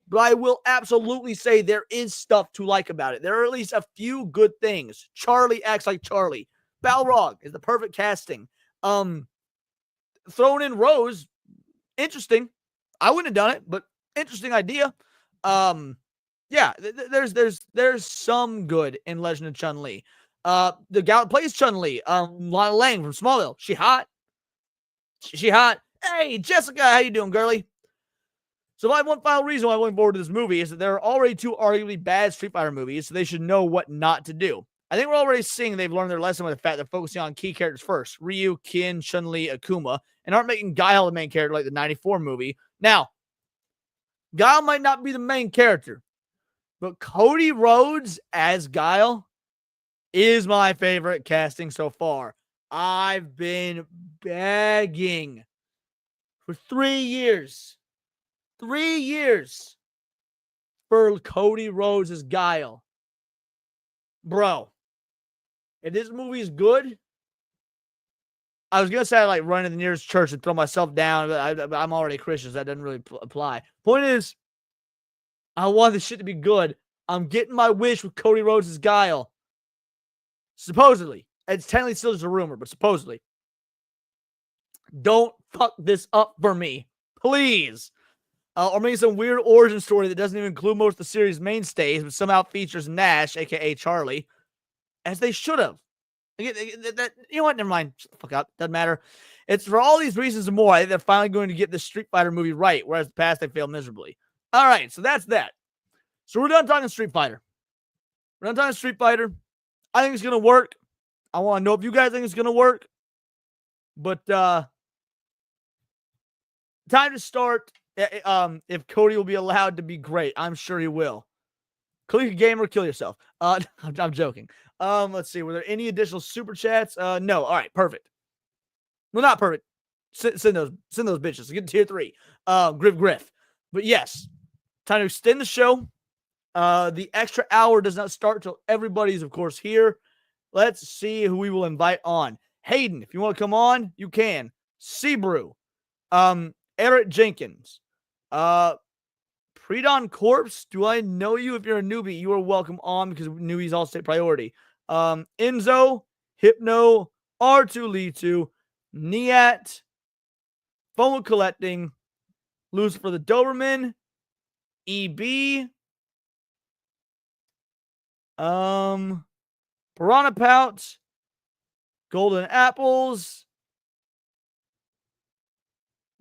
But I will absolutely say there is stuff to like about it. There are at least a few good things. Charlie acts like Charlie. Balrog is the perfect casting. Thrown in Rose, interesting. I wouldn't have done it, but interesting idea. Yeah, there's some good in Legend of Chun-Li. The gal that plays Chun-Li, Lana Lang from Smallville. She hot. She hot. Hey, Jessica, how you doing, girly? So my one final reason why I'm looking forward to this movie is that there are already 2 arguably bad Street Fighter movies, so they should know what not to do. I think we're already seeing they've learned their lesson with the fact they're focusing on key characters first. Ryu, Ken, Chun-Li, Akuma, and aren't making Guile the main character like the 94 movie. Now, Guile might not be the main character, but Cody Rhodes as Guile is my favorite casting so far. I've been begging for 3 years. 3 years for Cody Rhodes as Guile. Bro, if this movie is good, I was going to say I like run to the nearest church and throw myself down, but I'm already a Christian, so that doesn't really apply. Point is, I want this shit to be good. I'm getting my wish with Cody Rhodes as Guile. Supposedly. It's technically still just a rumor, but supposedly. Don't fuck this up for me. Please. Or maybe some weird origin story that doesn't even include most of the series' mainstays, but somehow features Nash, a.k.a. Charlie, as they should have. You know what? Never mind. Shut the fuck up. Doesn't matter. It's for all these reasons and more, I think they're finally going to get the Street Fighter movie right, whereas in the past they failed miserably. All right, so that's that. So we're done talking Street Fighter. We're done talking Street Fighter. I think it's going to work. I want to know if you guys think it's going to work. But time to start. If Cody will be allowed to be great, I'm sure he will. Click a gamer, kill yourself. I'm joking. Let's see. Were there any additional super chats? No. All right, perfect. Well, not perfect. Send those bitches. Get to tier 3. Griff. But yes, time to extend the show. The extra hour does not start till everybody's, of course, here. Let's see who we will invite on. Hayden, if you want to come on, you can. Sebrew. Eric Jenkins. Predon Corpse, do I know you? If you're a newbie, you are welcome on because newbies all state priority. Enzo, Hypno, R2Litu, Niat, Phone Collecting, Lucifer the Doberman, EB, Piranha Pout, Golden Apples,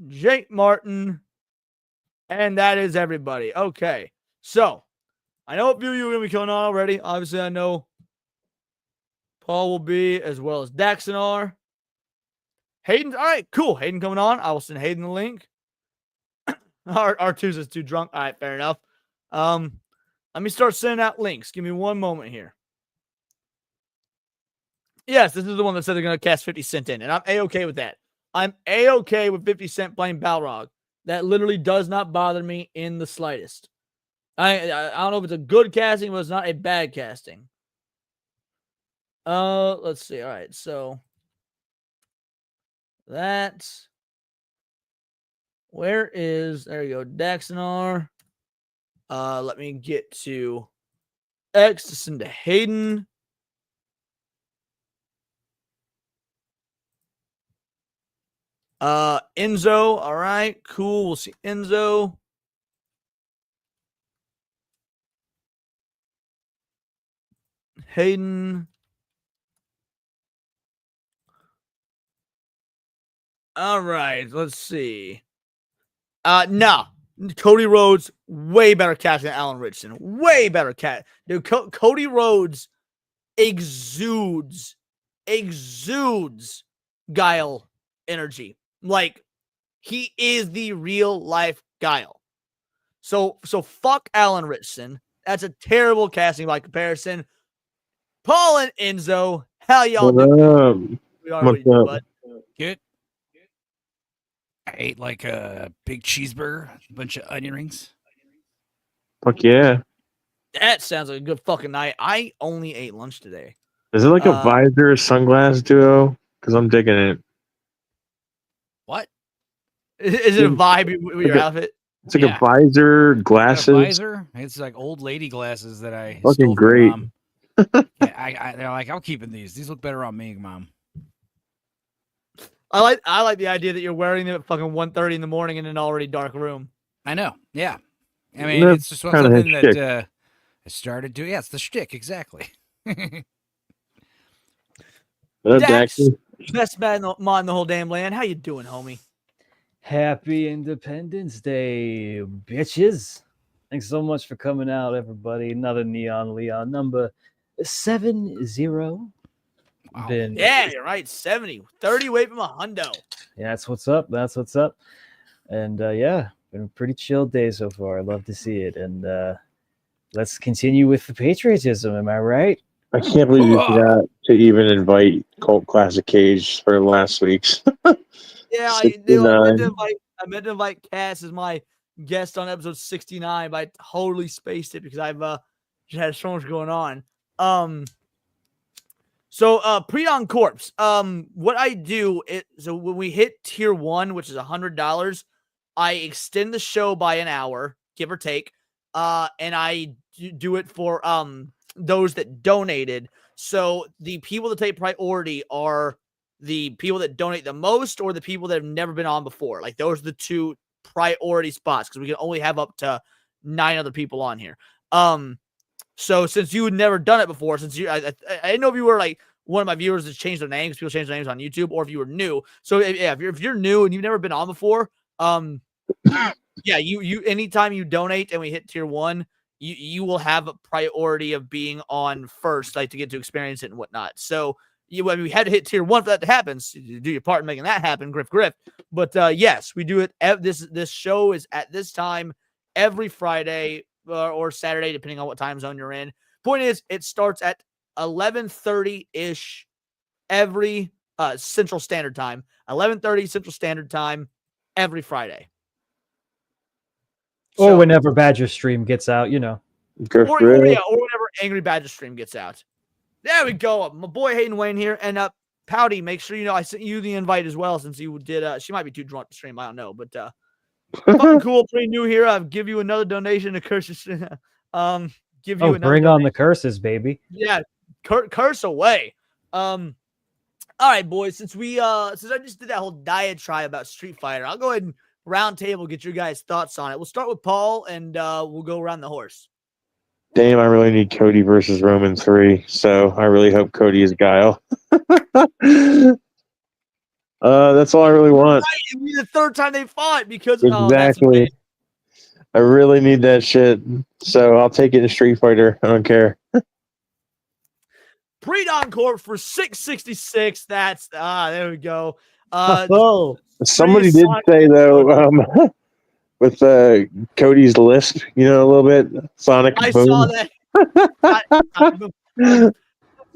Jake Martin, and that is everybody. Okay, so I know a few of you are going to be coming on already. Obviously, I know Paul will be, as well as Daxon are. Hayden, all right, cool. Hayden coming on. I will send Hayden the link. R2's is too drunk. All right, fair enough. Let me start sending out links. Give me one moment here. Yes, this is the one that said they're going to cast 50 Cent in, and I'm A-okay with that. I'm A-okay with 50 Cent playing Balrog. That literally does not bother me in the slightest. I don't know if it's a good casting, but it's not a bad casting. Let's see. All right, so that's there you go, Daxonar. Let me get to X to send to Hayden. Enzo, all right, cool. We'll see Enzo. Hayden. All right, let's see. No. Cody Rhodes, way better catch than Alan Richardson. Way better catch. Dude, Cody Rhodes exudes Guile energy. Like, he is the real life Guile. So fuck Alan Richardson. That's a terrible casting by comparison. Paul and Enzo, how y'all doing? We are What's up? Bud. Good. I ate like a big cheeseburger, a bunch of onion rings. Fuck yeah. That sounds like a good fucking night. I only ate lunch today. Is it like a visor sunglass duo? Because I'm digging it. What? Is it a vibe with your outfit? It's like a visor, glasses. A visor? It's like old lady glasses that I Fucking stole from great. Mom. Yeah, they're like, I'm keeping these. These look better on me, Mom. I like the idea that you're wearing them at fucking 1:30 in the morning in an already dark room. I know. Yeah. I mean, That's it's just kinda something his that shtick. I started doing. Yeah, it's the shtick, exactly. Dax, best man in the whole damn land. How you doing, homie? Happy Independence Day, bitches. Thanks so much for coming out, everybody. Another Neon Leon number 70. Been, Yeah, you're right. 70. 30 away from a hundo. yeah, that's what's up. That's what's up. And yeah, been a pretty chill day so far. I love to see it. And let's continue with the patriotism. Am I right? I can't believe you forgot to even invite Cult Classic Cage for last week's. Yeah, I 69. meant to invite Cass as my guest on episode 69, but I totally spaced it because I've just had so much going on. So Pre-Dawn Corpse. What I do is, so when we hit tier 1, which is $100, I extend the show by an hour, give or take. And I do it for those that donated. So the people that take priority are the people that donate the most or the people that have never been on before. Like, those are the two priority spots because we can only have up to 9 other people on here. So since you had never done it before, since I didn't know if you were like one of my viewers that changed their names, people change their names on YouTube, or if you were new. So if you're new and you've never been on before, yeah, you anytime you donate and we hit tier 1, you will have a priority of being on first, like to get to experience it and whatnot. So we had to hit tier 1 for that to happen. So you do your part in making that happen, griff. But yes, we do it. This show is at this time every Friday or Saturday, depending on what time zone you're in. Point is, it starts at 11:30-ish every Central Standard Time. 11:30 Central Standard Time every Friday. Or whenever Badger Stream gets out, you know. Or whenever Angry Badger Stream gets out. There we go. My boy Hayden Wayne here. And Pouty, make sure you know I sent you the invite as well, since you did. She might be too drunk to stream. I don't know. But fucking cool. Pretty new here. I'll give you another donation to curses. Give you another bring donation. on the curses, baby. Yeah. Curse away. All right, boys. Since I just did that whole diatribe about Street Fighter, I'll go ahead and round table, get your guys' thoughts on it. We'll start with Paul, and we'll go around the horse. Damn, I really need Cody versus Roman 3, so I really hope Cody is Guile. That's all I really want. Right, it'll be the third time they fought because Exactly. I really need that shit, so I'll take it in Street Fighter. I don't care. Pre-Dawn Corp for 666. That's there we go. Somebody did say though, with Cody's lisp, a little bit Sonic I Boom. saw that.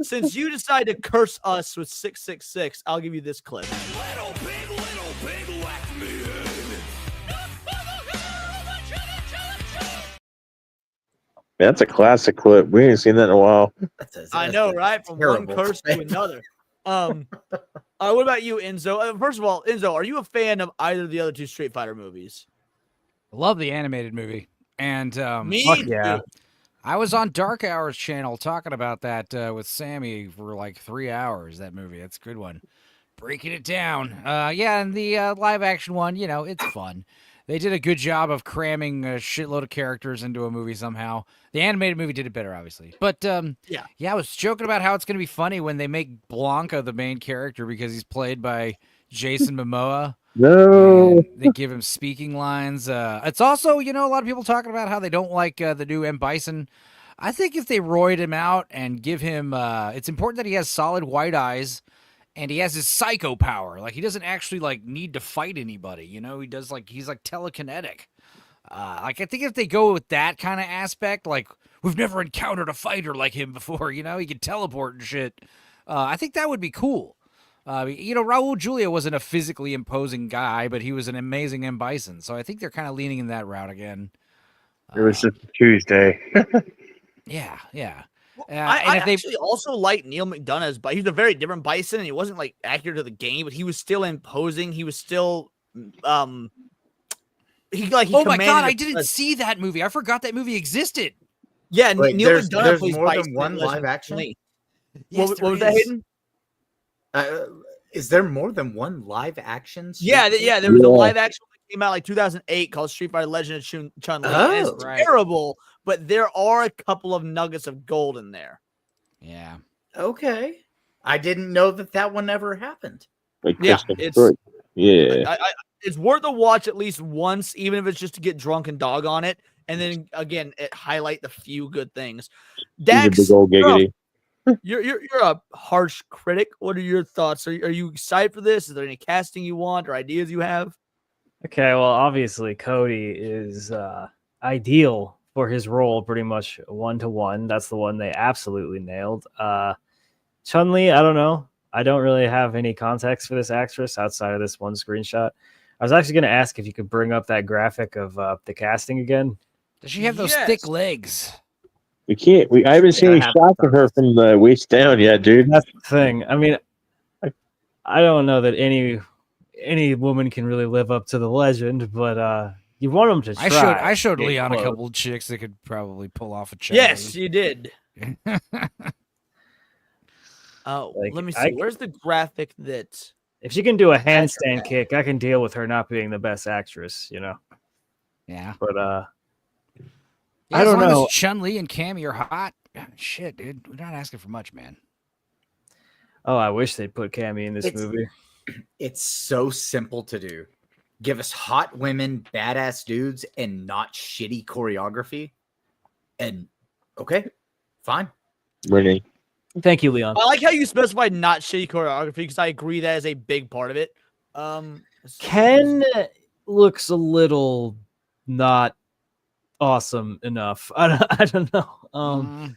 since you decide to curse us with 666, I'll give you this clip. That's a classic clip. We ain't seen that in a while. I know, right? From one terrible. curse to another. What about you, Enzo? First of all, Enzo, are you a fan of either of the other two Street Fighter movies? I love the animated movie. And Me Fuck yeah. too. I was on Dark Hours channel talking about that with Sammy for like 3 hours, that movie. That's a good one. Breaking it down. Yeah, and the live action one, you know, it's fun. They did a good job of cramming a shitload of characters into a movie somehow. The animated movie did it better, obviously. But yeah, I was joking about how it's going to be funny when they make Blanca the main character because he's played by Jason Momoa. No. And they give him speaking lines. It's also, you know, a lot of people talking about how they don't like the new M. Bison. I think if they roid him out and give him, it's important that he has solid white eyes and he has his psycho power. Like he doesn't actually like need to fight anybody. You know, he does like, he's like telekinetic. Like I think if they go with that kind of aspect, like we've never encountered a fighter like him before, you know, he can teleport and shit. I think that would be cool. You know, Raul Julia wasn't a physically imposing guy, but he was an amazing M. Bison. So I think they're kind of leaning in that route again. It was just Tuesday. Yeah. I actually also like Neil McDonough's, but he's a very different Bison, and he wasn't like accurate to the game, but he was still imposing. He was still, oh my God, I didn't see that movie. I forgot that movie existed. Yeah, Wait, Neil there's McDonough plays more Bison than one in live Legend of action? Chun-Li. Yes, what there was that, is. Hayden? Is there more than one live action? Yeah, there was a live action that came out like 2008 called Street Fighter Legend of Chun-Li. Oh, and it's right. terrible, but there are a couple of nuggets of gold in there. Yeah. Okay. I didn't know that one ever happened. Like Yeah, Christmas it's Short. Yeah. It's worth a watch at least once, even if it's just to get drunk and dog on it, and then again highlight the few good things. He's a Dax, big old giggity. you're a harsh critic. What are your thoughts? Are you excited for this? Is there any casting you want or ideas you have? Okay, well, obviously Cody is ideal for his role, pretty much 1-to-1. That's the one they absolutely nailed. Chun-Li, I don't know. I don't really have any context for this actress outside of this one screenshot. I was actually going to ask if you could bring up that graphic of the casting again. Does she have those thick legs? We can't. I haven't seen any shots of her from the waist down yet, dude. That's the thing. I mean, I don't know that any woman can really live up to the legend, but you want them to try. I showed Get Leon close. a couple of chicks that could probably pull off a check. Yes, you did. Oh, Like, let me see. Where's the graphic that? If she can do a handstand kick, I can deal with her not being the best actress, you know. Yeah. But Yeah, I don't as long know. as Chun-Li and Cammy are hot. Shit, dude. We're not asking for much, man. Oh, I wish they'd put Cammy in this It's- movie. It's so simple to do. Give us hot women, badass dudes, and not shitty choreography. And okay, fine. Ready. Thank you, Leon. I like how you specified not shitty choreography because I agree that is a big part of it. Ken looks a little not awesome enough. I don't know.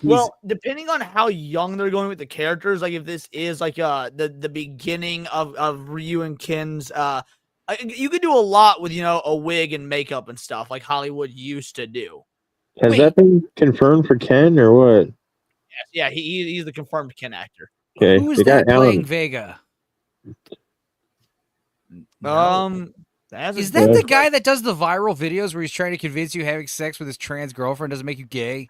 Well, depending on how young they're going with the characters, like if this is like the beginning of Ryu and Ken's, you could do a lot with a wig and makeup and stuff like Hollywood used to do. Has that been confirmed for Ken or what? Yes, yeah, he's the confirmed Ken actor. Okay. Who's they got that playing Alan. Vega? Is that the guy that does the viral videos where he's trying to convince you having sex with his trans girlfriend doesn't make you gay?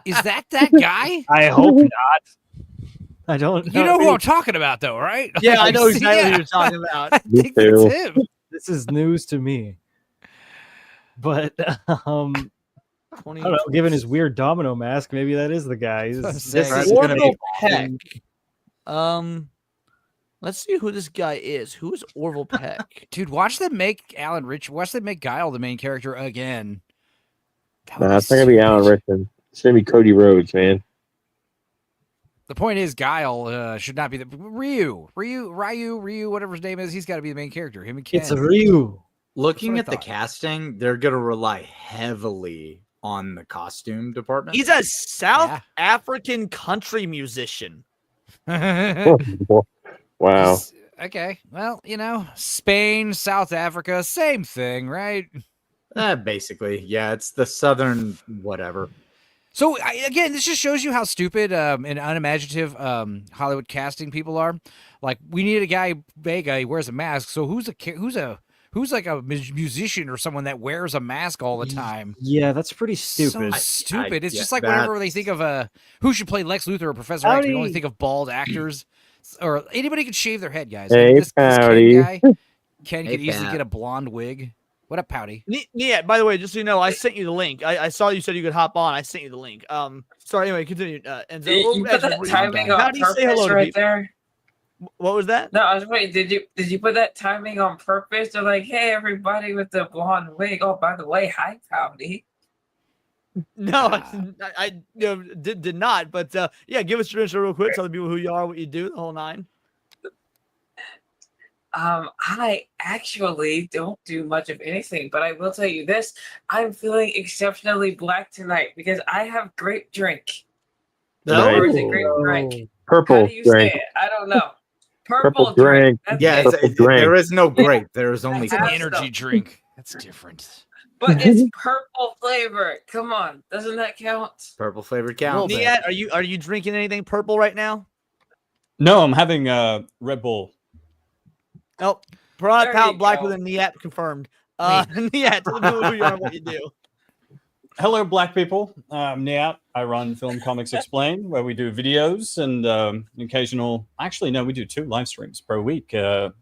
Is that guy? I hope not. I don't know. You know who I'm talking about, though, right? Yeah, I know Like, exactly yeah. who you're talking about. I think that's him. This is news to me. But I don't know, given his weird domino mask, maybe that is the guy. This is gonna be Peck. Let's see who this guy is. Who is Orville Peck? Dude, watch them make Alan Rich. Watch them make Guile the main character again. Nah, it's not gonna be Alan Rickman. It's gonna be Cody Rhodes, man. The point is, Guile should not be the Ryu, whatever his name is. He's got to be the main character. Him and Ken. It's Ryu. Looking That's at what I the casting, they're gonna rely heavily on the costume department. He's a South African country musician. Wow. Okay. Well, Spain, South Africa, same thing, right? Basically, yeah, it's the southern whatever. So again, this just shows you how stupid and unimaginative Hollywood casting people are. Like, we need a guy, Vega, he wears a mask. So who's like a musician or someone that wears a mask all the time? Yeah, that's pretty stupid. So stupid. It's yeah, just like whenever they think of who should play Lex Luthor or Professor X, we only think of bald actors. Or anybody could shave their head, guys. Hey, this Pouty. Ken could easily get a blonde wig. What up, Pouty? Yeah, by the way, just so you know, I sent you the link. I saw you said you could hop on. I sent you the link. Sorry, anyway, continue. And You put that timing on purpose right there. What was that? No, I was waiting. Did you put that timing on purpose? They're like, hey, everybody with the blonde wig. Oh, by the way, hi, Pouty. No, I did not. But yeah, give us your intro real quick. Tell the people who you are, what you do, the whole nine. I actually don't do much of anything, but I will tell you this. I'm feeling exceptionally black tonight because I have grape drink. Nice. Or is it grape drink? Purple How do you drink. say it? I don't know. Purple drink. That's Yeah, it. Purple drink. there is no grape. There is only It's an energy drink. That's different. But it's purple flavor. Come on, doesn't that count? purple flavored count. Niat, are you drinking anything purple right now? No, I'm having Red Bull. Oh, product There you out black go. with a Niat confirmed. Niat, tell the people who you are, and what you do. Hello, black people. I'm Niat. I run Film Comics Explain, where we do videos and occasional. Actually, no, we do 2 live streams per week,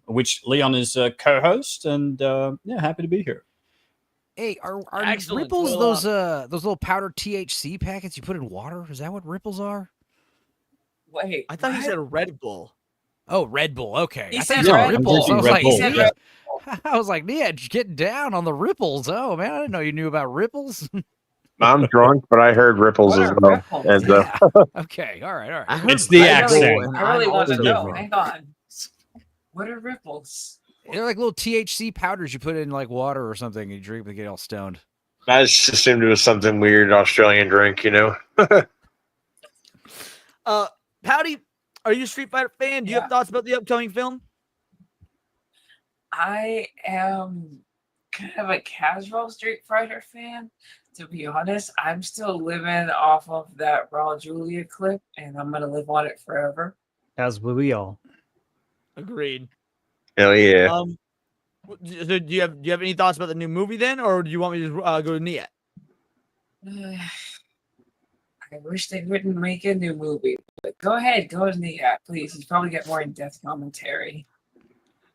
which Leon is co-host, and yeah, happy to be here. Hey, are Excellent. ripples Well, those little powdered THC packets you put in water? Is that what ripples are? Wait, I thought he what? said Red Bull. Oh, Red Bull. Okay. He I said thought you Red said Bull. ripples. I was Red like, Bull, He said yeah. Red I was like, yeah, getting down on the ripples. Oh man, I didn't know you knew about ripples. I'm drunk, but I heard ripples What as are well. ripples? And Yeah. Okay. All right. I heard It's the Red Bull, accent. and I really I'm want to also know. drunk. Hang on. What are ripples? They're like little THC powders you put in like water or something. And you drink to get all stoned. I just assumed it was something weird Australian drink, Pouty, are you a Street Fighter fan? Do you have thoughts about the upcoming film? I am kind of a casual Street Fighter fan. To be honest, I'm still living off of that Raw Julia clip, and I'm gonna live on it forever. As will we all. Agreed. Hell yeah. So do you have any thoughts about the new movie then, or do you want me to go to Niat? I wish they wouldn't make a new movie, but go ahead, go to the app, please. You probably get more in-depth commentary.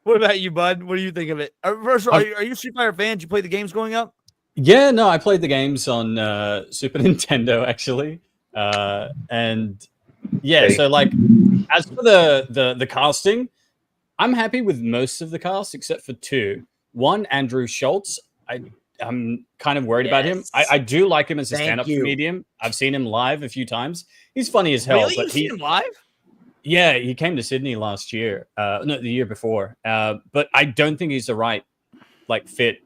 What about you, bud? What do you think of it? First of all, are you a Street Fighter fan? Did you play the games growing up? Yeah, no, I played the games on Super Nintendo actually, and yeah. So like, as for the casting, I'm happy with most of the cast except for 2. One, Andrew Schultz. I'm kind of worried about him. I do like him as a stand-up comedian. I've seen him live a few times. He's funny as hell. Really? But You've seen him live? Yeah, he came to Sydney last year. No, the year before. But I don't think he's the right fit.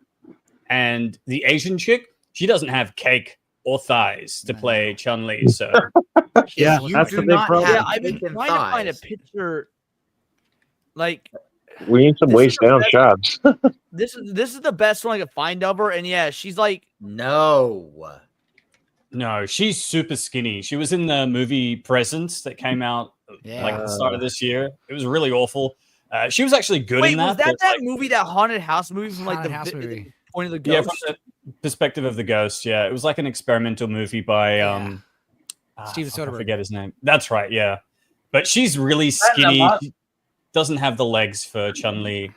And the Asian chick, she doesn't have cake or thighs to play Chun-Li. So Yeah, that's the big problem. Yeah, I've been trying to find a picture. Like, We need some waist down shots. this is the best one I could find of her, and yeah, she's like No, she's super skinny. She was in the movie Presence that came out like the start of this year. It was really awful. She was actually good Wait, in that. was that but, that movie, that haunted house movie from like the Haunted house movie. point of the Yeah, ghost? from the perspective of the ghost. Yeah, it was like an experimental movie by Steven I Soderbergh. forget his name. That's right. Yeah, but she's really skinny. She doesn't have the legs for Chun-Li.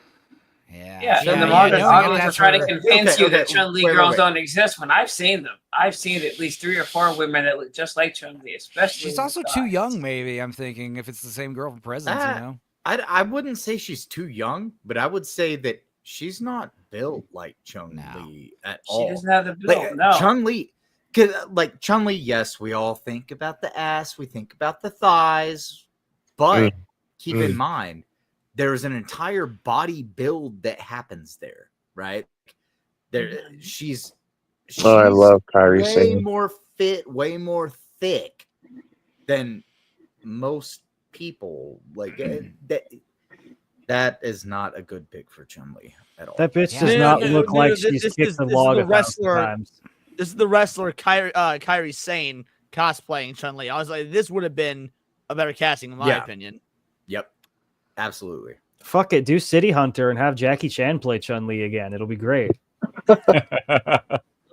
Yeah, and the modern audience is trying to convince you that Chun-Li girls don't exist when I've seen them. I've seen at least 3 or 4 women that look just like Chun-Li, especially. She's also too young, maybe. I'm thinking if it's the same girl from Presence, you know. I wouldn't say she's too young, but I would say that she's not built like Chun-Li at all. She doesn't have the build. No, Chun-Li, like Chun-Li. Yes, we all think about the ass, we think about the thighs, but keep in mind there's an entire body build that happens there, right? She's Oh, I love Kyrie way singing. more fit, way more thick than most people. Like that is not a good pick for Chun-Li at all. That bitch does not look like she's kicked a log the 1,000 wrestler. times. This is the wrestler Kyrie Sane cosplaying Chun-Li. I was like, this would have been a better casting, in my opinion. Yep, absolutely. Fuck it, do City Hunter and have Jackie Chan play Chun-Li again. It'll be great.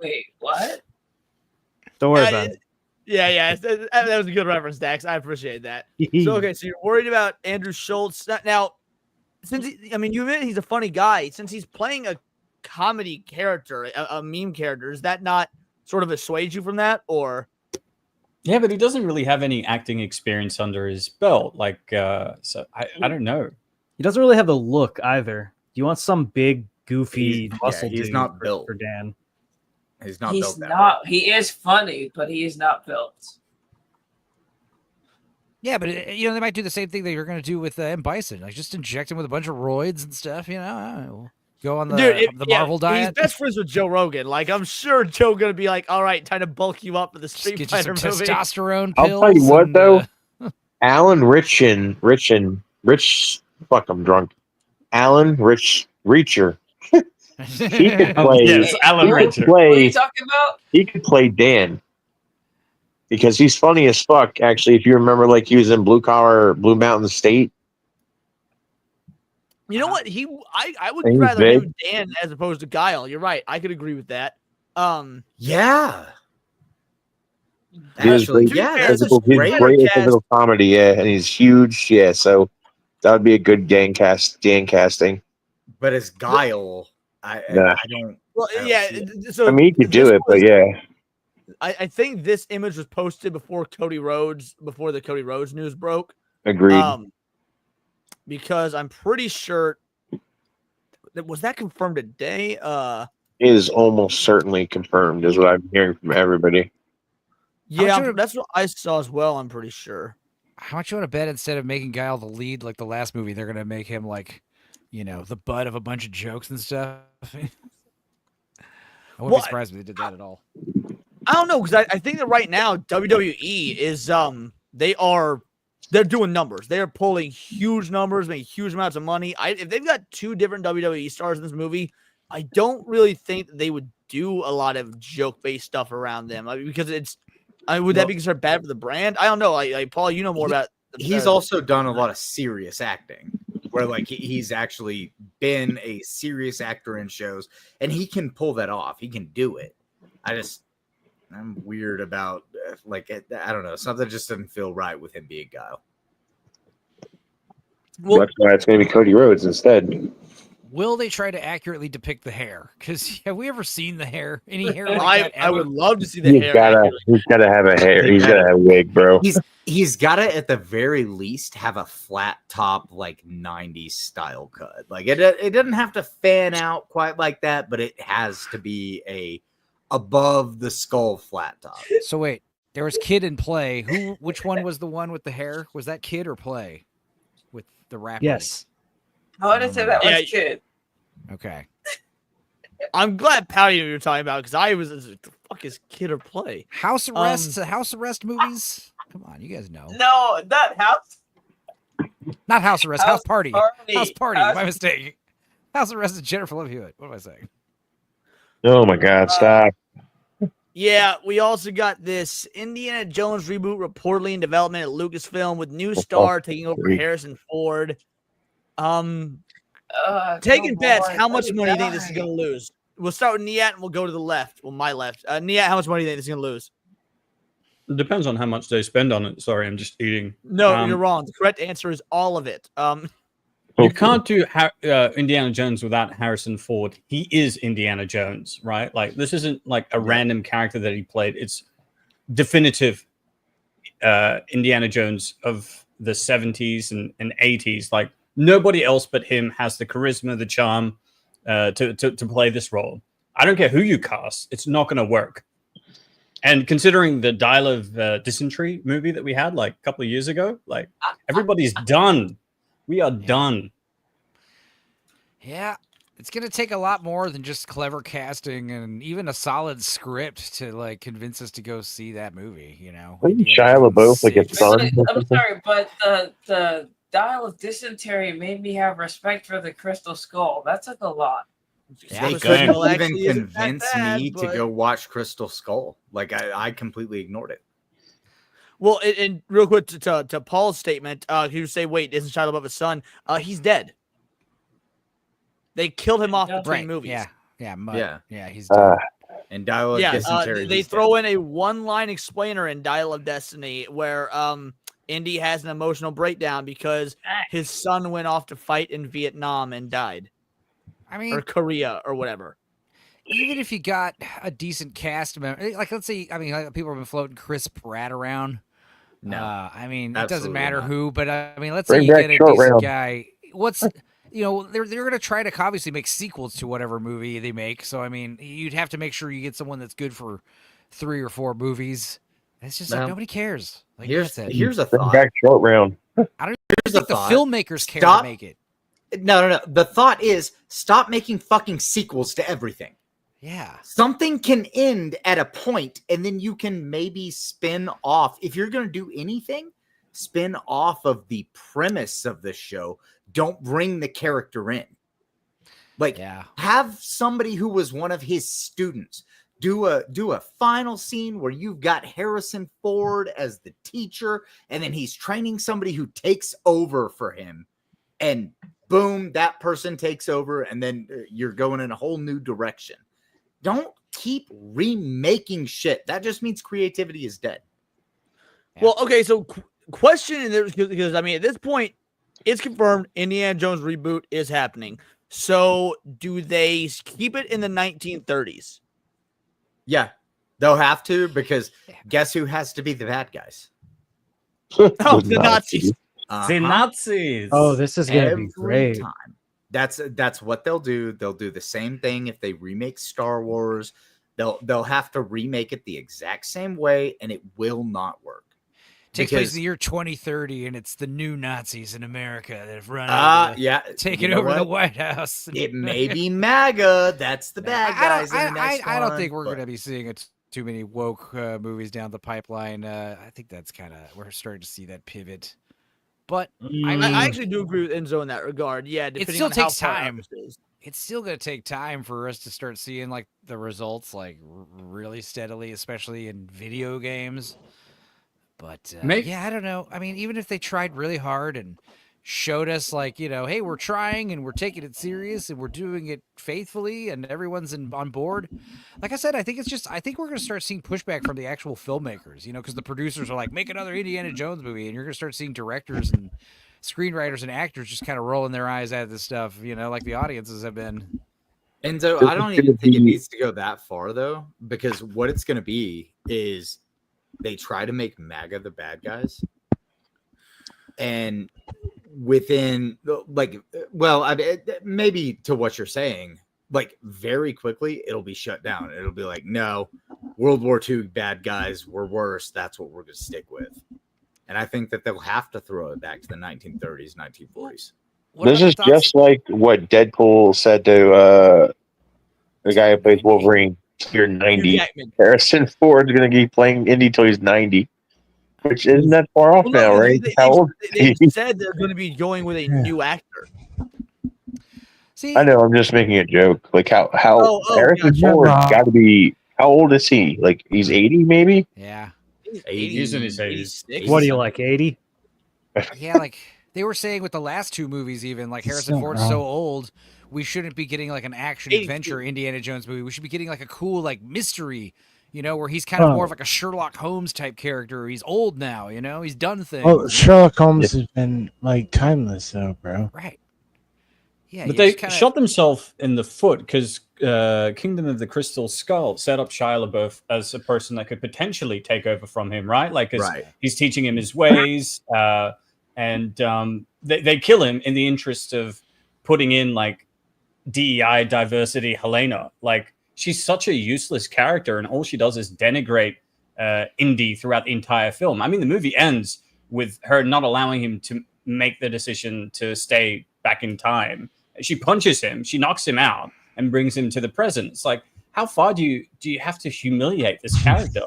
Wait, what? Don't worry about it. Yeah, that was a good reference, Dax. I appreciate that. So you're worried about Andrew Schultz now? Since you admit he's a funny guy. Since he's playing a comedy character, a meme character, does that not sort of assuage you from that, or? Yeah, but he doesn't really have any acting experience under his belt. Like, so I don't know. He doesn't really have the look either. You want some big, goofy muscle he's dude not built for Dan. He's not He's built that not. He is funny, but he is not built. Yeah, but they might do the same thing that you're going to do with M. Bison, like just inject him with a bunch of roids and stuff. Go on the Marvel diet. He's best friends with Joe Rogan. Like, I'm sure Joe gonna be like, "All right, time to bulk you up for the Street get you Fighter some movie." testosterone I'll pills. tell you what, and, though. Alan Rich. Fuck, I'm drunk. Alan Reacher. He could play. Yes, Alan Richer. What are you talking about? He could play Dan because he's funny as fuck. Actually, if you remember, like he was in Blue Mountain State. You know what? I would He's rather big. him Dan as opposed to Guile. You're right. I could agree with that. Yeah. He's Actually, great. yeah, He's that's a great great at physical comedy. Yeah, and he's huge. Yeah, so that would be a good Dan casting. But as Guile, I don't. Well, I don't yeah. see it. So I mean, he could do this it, but was- yeah. I think this image was posted before the Cody Rhodes news broke. Agreed. Because I'm pretty sure was that confirmed today. It is almost certainly confirmed, is what I'm hearing from everybody. Yeah, that's what I saw as well. I'm pretty sure. How much you want to bet instead of making Guile the lead like the last movie, they're going to make him like, the butt of a bunch of jokes and stuff? I wouldn't be surprised if they did that at all. I don't know, because I think that right now WWE is they're doing numbers. They are pulling huge numbers, making huge amounts of money. If they've got two different WWE stars in this movie, I don't really think that they would do a lot of joke-based stuff around them. Because would that be considered bad for the brand? I don't know. Like Paul, you know more about. He's also done a lot of serious acting, where like he's actually been a serious actor in shows, and he can pull that off. He can do it. I'm weird about I don't know, something just doesn't feel right with him being Guile. Well, that's why it's going to be Cody Rhodes instead. Will they try to accurately depict the hair? Because have we ever seen the hair? Any hair like that? I would love to see the hair. He's got to have a hair. He's got to have a wig, bro. He's got to at the very least have a flat top, like 90s style cut. Like it doesn't have to fan out quite like that, but it has to be a above the skull flat top. So wait, there was Kid and Play. Which one was the one with the hair? Was that Kid or Play with the rapper? Yes. I want to say that was Kid. Okay. I'm glad Patty knew what you're talking about, because I was the fuck is Kid or Play? House Arrest, House Arrest movies. Come on, you guys know. No, not House. Not House Arrest. House Party. House Party. House- My mistake. House Arrest is Jennifer Love Hewitt. What am I saying? Oh my God! Stop. Yeah, we also got this Indiana Jones reboot reportedly in development at Lucasfilm with new star taking over Harrison Ford. Taking bets, how much money do you think this is going to lose? We'll start with Niat and we'll go to the left. Well, my left. Niat, how much money do you think this is going to lose? It depends on how much they spend on it. Sorry, I'm just eating. No, you're wrong. The correct answer is all of it. You can't do Indiana Jones without Harrison Ford. He is Indiana Jones, right? Like, this isn't like a random character that he played. It's definitive Indiana Jones of the 70s and 80s. Like, nobody else but him has the charisma, the charm to play this role. I don't care who you cast. It's not going to work. And considering the Dial of Dysentery movie that we had like a couple of years ago, like everybody's done. We are done. Yeah. It's gonna take a lot more than just clever casting and even a solid script to like convince us to go see that movie. You know, Wasn't Indiana Shia Jones LaBeouf like a 6. son? I'm sorry, but the dial of dysentery made me have respect for the crystal skull. That took a lot. They Crystal couldn't Skull even actually isn't that convince bad, me to but- go watch Crystal Skull. Like I completely ignored it. Well, and real quick to Paul's statement, he would say, "Wait, isn't Shia LaBeouf a son? He's dead. They killed him off between Right, movies. yeah, he's dead. And Dial of Yeah, Dysentery. they he's throw in a one-line explainer in Dial of Destiny where Indy has an emotional breakdown because his son went off to fight in Vietnam and died. I mean, or Korea or whatever. Even if you got a decent cast member, like let's say, I mean, like, people have been floating Chris Pratt around. No, I mean, it doesn't absolutely matter not. who, but I mean, let's Bring say you back get a Short decent Round. guy. What's they're going to try to obviously make sequels to whatever movie they make. So I mean, you'd have to make sure you get someone that's good for 3 or 4 movies. It's just like Well, nobody cares. Like, here's that's it. here's a Bring thought. back Short Round. I don't Here's think a the thought. filmmakers care Stop- to make it. No. The thought is stop making fucking sequels to everything. Yeah. Something can end at a point, and then you can maybe spin off. If you're going to do anything, spin off of the premise of the show. Don't bring the character in. Like, have somebody who was one of his students do a final scene where you've got Harrison Ford as the teacher, and then he's training somebody who takes over for him, and boom, that person takes over, and then you're going in a whole new direction. Don't keep remaking shit. That just means creativity is dead. Well, okay, so question, because I mean, at this point, it's confirmed Indiana Jones reboot is happening. So, do they keep it in the 1930s? Yeah, they'll have to, because guess who has to be the bad guys? Oh, the Nazis. The Nazis. Oh, this is gonna be Every great. time. That's what they'll do. They'll do the same thing if they remake Star Wars. They'll have to remake it the exact same way, and it will not work. Takes place Because- in the year 2030, and it's the new Nazis in America that have run taken you know over the what? White House. It may be MAGA. That's the bad guys. in the next I don't one, think we're but- going to be seeing too many woke movies down the pipeline. I think that's we're starting to see that pivot. But I actually do agree with Enzo in that regard. Yeah, it depending still on how takes far out time. this is. It's still going to take time for us to start seeing like the results, like really steadily, especially in video games. But yeah, I don't know. I mean, even if they tried really hard and showed us like, hey, we're trying and we're taking it serious and we're doing it faithfully and everyone's on board. Like I said, I think we're going to start seeing pushback from the actual filmmakers, because the producers are like, make another Indiana Jones movie. And you're going to start seeing directors and screenwriters and actors just kind of rolling their eyes at this stuff, like the audiences have been. And so I don't even think it needs to go that far, though, because what it's going to be is they try to make MAGA the bad guys. And within, maybe to what you're saying, like very quickly, it'll be shut down. It'll be like, no, World War II bad guys were worse. That's what we're going to stick with. And I think that they'll have to throw it back to the 1930s, 1940s. This is just like what Deadpool said to the guy who plays Wolverine. You're 90. Harrison Ford's going to keep playing Indy till he's 90, which isn't that far off now, right? How old? They said they're going to be going with a new actor. See, I know. I'm just making a joke. Like how Harrison gotcha. Ford got to be. How old is he? Like he's 80, maybe. Yeah. He's in his 80s. What do you like, 80? Yeah, like they were saying with the last 2 movies, even like Harrison so Ford's wrong. so old, we shouldn't be getting like an action adventure Indiana Jones movie. We should be getting like a cool like mystery, where he's kind of more of like a Sherlock Holmes type character. He's old now, he's done things. Oh, Sherlock Holmes has been like timeless, though, bro. Right. Yeah, But they shot themselves in the foot because Kingdom of the Crystal Skull set up Shia LaBeouf as a person that could potentially take over from him, right? Like, 'cause he's teaching him his ways, and they kill him in the interest of putting in like DEI diversity Helena. Like, she's such a useless character, and all she does is denigrate Indy throughout the entire film. I mean, the movie ends with her not allowing him to make the decision to stay back in time She punches him, she knocks him out, and brings him to the present. It's like, how far do you have to humiliate this character?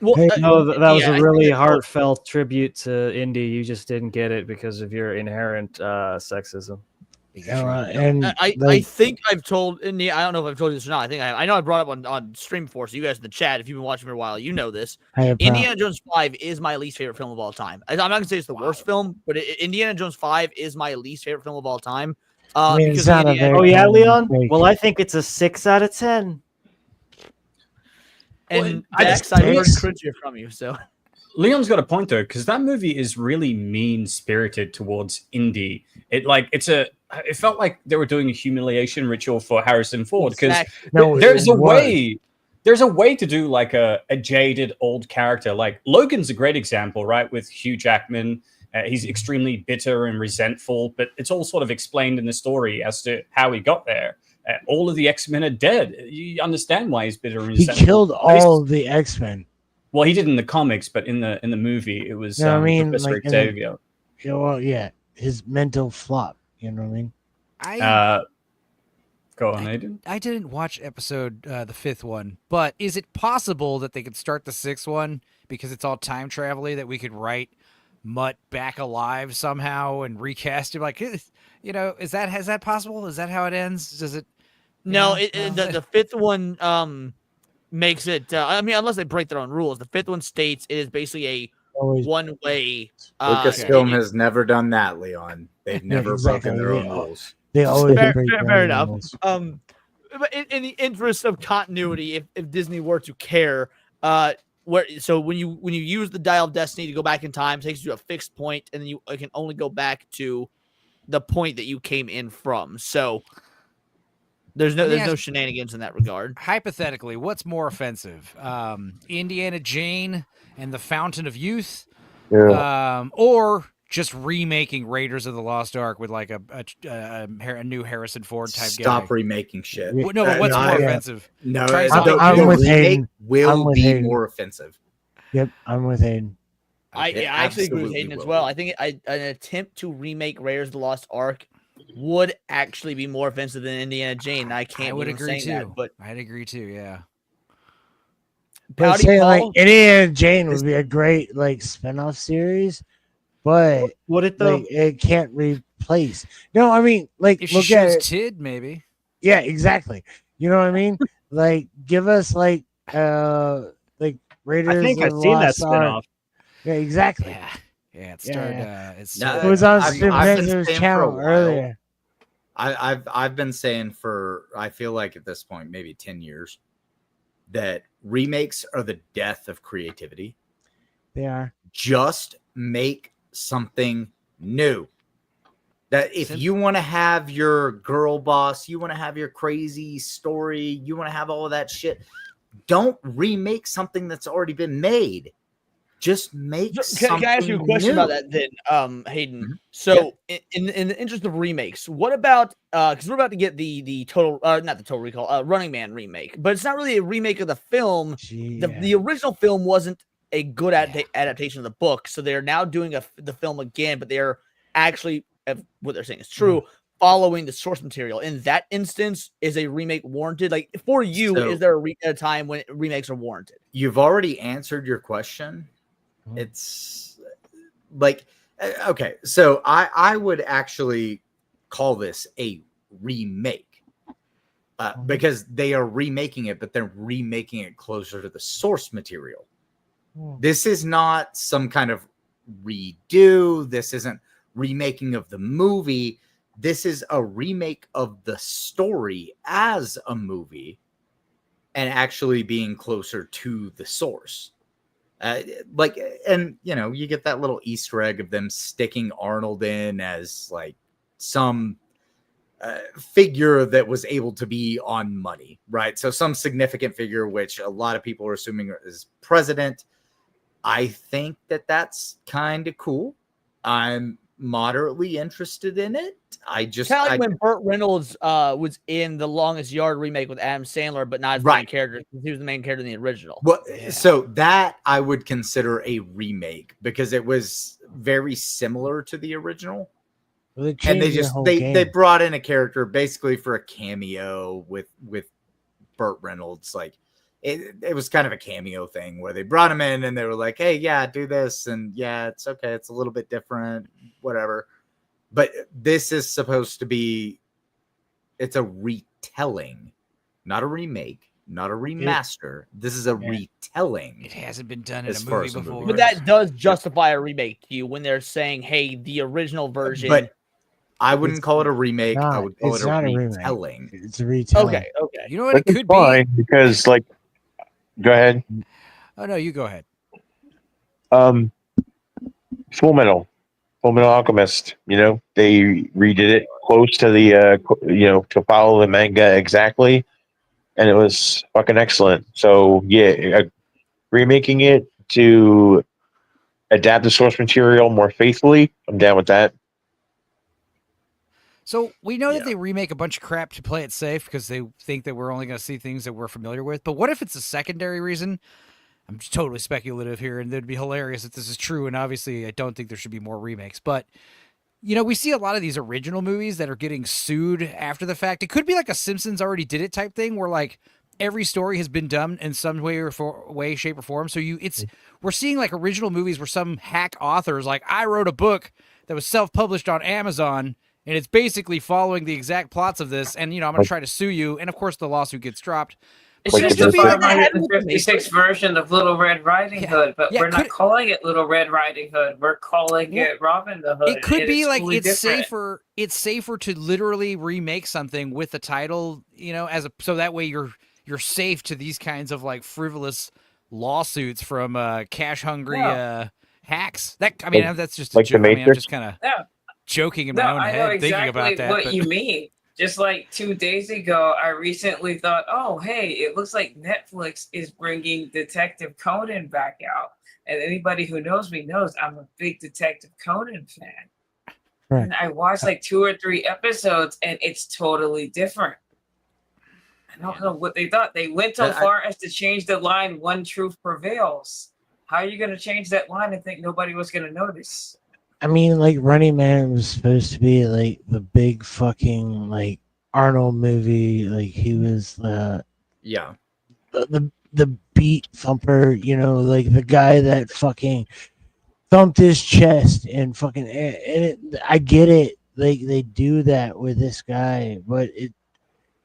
Well, No, that was yeah, a I really think that- heartfelt tribute to Indy. You just didn't get it because of your inherent sexism. I think I've told Indy. I don't know if I've told you this or not. I know I brought it up on Stream Force. You guys in the chat, if you've been watching for a while, you know this. Hey, bro. Indiana Jones 5 is my least favorite film of all time. I'm not gonna say it's the worst film, but Indiana Jones 5 is my least favorite film of all time. I mean, it's not a very Oh yeah, common Leon. mistake. Well, I think it's a 6 out of 10. And I Dax, just- I heard cringier from you, so. Leon's got a point though, because that movie is really mean spirited towards Indy. It felt like they were doing a humiliation ritual for Harrison Ford, because Exactly. No, there's it a was. way. There's a way to do like a jaded old character. Like Logan's a great example, right? With Hugh Jackman, he's extremely bitter and resentful, but it's all sort of explained in the story as to how he got there. All of the X-Men are dead. You understand why he's bitter and He resentful. killed all the X-Men. Well, he did in the comics, but in the movie, it was You know what I mean? Professor Like, Xavier. Yeah, well, yeah, his mental flop. You know what I mean? Go on, Aiden. I didn't watch episode the 5th one, but is it possible that they could start the 6th one because it's all time travel-y, that we could write Mutt back alive somehow and recast him? Like, is that possible? Is that how it ends? Does it? No, the fifth one makes it. I mean, unless they break their own rules, the fifth one states it is basically a one-way. Lucasfilm has never done that, Leon. They've never exactly. broken their own rules. They always fair, break fair, their fair own enough. rules. But in the interest of continuity, if Disney were to care, when you use the dial of destiny to go back in time, it takes you to a fixed point, and then you can only go back to the point that you came in from. So there's no shenanigans in that regard. Hypothetically, what's more offensive, Indiana Jane and the Fountain of Youth, or just remaking Raiders of the Lost Ark with like a new Harrison Ford type guy? Stop remaking shit. No, but what's more offensive? No, I'm with remake Hayden. will be more offensive. Yep, I'm with Hayden. I actually agree with Hayden as well. I think an attempt to remake Raiders of the Lost Ark would actually be more offensive than Indiana Jane. I would agree too. That, but I'd agree too. Yeah. But saying like Indiana Jane would be a great like spinoff series, but would it though? Like, it can't replace. No, I mean like If look she at shoots it. Tid, maybe. Yeah, exactly. You know what I mean? Like give us like Raiders. I think I've of the seen that Lost Ark. spinoff. Yeah, exactly. Yeah, it started. It was on Spencer's channel earlier. I've been saying for I feel like at this point maybe 10 years that remakes are the death of creativity. They are. Just make something new. That if you want to have your girl boss, you want to have your crazy story, you want to have all of that shit, don't remake something that's already been made. Just make something Can I ask you a question new. about that then, Hayden? Mm-hmm. So, in the interest of remakes, what about because we're about to get the total, not the Total Recall, Running Man remake, but it's not really a remake of the film. The original film wasn't a good adaptation of the book, so they're now doing the film again, but they're actually, what they're saying is true, following the source material. In that instance, is a remake warranted? Like for you, is there a time when remakes are warranted? You've already answered your question. It's like, okay, so I would actually call this a remake because they are remaking it, but they're remaking it closer to the source material. This is not some kind of redo. This isn't remaking of the movie. This is a remake of the story as a movie and actually being closer to the source. And you get that little Easter egg of them sticking Arnold in as like some figure that was able to be on money, right? So some significant figure, which a lot of people are assuming is president. I think that's kind of cool. I'm moderately interested in it. I just kind of like when Burt Reynolds was in the Longest Yard remake with Adam Sandler, but not as main character. He was the main character in the original. Well, so that I would consider a remake because it was very similar to the original. Well, and they brought in a character basically for a cameo with Burt Reynolds. Like it was kind of a cameo thing where they brought him in and they were like, hey, yeah, do this, and yeah, it's okay, it's a little bit different, whatever. But this is supposed to be, it's a retelling, not a remake, not a remaster. This is a retelling. It hasn't been done in as a far movie as the before. But that does justify a remake to you when they're saying, "Hey, the original version." But I wouldn't call it a remake. I would call it's it a not a remake. retelling. It's a retelling. Okay, okay. You know what? It Which is could be. fine because, like, go ahead. Oh no, you go ahead. Full Metal Alchemist. You know, they redid it close to the to follow the manga exactly, and it was fucking excellent. So yeah, remaking it to adapt the source material more faithfully, I'm down with that. So we know that they remake a bunch of crap to play it safe because they think that we're only going to see things that we're familiar with. But what if it's a secondary reason? I'm just totally speculative here, and it'd be hilarious if this is true. And obviously, I don't think there should be more remakes. But, you know, we see a lot of these original movies that are getting sued after the fact. It could be like a Simpsons already did it type thing where, like, every story has been done in some way, shape, or form. So we're seeing, like, original movies where some hack authors, like, I wrote a book that was self-published on Amazon, and it's basically following the exact plots of this, and, you know, I'm going to try to sue you, and, of course, the lawsuit gets dropped. It's just a 556 version of Little Red Riding Hood, but we're not calling it Little Red Riding Hood. We're calling it Robin the Hood. It could be like totally it's different. safer. It's safer to literally remake something with the title, you know, so that way you're safe to these kinds of like frivolous lawsuits from cash hungry hacks. That's just a like joke. the I mean, I'm Matrix? just kind of joking in my own I know head exactly thinking about that. what but- you mean. Just like 2 days ago, I recently thought, oh, hey, it looks like Netflix is bringing Detective Conan back out. And anybody who knows me knows I'm a big Detective Conan fan. Right. And I watched like 2 or 3 episodes, and it's totally different. I don't know what they thought. They went so far as to change the line, "One truth prevails." How are you going to change that line and think nobody was going to notice? I mean, like Running Man was supposed to be like the big fucking like Arnold movie. Like he was the beat thumper, you know, like the guy that fucking thumped his chest and fucking. I get it, like they do that with this guy, but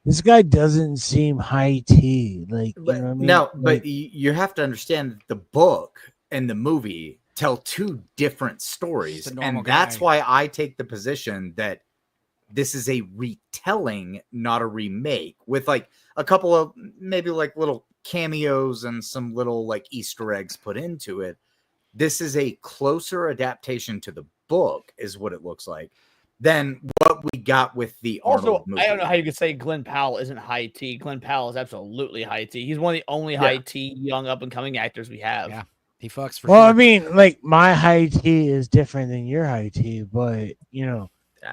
this guy doesn't seem high tea. Like, you know what I mean? No, Like, but you have to understand that the book and the movie tell 2 different stories, and that's why I take the position that this is a retelling, not a remake, with like a couple of maybe like little cameos and some little like Easter eggs put into it. This is a closer adaptation to the book, is what it looks like, than what we got with the Arnold movie. I don't know how you could say Glenn Powell isn't high tea. Glenn Powell is absolutely high tea. He's one of the only high tea young up and coming actors we have. Yeah, he fucks for well, sure. I mean, like my high tea is different than your high tea, but you know.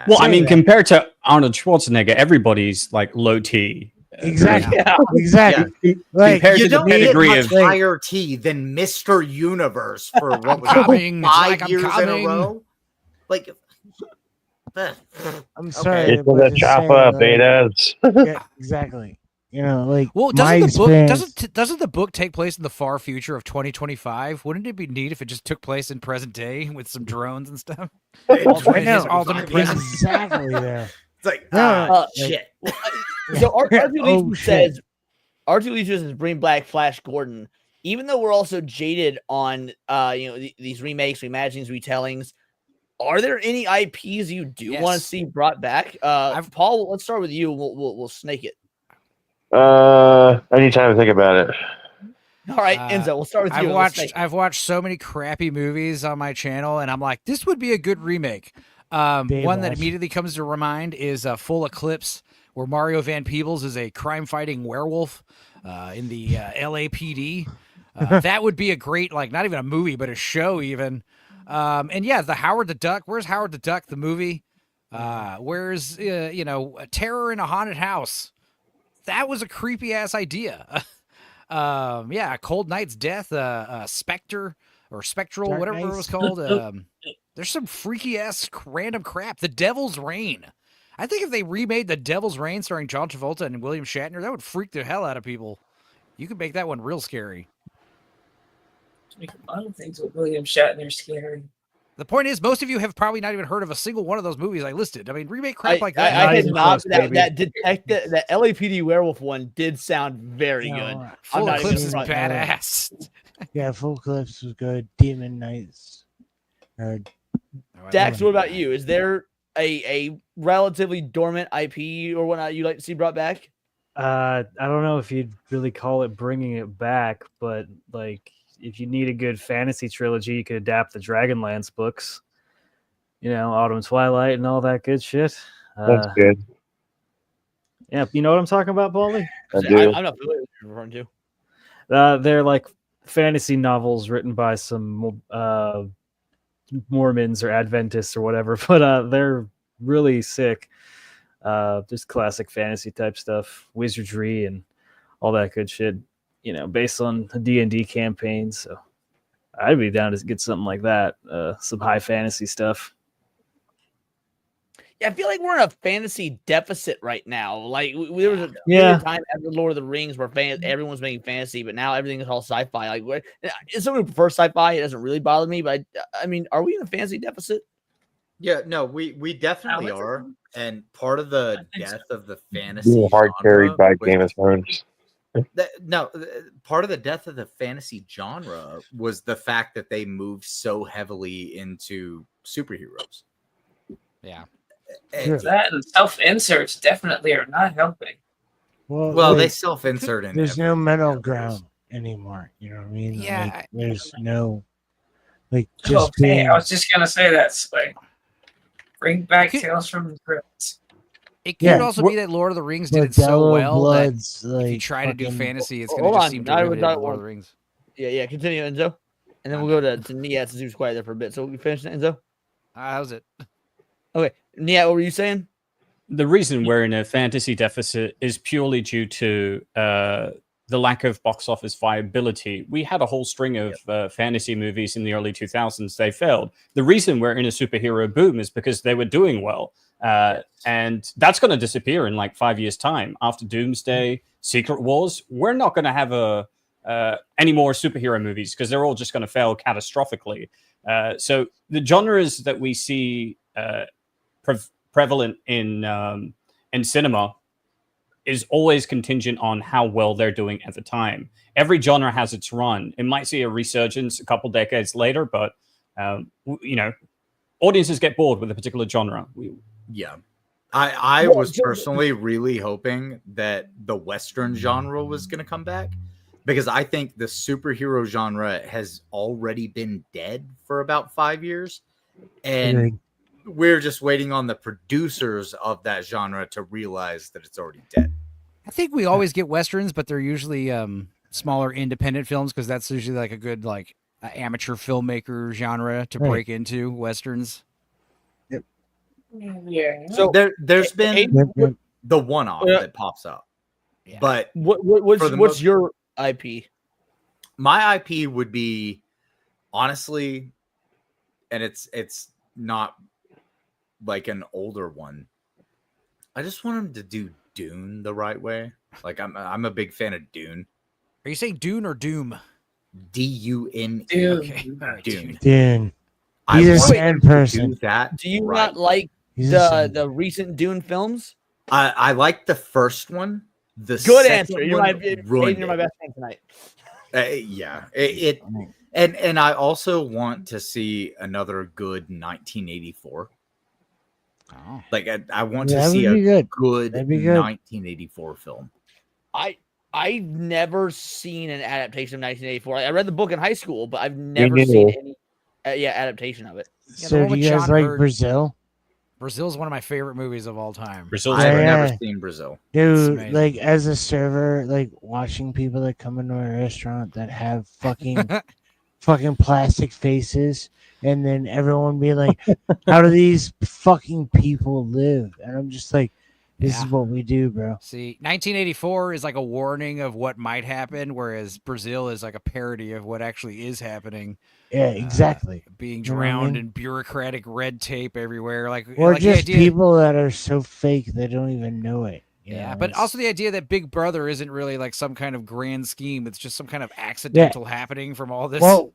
Well, I mean, compared to Arnold Schwarzenegger, everybody's like low T. Exactly. Exactly. Yeah. Like, Compared you to the don't get pedigree much of like- higher T than Mr. Universe for what was coming. it, It's 5 like I'm years in coming. a row? Like, I'm sorry. Get to but the just chopper, saying, betas. yeah, exactly. You know, like Well, my experience. doesn't the book take place in the far future of 2025? Wouldn't it be neat if it just took place in present day with some drones and stuff? I know. Alternate present. Exactly there. It's like, shit. So R2D2 says, R2D2 says bring back Flash Gordon. Even though we're also jaded on these remakes, reimaginings, retellings, are there any IPs you do want to see brought back? Paul, let's start with you. We'll snake it. I need time to think about it. All right, Enzo, we'll start with you. I've watched so many crappy movies on my channel, and I'm like, this would be a good remake. One that immediately comes to mind is Full Eclipse, where Mario Van Peebles is a crime-fighting werewolf in the LAPD. That would be a great, like, not even a movie, but a show even. And yeah, the Howard the Duck. Where's Howard the Duck, the movie? Where's, Terror in a Haunted House? That was a creepy-ass idea. Cold Night's Death, Spectre, or Spectral, Dark whatever it Knights. was called. The There's some freaky ass random crap. The Devil's Reign. I think if they remade The Devil's Reign starring John Travolta and William Shatner, that would freak the hell out of people. You could make that one real scary. Make a lot of things with William Shatner scary. The point is, most of you have probably not even heard of a single one of those movies I listed. I mean, remake crap like that. I had not. That LAPD werewolf one did sound very good. Full Eclipse is badass. Yeah, Full Eclipse was good. Demon Knights. Dax, what about you? Is there a relatively dormant IP or whatnot you'd like to see brought back? I don't know if you'd really call it bringing it back, but like if you need a good fantasy trilogy, you could adapt the Dragonlance books. You know, Autumn Twilight and all that good shit. That's good. Yeah, you know what I'm talking about, Paulie? I do. I'm not familiar with what you're referring to. They're like fantasy novels written by some Mormons or Adventists or whatever, but they're really sick. Just classic fantasy type stuff, wizardry and all that good shit. You know, based on the D&D campaign. So I'd be down to get something like that. Some high fantasy stuff. Yeah, I feel like we're in a fantasy deficit right now. Like there was a time after Lord of the Rings where everyone's making fantasy, but now everything is all sci-fi. Like, if someone who prefers sci-fi, it doesn't really bother me. But I mean, are we in a fantasy deficit? Yeah, no, we definitely are. And part of the death of the fantasy Being hard carried by was- Game of Thrones. Part of the death of the fantasy genre was the fact that they moved so heavily into superheroes. Yeah. That and self-inserts definitely are not helping. Well, they self-insert in. There's no middle ground anymore. You know what I mean? Yeah, Like, there's no just Okay, being. I was just gonna say that. Like, bring back Tales from the Crypt. It could also be that Lord of the Rings did it so well Bloods, that if you try to do fantasy, it's going to just seem to limit Lord of the Rings. Yeah, continue, Enzo. And then we'll go to Niat since he was quiet there for a bit. So we finish, Enzo? How's it? Okay. Niat, what were you saying? The reason we're in a fantasy deficit is purely due to the lack of box office viability. We had a whole string of fantasy movies in the early 2000s. They failed. The reason we're in a superhero boom is because they were doing well. And that's going to disappear in like 5 years' time. After Doomsday, Secret Wars, we're not going to have any more superhero movies because they're all just going to fail catastrophically. So the genres that we see prevalent in cinema is always contingent on how well they're doing at the time. Every genre has its run. It might see a resurgence a couple decades later, but you know, audiences get bored with a particular genre. Yeah. I was personally really hoping that the Western genre was going to come back because I think the superhero genre has already been dead for about 5 years. And we're just waiting on the producers of that genre to realize that it's already dead. I think we always get Westerns, but they're usually smaller independent films because that's usually like a good amateur filmmaker genre to break into, Westerns. Yeah. So there's been the one-off that pops up. Yeah. But what's your IP? My IP would be, honestly, and it's not like an older one. I just want him to do Dune the right way. Like I'm a big fan of Dune. Are you saying Dune or Doom? Dune. Okay. Dune. Dune. I He's a want sand him to person. do that Do you right. not like the recent Dune films? I like the first one. The Good second answer. You're my one ruined you're my it. best friend tonight. Yeah, and I also want to see another good 1984. Oh. Like I want to That see would a be good. good That'd be good. 1984 film. I've never seen an adaptation of 1984. I read the book in high school, but I've never neither. seen any adaptation of it. So do you guys like Brazil? Brazil is one of my favorite movies of all time. Brazil's I've Yeah. never seen Brazil. Dude, like as a server, like watching people that come into a restaurant that have fucking plastic faces, and then everyone be like, "How do these fucking people live?" And I'm just like, This is what we do, bro. See, 1984 is like a warning of what might happen, whereas Brazil is like a parody of what actually is happening. Yeah, exactly. Being You know what I drowned mean? in bureaucratic red tape everywhere. Like, Or like the just idea, people that are so fake they don't even know it. you yeah, know, but it's- also the idea that Big Brother isn't really like some kind of grand scheme. It's just some kind of accidental happening from all this Well,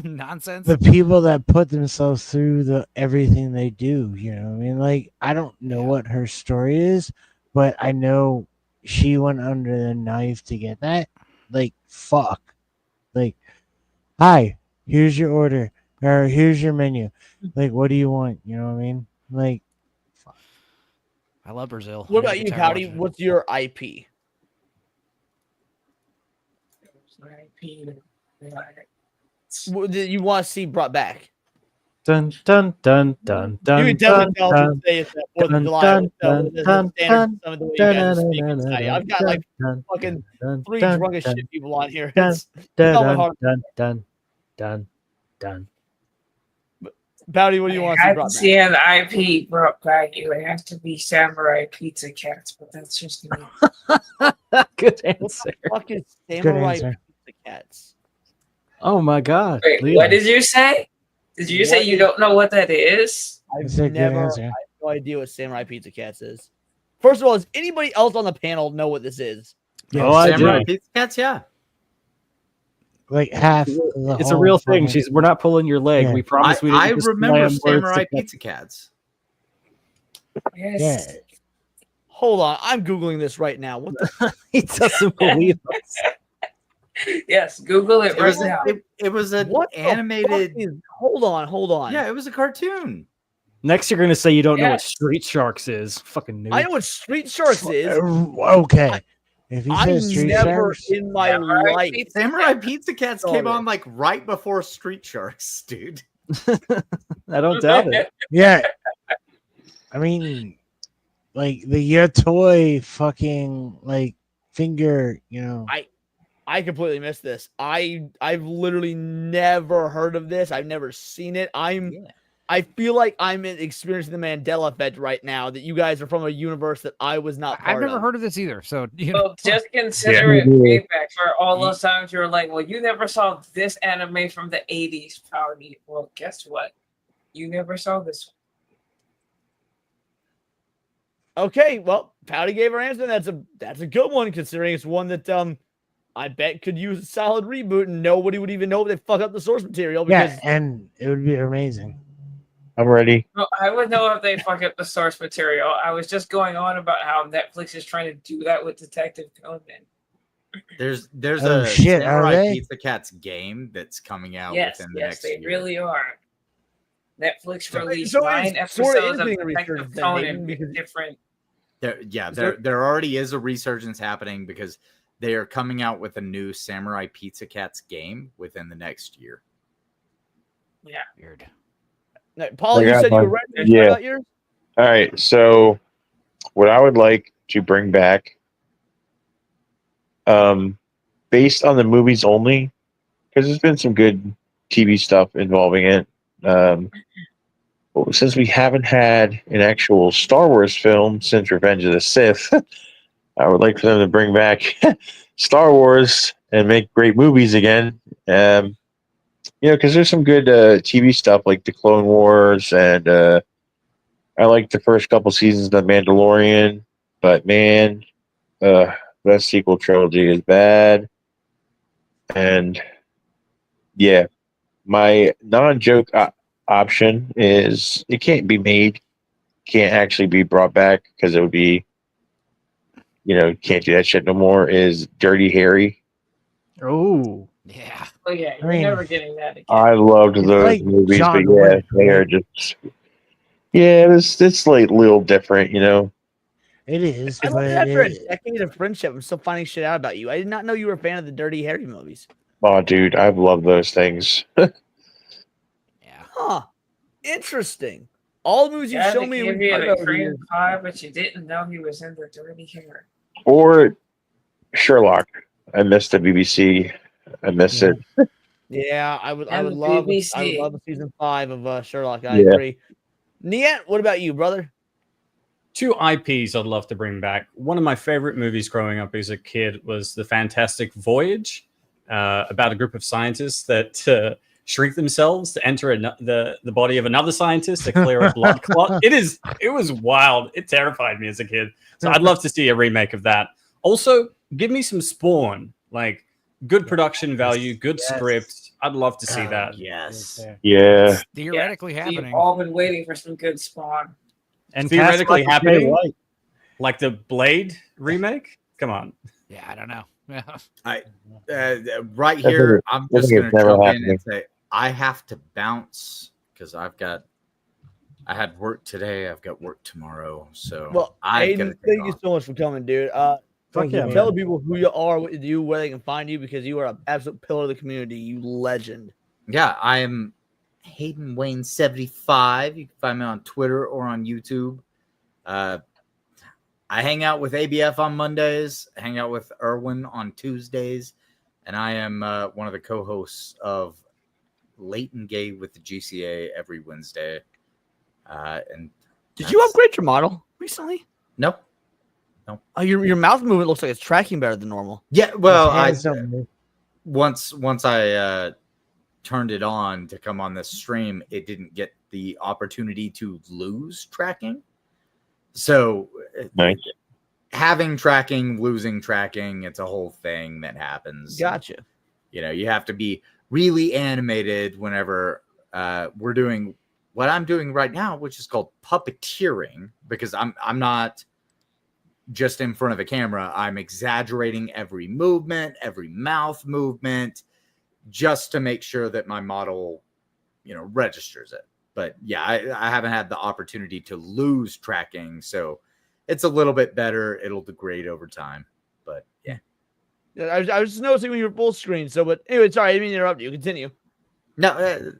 nonsense. the people that put themselves through the everything they do, you know what I mean? Like, I don't know what her story is, but I know she went under the knife to get that. Like, fuck. Like, hi, here's your order, or here's your menu. Like, what do you want? You know what I mean? Like, I love Brazil. What I about need to you, get tired of Pouty? watching it. What's your IP? You want to see brought back? Dun dun dun dun dun. You can definitely dun, tell dun, us say it's that 4th of dun, July dun, with dun, the dun, standard dun, some of the way you dun, guys are dun, speaking dun, tonight. dun, I've got like dun, fucking dun, 3 dun, drunk as dun, shit people on here. dun, It's dun, not my dun, heart. dun, dun, dun, dun. Pouty, what do you want to see I brought can back? see an IP brought back. It would have to be Samurai Pizza Cats, but that's just me. Good What answer. the fuck is Good Samurai answer. Pizza Cats? Oh my god. Wait, Leon. what did you say? Did you say What you is- don't know what that is? I've That's a good never, I answer. have no idea what Samurai Pizza Cats is. First of all, does anybody else on the panel know what this is? Yes, Oh, I Samurai do. Pizza Cats, yeah. like half of the It's a whole real thing. fucking- We're not pulling your leg. Yeah. We promise we didn't I just remember slam words Samurai together. Pizza Cats. Yes. Yeah. Hold on, I'm googling this right now. What the? He doesn't believe us. Yes, Google it It right was now. it was an What the fuck animated. is- hold on. Yeah, it was a cartoon. Next, you're gonna say you don't know what Yes. Street Sharks is. Fucking noob. I know what Street Sharks is. Okay. If he I says Street never Sharks, in my Samurai life. Pizza Samurai Cats. Pizza Cats Saw came this. on like right before Street Sharks, dude. I don't doubt it. yeah. I mean, like the your toy fucking like finger, you know. I completely missed this. I've literally never heard of this. I've never seen it. I feel like I'm experiencing the Mandela effect right now. That you guys are from a universe that I was not part I've never of. heard of this either. So you know, Well, just consider Yeah. it payback for all those times you were like, well, you never saw this anime from the 80s, Pouty. Well, guess what? You never saw this one. Okay, well, Pouty gave her answer. That's a good one considering it's one that I bet could use a solid reboot and nobody would even know if they fuck up the source material because Yeah, and it would be amazing. I'm ready. Well, I would know if they fuck up the source material. I was just going on about how Netflix is trying to do that with Detective Conan. There's Oh, a shit, are Samurai they? Pizza Cats game that's coming out Yes, within the yes, next they year. really are. Netflix released so 9 it's sorta episodes is of being a Detective resurgence then, Conan Hayden, with because- different. There already is a resurgence happening because they are coming out with a new Samurai Pizza Cats game within the next year. Yeah. weird. No, Paul, I you got said you were one. ready to Yeah. talk about yours? All right. So, what I would like to bring back, based on the movies only, because there's been some good TV stuff involving it. But since we haven't had an actual Star Wars film since Revenge of the Sith, I would like for them to bring back Star Wars and make great movies again. Because there's some good TV stuff like the Clone Wars, and I like the first couple seasons of The Mandalorian, but man, that sequel trilogy is bad. And yeah, my non-joke option is it can't be made, can't actually be brought back because it would be, can't do that shit no more. Is Dirty Harry? Oh, Yeah. Oh yeah, you're mean, never getting that again. I loved It's those like movies, John but yeah, Wick, they are right? just it's like a little different, It is, I love but that after a it, decade of friendship, I'm still finding shit out about you. I did not know you were a fan of the Dirty Harry movies. Oh, dude, I've loved those things. Huh. Interesting. All the movies you Yeah, show they me gave we you talked the about over the cream years. pie, but you didn't know he was in the Dirty Hair. Or Sherlock. I miss the BBC. I miss it. Yeah, I would And the love BBC. a season 5 of Sherlock. I Yeah. agree. Niet, what about you, brother? two IPs I'd love to bring back. One of my favorite movies growing up as a kid was The Fantastic Voyage, about a group of scientists that shrink themselves to enter the body of another scientist to clear a blood clot. It was wild. It terrified me as a kid. So I'd love to see a remake of that. Also, give me some Spawn, like good production value, good script. I'd love to see that. Yes. Yeah. It's theoretically happening. We've all been waiting for some good Spawn. And Theoretically cast Michael Jai happening, White. like the Blade remake. Come on. Yeah, I don't know. Right here, I'm I just think going it's to never jump in happening. and say I have to bounce because I had work today. I've got work tomorrow, so Well, I've got to Aiden, thank you so much for coming, dude. Fuck yeah, Tell man. people who you are, what you do, where they can find you, because you are an absolute pillar of the community. You legend. Yeah, I am Hayden Wayne 75. You can find me on Twitter or on YouTube. I hang out with ABF on Mondays, hang out with Erwin on Tuesdays, and I am one of the co-hosts of Late and Gay with the GCA every Wednesday. And Did you upgrade your model recently? Nope. Oh, your mouth movement looks like it's tracking better than normal. Yeah, well, His hands don't move. once I turned it on to come on this stream, it didn't get the opportunity to lose tracking. So Nice. having tracking, losing tracking, it's a whole thing that happens. Gotcha. You know, you have to be really animated whenever we're doing what I'm doing right now, which is called puppeteering, because I'm not just in front of a camera. I'm exaggerating every movement, every mouth movement, just to make sure that my model, registers it. But yeah, I haven't had the opportunity to lose tracking, so it's a little bit better. It'll degrade over time, but yeah. I was just noticing when you were full screen. So, but anyway, sorry, I didn't mean to interrupt you. Continue. No,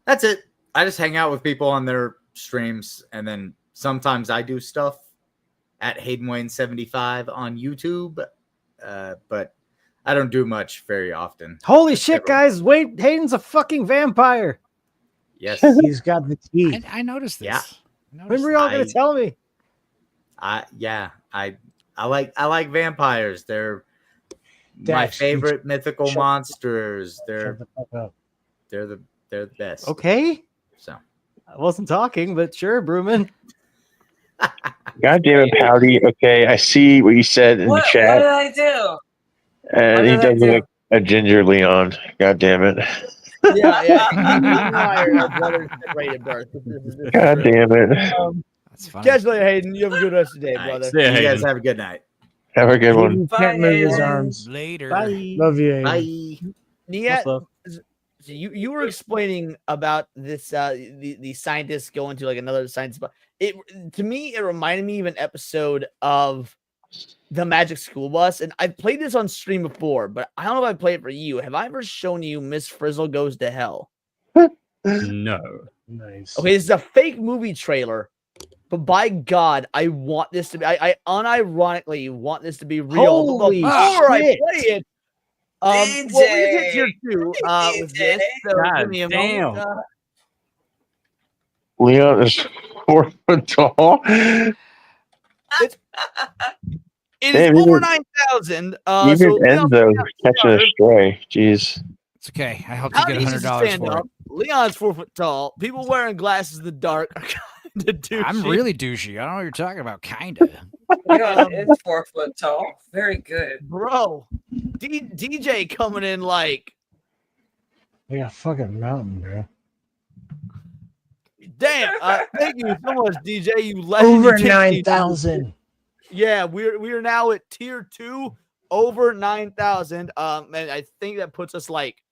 that's it. I just hang out with people on their streams, and then sometimes I do stuff at Hayden Wayne 75 on YouTube, but I don't do much very often. Holy shit, guys! Wait, Hayden's a fucking vampire. Yes, He's got the teeth. I noticed this. Yeah. When were y'all gonna tell me? I like vampires. They're my Dax, favorite mythical shut- monsters. They're Shut the fuck up. they're the best. Okay. So I wasn't talking, but sure, Brewman. God damn it, Pouty. Okay, I see what you said in What the did chat. I do? And What he did I does look do? like a ginger Leon. God damn it. Yeah. You and I are brothers separated at birth. This is God true. damn it. That's fine. Catch you later, Hayden. You have a good rest of the day, All brother. right, you guys have a good night. Have a good one. He can't move his Hayden. arms. Later. Bye. Love you, Aiden. Bye. Niet, What's up? so you were explaining about this the scientists going to like another science spot. It to me it reminded me of an episode of the Magic School Bus, and I've played this on stream before, but I don't know if I played it for you. Have I ever shown you Miss Frizzle Goes to Hell? No. Nice. Okay, this is a fake movie trailer, but by God, I want this to be. I unironically want this to be real. But Holy before I shit. play it, well, we hit tier 2 with this. So God give me a damn. moment. Leon is 4 foot tall. It is Damn, over even- 9,000. Even So Leon's Enzo's not catching a younger. stray. Jeez. It's okay. I helped you How get do you just $100 stand for up? it. Leon's 4 foot tall. People wearing glasses in the dark are kind of douchey. I'm really douchey. I don't know what you're talking about. Kinda. Leon is 4 foot tall. Very good. Bro. DJ coming in like, Like a fucking mountain, bro. damn. Thank you so much, DJ. You legend. Over You take me- 9,000. Yeah, we are now at tier 2, over 9,000. And I think that puts us like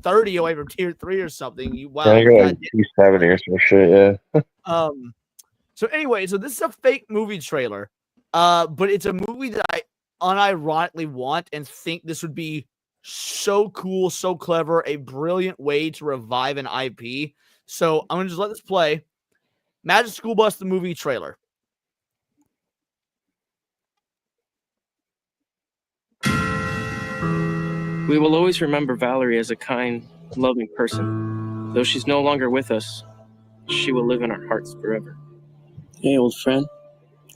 30 away from tier 3 or something. Wow. I think we're like God 270 or some shit, yeah. So anyway, so this is a fake movie trailer, but it's a movie that I unironically want and think this would be so cool, so clever, a brilliant way to revive an IP. So I'm gonna just let this play. Magic School Bus, the movie trailer. We will always remember Valerie as a kind, loving person. Though she's no longer with us, she will live in our hearts forever. Hey, old friend.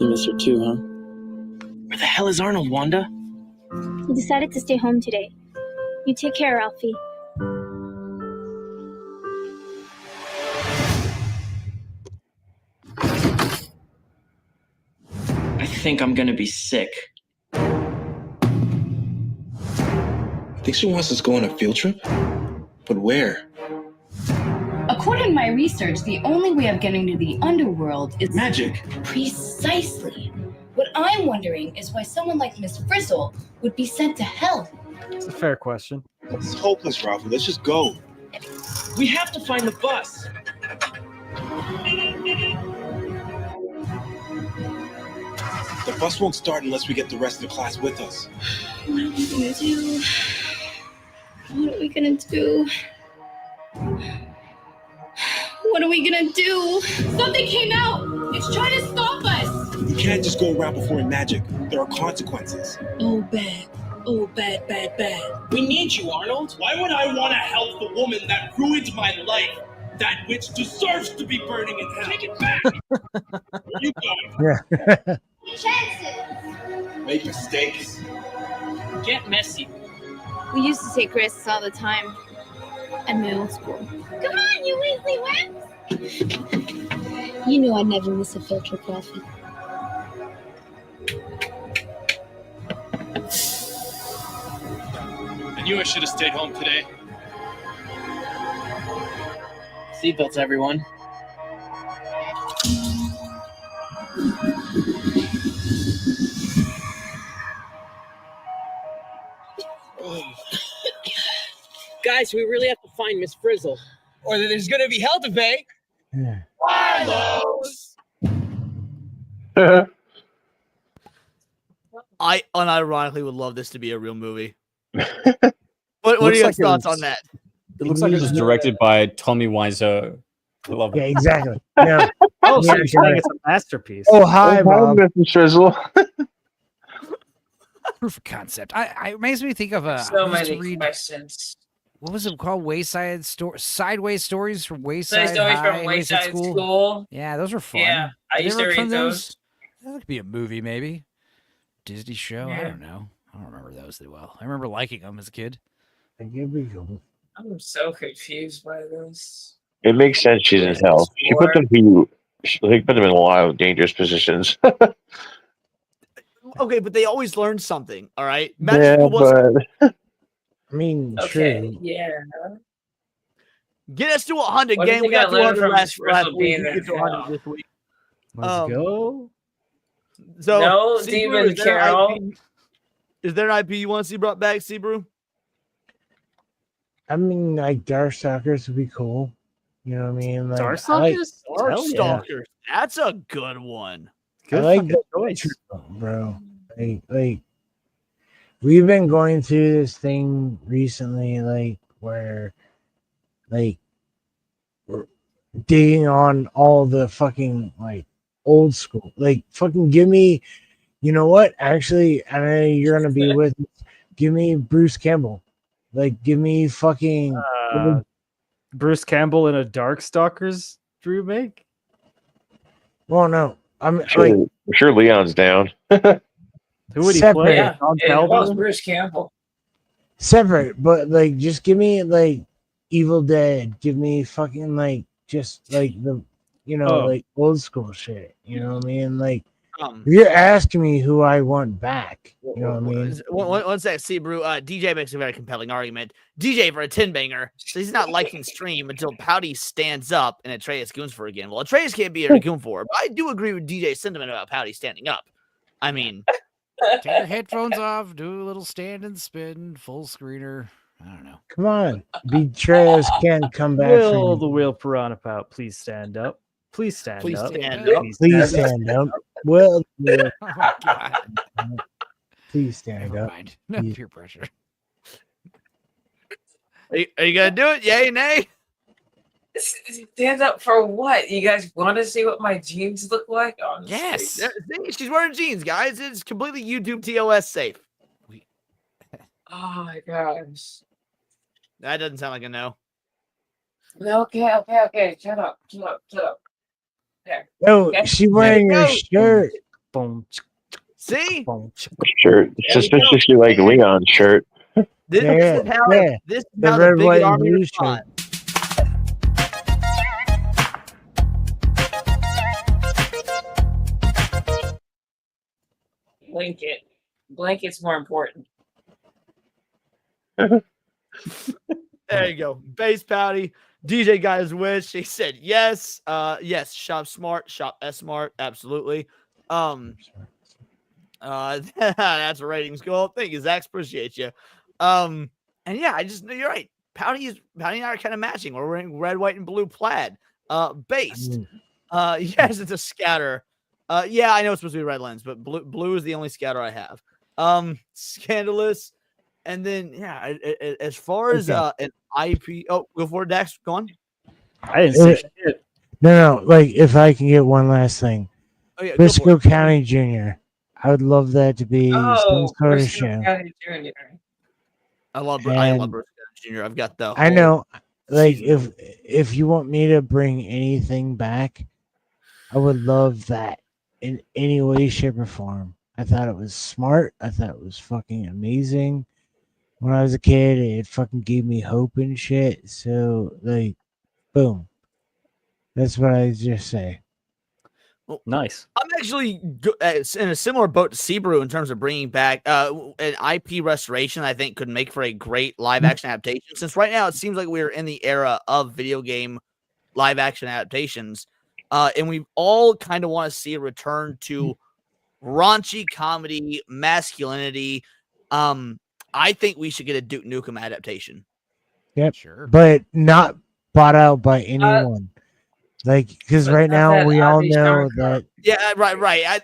You miss her too, huh? Where the hell is Arnold, Wanda? He decided to stay home today. You take care, Ralphie. I think I'm gonna be sick. Think she wants us to go on a field trip? But where? According to my research, the only way of getting to the underworld is magic. Precisely. What I'm wondering is why someone like Miss Frizzle would be sent to hell. It's a fair question. It's hopeless, Ralphie. Let's just go. We have to find the bus. The bus won't start unless we get the rest of the class with us. What are we gonna do? What are we gonna do? What are we gonna do? Something came out! It's trying to stop us! We can't just go around performing magic. There are consequences. Oh, bad. Oh, bad, bad, bad. We need you, Arnold. Why would I want to help the woman that ruined my life? That which deserves to be burning in hell. Take it back! Where you going? Chances! Make mistakes. Get messy. We used to take risks all the time at middle school. Come on, you Weasley Wimps! You know I never miss a field trip, Ralphie. I knew I should have stayed home today. Seatbelts, everyone. Guys, we really have to find Miss Frizzle, or there's gonna be hell to pay. Carlos! I unironically would love this to be a real movie. What are your thoughts on that? It looks like it was directed by Tommy Wiseau. I love it. Yeah, exactly. Yeah. Oh, so Yeah, you're saying it's sure. a masterpiece. Oh, hi, Bob. Mr. Shizzle. Proof of concept. It makes me think of a. So I used to many read- questions. What was it called? Sideways stories from Wayside Stories High, from Wayside School. Yeah, those were fun. Yeah, I Did used they to ever read fund those. That could be a movie, maybe. Disney show. I Yeah. don't know. I don't remember those that well. I remember liking them as a kid. I'm so confused by this. It makes sense she's in hell. She put them in a lot of dangerous positions. Okay, but they always learn something. All right. Yeah, Magic School was- but I mean, Okay, true. yeah. Get us to 100 What do you game. We think I got learned 200 from last Frizzle week. being We in get to 100 hell? this week. Let's go. So, No, Seabrew, Demon is there an Carol. IP Is there an IP you want to see brought back, Seabrew? I mean, like Darkstalkers would be cool. You know what I mean? Like, Darkstalkers? Darkstalkers. That's a good one. I like the choice, bro. Like we've been going through this thing recently, like where, like, we're digging on all the fucking like old school. Like, fucking give me. You know what? Actually, I know you're gonna be with. Give me Bruce Campbell. Like, give me fucking Bruce Campbell in a Darkstalkers remake. Well, no, I'm sure, like, I'm sure Leon's down. Who would he Separate. play? Yeah, Tom it was Calvin? Bruce Campbell. separate, but like, just give me like Evil Dead. Give me fucking like just like the, like old school shit. You know what I mean? Like, if you're asking me who I want back, you know what I mean? One sec, Seabrew. DJ makes a very compelling argument. DJ for a 10-banger, so he's not liking stream until Pouty stands up and Atreus goons for again. Well, Atreus can't be a goon for, but I do agree with DJ's sentiment about Pouty standing up. I mean, Take your headphones off, do a little stand and spin, full screener. I don't know. Come on, Betrayers can't come back Will from. the Will Piranha Pout please stand up? Please stand Please up. stand up. Please stand up. Well, yeah, Oh my god. please stand Never up. mind. No peer pressure. are you gonna do it? Yay, nay? Stand up for what? You guys want to see what my jeans look like? Honestly. Yes. See, she's wearing jeans, guys. It's completely YouTube TOS safe. Oh my gosh. That doesn't sound like a no. No, okay. Shut up. There. No, Okay. she wearing your Go. shirt. boom. See? Shirt. Suspiciously like Leon's shirt. This is how this is The how red, the white, big and army blue responds. Blanket. Blanket's more important. There you go. Base Pouty. DJ got his wish. He said yes. Yes. Shop smart. Shop S smart. Absolutely. That's a ratings goal. Thank you, Zach. Appreciate you. And yeah, I just know you're right. Pouty and I are kind of matching. We're wearing red, white, and blue plaid. Based. Yes, it's a scatter. Yeah, I know it's supposed to be red lens, but blue is the only scatter I have. Scandalous. And then yeah, as far as an IP, go for it, Dax. Go on. I didn't say shit. No. Like, if I can get one last thing, Oh yeah, Briscoe County Jr. I would love that to be some sort of Briscoe show. County Jr. I love And Briscoe Jr. I've got the. I know, like, season. if you want me to bring anything back, I would love that in any way, shape, or form. I thought it was smart. I thought it was fucking amazing. When I was a kid, it fucking gave me hope and shit. So, like, boom. That's what I just say. Nice. I'm actually in a similar boat to Sebrew in terms of bringing back an IP restoration. I think could make for a great live action adaptation. Since right now it seems like we're in the era of video game live action adaptations, and we all kind of want to see a return to raunchy comedy, masculinity. I think we should get a Duke Nukem adaptation. Yep. Sure. But not bought out by anyone. Like, because right now we all know that. Yeah, right.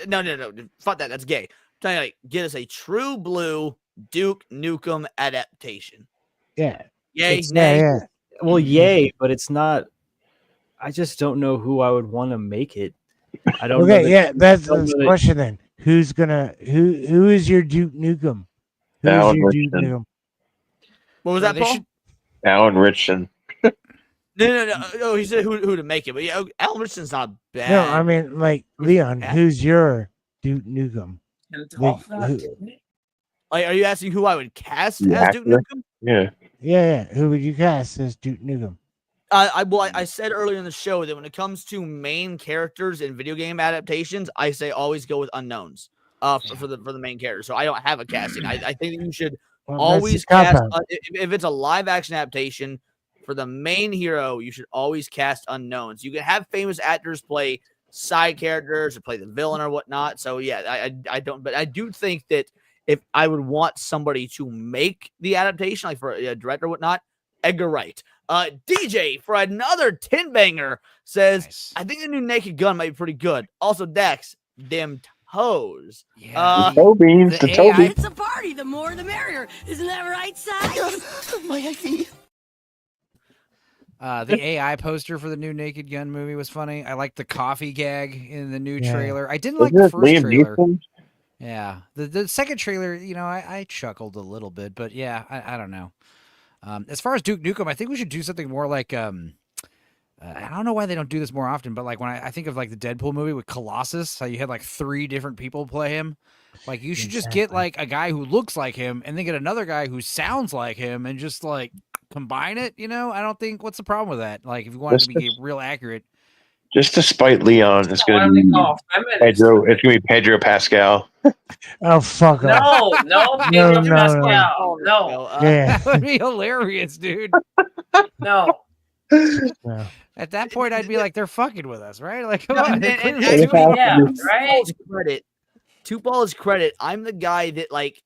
No. Fuck that. That's gay. I'm trying to get us a true blue Duke Nukem adaptation. Yeah. Yay, nay. Yeah. Well, yay, but it's not. I just don't know who I would want to make it. I don't. Okay, know yeah, that's the question then. Who's gonna? Who is your Duke Nukem? Who's Alan your Duke Richardson. Nukem? What was that, Paul? Alan Richardson. No. Oh, he said who to make it, but yeah, Alan Richardson's not bad. No, I mean, like, Leon. Who's your Duke Nukem? Like, Like, are you asking who I would cast You as have Duke to? Nukem? Yeah. Who would you cast as Duke Nukem? I said earlier in the show that when it comes to main characters in video game adaptations, I say always go with unknowns. For the main character. So I don't have a casting. I think that you should always cast if it's a live action adaptation for the main hero. You should always cast unknowns. You can have famous actors play side characters or play the villain or whatnot. So yeah, I don't. But I do think that if I would want somebody to make the adaptation, like for a director or whatnot, Edgar Wright. DJ for another 10 banger says, I think the new Naked Gun might be pretty good. Also, Dex, them toes. The toe beans. The toe beans. It's a party. The more the merrier. Isn't that right, Si? My ID. The AI poster for the new Naked Gun movie was funny. I liked the coffee gag in the new trailer. I didn't like the first trailer. Yeah, the second trailer, I chuckled a little bit, but yeah, I don't know. As far as Duke Nukem, I think we should do something more like I don't know why they don't do this more often, but like when I think of like the Deadpool movie with Colossus, how you had like 3 different people play him. Like you should just get like a guy who looks like him and then get another guy who sounds like him and just like combine it, I don't think what's the problem with that? Like if you want it to be real accurate. Just to spite Leon, it's going to be Pedro. It's going to be Pedro Pascal. Oh fuck off! No, Pedro Pascal. No. Yeah. That would be hilarious, dude. No. At that point, I'd be like, they're fucking with us, right? Like, come on. To Paul's credit, I'm the guy that, like,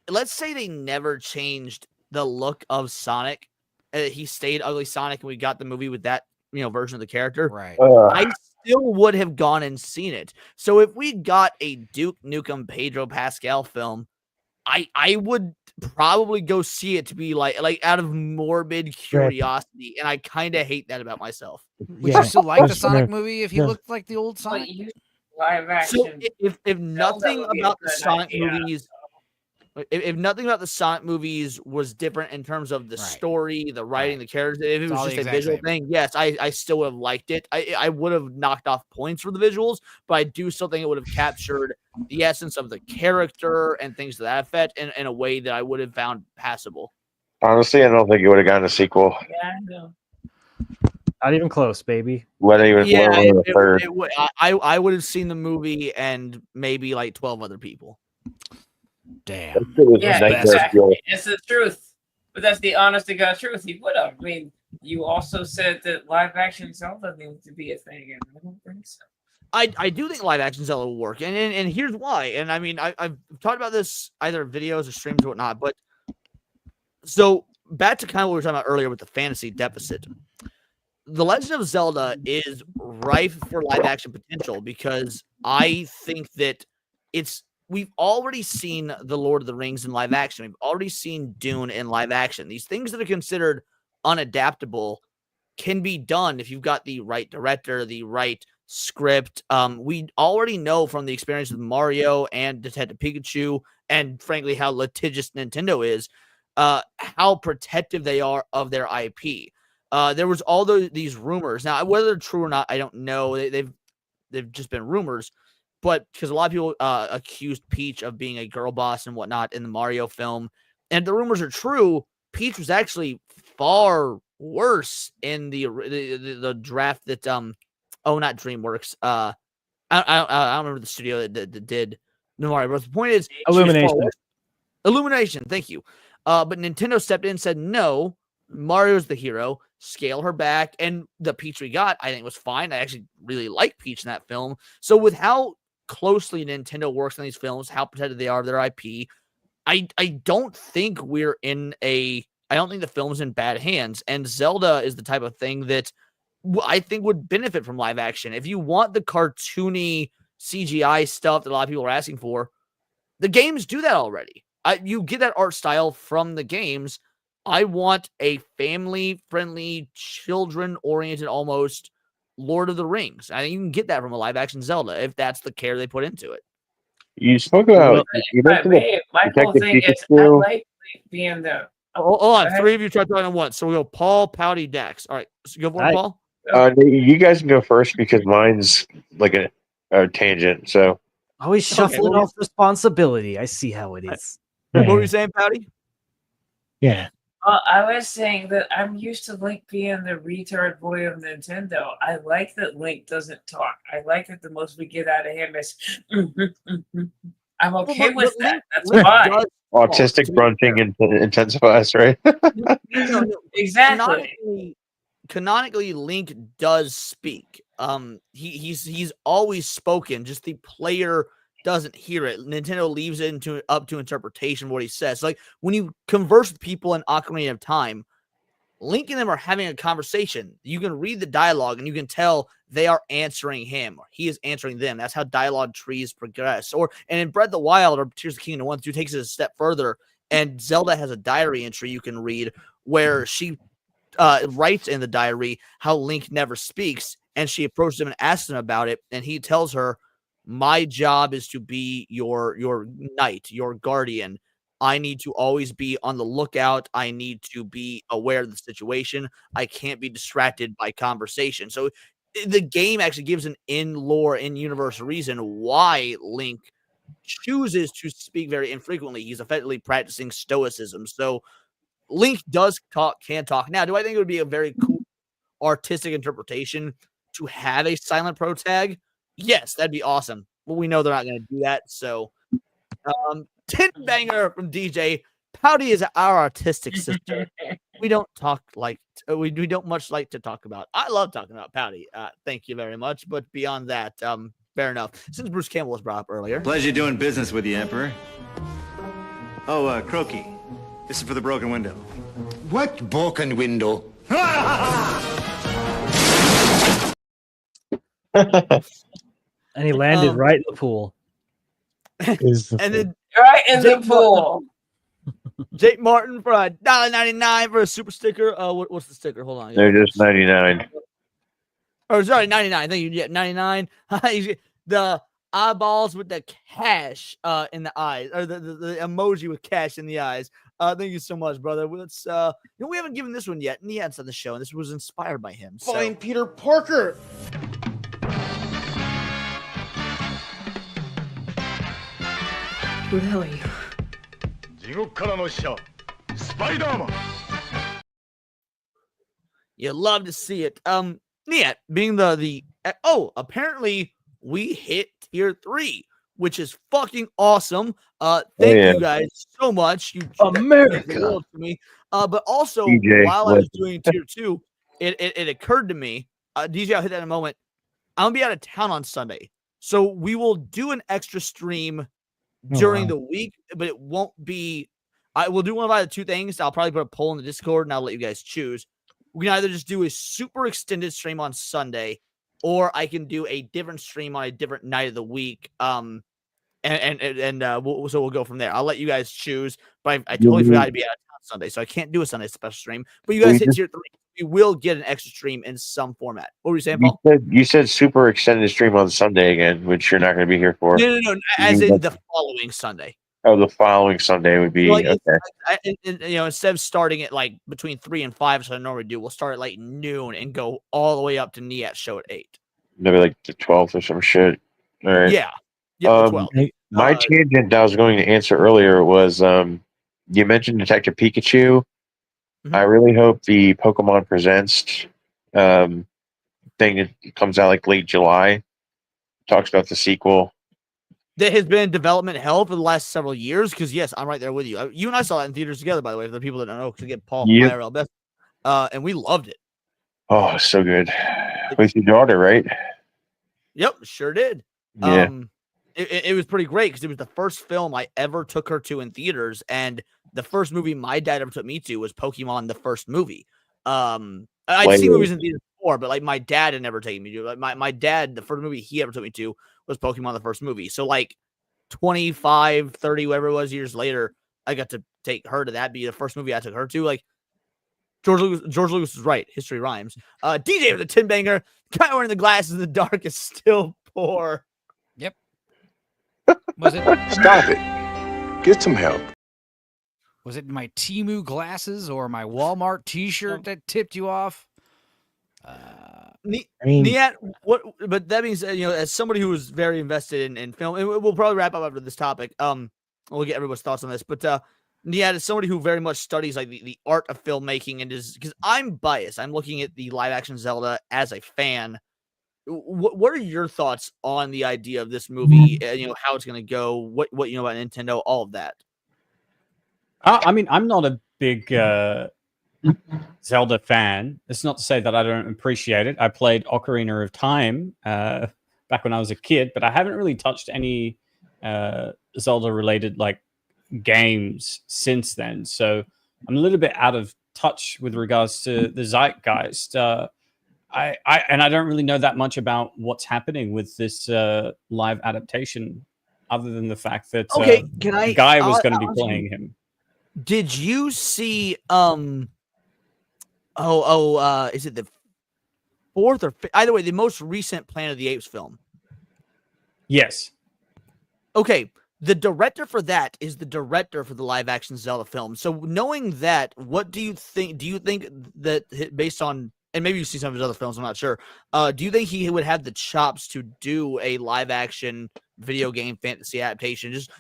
let's say they never changed the look of Sonic. He stayed ugly Sonic, and we got the movie with that, version of the character. Right. I still would have gone and seen it. So if we got a Duke Nukem Pedro Pascal film, I would probably go see it to be like out of morbid curiosity, and I kind of hate that about myself. Would you still like the Sonic movie if he looked like the old Sonic? Live action. So if nothing about the Sonic movies, If nothing about the Sonic movies was different in terms of the story, the writing, the characters, if it was just a visual thing, yes, I still would have liked it. I would have knocked off points for the visuals, but I do still think it would have captured the essence of the character and things to that effect in a way that I would have found passable. Honestly, I don't think it would have gotten a sequel. Yeah, I know. Not even close, baby. Let alone a third. I would have seen the movie and maybe like 12 other people. Damn. Yeah, exactly. It's the truth. But that's the honest to God truth. He would have. I mean, you also said that live action Zelda needs to be a thing, and I don't think so. I do think live action Zelda will work, and here's why. And I mean, I've talked about this either videos or streams or whatnot, but so back to kind of what we were talking about earlier with the fantasy deficit. The Legend of Zelda is rife for live action potential because I think that we've already seen The Lord of the Rings in live action. We've already seen Dune in live action. These things that are considered unadaptable can be done if you've got the right director, the right script. We already know from the experience with Mario and Detective Pikachu, and frankly, how litigious Nintendo is, how protective they are of their IP. There was all these rumors. Now, whether they're true or not, I don't know. They've just been rumors. But because a lot of people accused Peach of being a girl boss and whatnot in the Mario film, and the rumors are true, Peach was actually far worse in the draft that not DreamWorks. I don't remember the studio that did the Mario. But the point is, Illumination. Thank you. But Nintendo stepped in and said, no, Mario's the hero. Scale her back, and the Peach we got, I think, was fine. I actually really like Peach in that film. So with how closely Nintendo works on these films, how protected they are of their IP, I don't think I don't think the film's in bad hands. And Zelda is the type of thing that I think would benefit from live action. If you want the cartoony CGI stuff that a lot of people are asking for, the games do that already. You get that art style from the games. I want a family-friendly, children-oriented, almost Lord of the Rings. I think you can get that from a live-action Zelda if that's the care they put into it. You spoke about. My whole thing is I like being the. Hold on, three of you try talking at once. So we go Paul, Pouty, Dex. All right, so go for it, Paul. You guys can go first because mine's like a tangent. So always shuffling off responsibility. I see how it is. What were you saying, Pouty? Yeah. I was saying that I'm used to Link being the retard boy of Nintendo. I like that Link doesn't talk. I like that the most we get out of him is I'm okay with that. That's fine. Autistic grunting intensifies, right? Exactly. Canonically, Link does speak. He's always spoken. Just the player doesn't hear it. Nintendo leaves it up to interpretation of what he says. Like when you converse with people in Ocarina of Time, Link and them are having a conversation. You can read the dialogue and you can tell they are answering him or he is answering them. That's how dialogue trees progress. And in Breath of the Wild or Tears of the Kingdom 1 2 takes it a step further, and Zelda has a diary entry you can read where she writes in the diary how Link never speaks, and she approaches him and asks him about it, and he tells her, my job is to be your knight, your guardian. I need to always be on the lookout. I need to be aware of the situation. I can't be distracted by conversation. So the game actually gives an in-lore, in-universe reason why Link chooses to speak very infrequently. He's effectively practicing stoicism. So Link can talk. Now, do I think it would be a very cool artistic interpretation to have a silent protag? Yes, that'd be awesome. Well, we know they're not going to do that. So, Tin Banger from DJ. Pouty is our artistic sister. We don't talk like we don't much like to talk about. I love talking about Pouty. Thank you very much. But beyond that, fair enough. Since Bruce Campbell was brought up earlier. Pleasure doing business with you, Emperor. Oh, Croaky. This is for the broken window. What broken window? And he landed right in the pool. And then right in the pool. Jake Martin for $1.99 for a super sticker. What's the sticker? Hold on. They're just 99. Or sorry, 99. I think you get 99. The eyeballs with the cash in the eyes, or the emoji with cash in the eyes. Thank you so much, brother. Let's we haven't given this one yet. Nian's on the show, and this was inspired by him. Find Peter Parker. Who the hell are you? You love to see it. Nian, being apparently we hit tier 3, which is fucking awesome. Thank you guys so much. You meant the world to me. But also while I was doing tier 2, it occurred to me, DJ, I'll hit that in a moment. I'm gonna be out of town on Sunday, so we will do an extra stream during the week, but it won't be. I will do one of either two things. I'll probably put a poll in the Discord, and I'll let you guys choose. We can either just do a super extended stream on Sunday, or I can do a different stream on a different night of the week. So we'll go from there. I'll let you guys choose. But I totally forgot to be out of town Sunday, so I can't do a Sunday special stream. But you guys hit tier 3. You will get an extra stream in some format. What were you saying, Paul? You said super extended stream on Sunday again, which you're not going to be here for. No. As in the following Sunday. Oh, the following Sunday would be okay. Instead of starting at like between 3 and 5, so I normally do, we'll start at like noon and go all the way up to Niat's show at 8. Maybe like the 12th or some shit. All right. Yeah. The 12th. My tangent that I was going to answer earlier was you mentioned Detective Pikachu. I really hope the Pokemon Presents thing that comes out like late July talks about the sequel. That has been in development hell for the last several years. Because yes, I'm right there with you. You and I saw that in theaters together, by the way. For the people that don't know, because get Paul IRL best, and we loved it. Oh, so good with your daughter, right? Yep, sure did. Yeah. It was pretty great because it was the first film I ever took her to in theaters, and the first movie my dad ever took me to was Pokemon, the first movie. I'd seen movies in theaters before, but like my dad had never taken me to. Like my dad, the first movie he ever took me to was Pokemon, the first movie. So like 25, 30, whatever it was years later, I got to take her to that be the first movie I took her to. Like George Lucas was right. History rhymes. DJ with a tin banger, guy wearing the glasses in the dark is still poor. Yep. Was it? Stop it. Get some help. Was it my Temu glasses or my Walmart T-shirt that tipped you off? Niat, what? But that means as somebody who is very invested in film, and we'll probably wrap up after this topic. We'll get everyone's thoughts on this. But Niat is somebody who very much studies like the art of filmmaking, and is because I'm biased. I'm looking at the live action Zelda as a fan. What are your thoughts on the idea of this movie? How it's going to go, what you know about Nintendo, all of that. I mean, I'm not a big Zelda fan. It's not to say that I don't appreciate it. I played Ocarina of Time back when I was a kid, but I haven't really touched any Zelda-related like games since then. So I'm a little bit out of touch with regards to the zeitgeist. I don't really know that much about what's happening with this live adaptation, other than the fact that Guy was going to be playing him. Did you see is it the 4th or 5th? Either way, the most recent Planet of the Apes film? Yes. Okay. The director for that is the director for the live action Zelda film. So knowing that, what do you think? Do you think that based on, and maybe you've seen some of his other films, I'm not sure. Do you think he would have the chops to do a live action video game fantasy adaptation? Just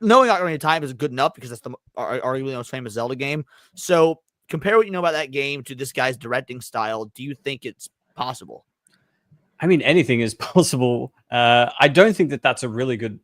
knowing Ocarina of Time is good enough because that's arguably the most famous Zelda game. So compare what you know about that game to this guy's directing style. Do you think it's possible? I mean, anything is possible. I don't think that that's a really good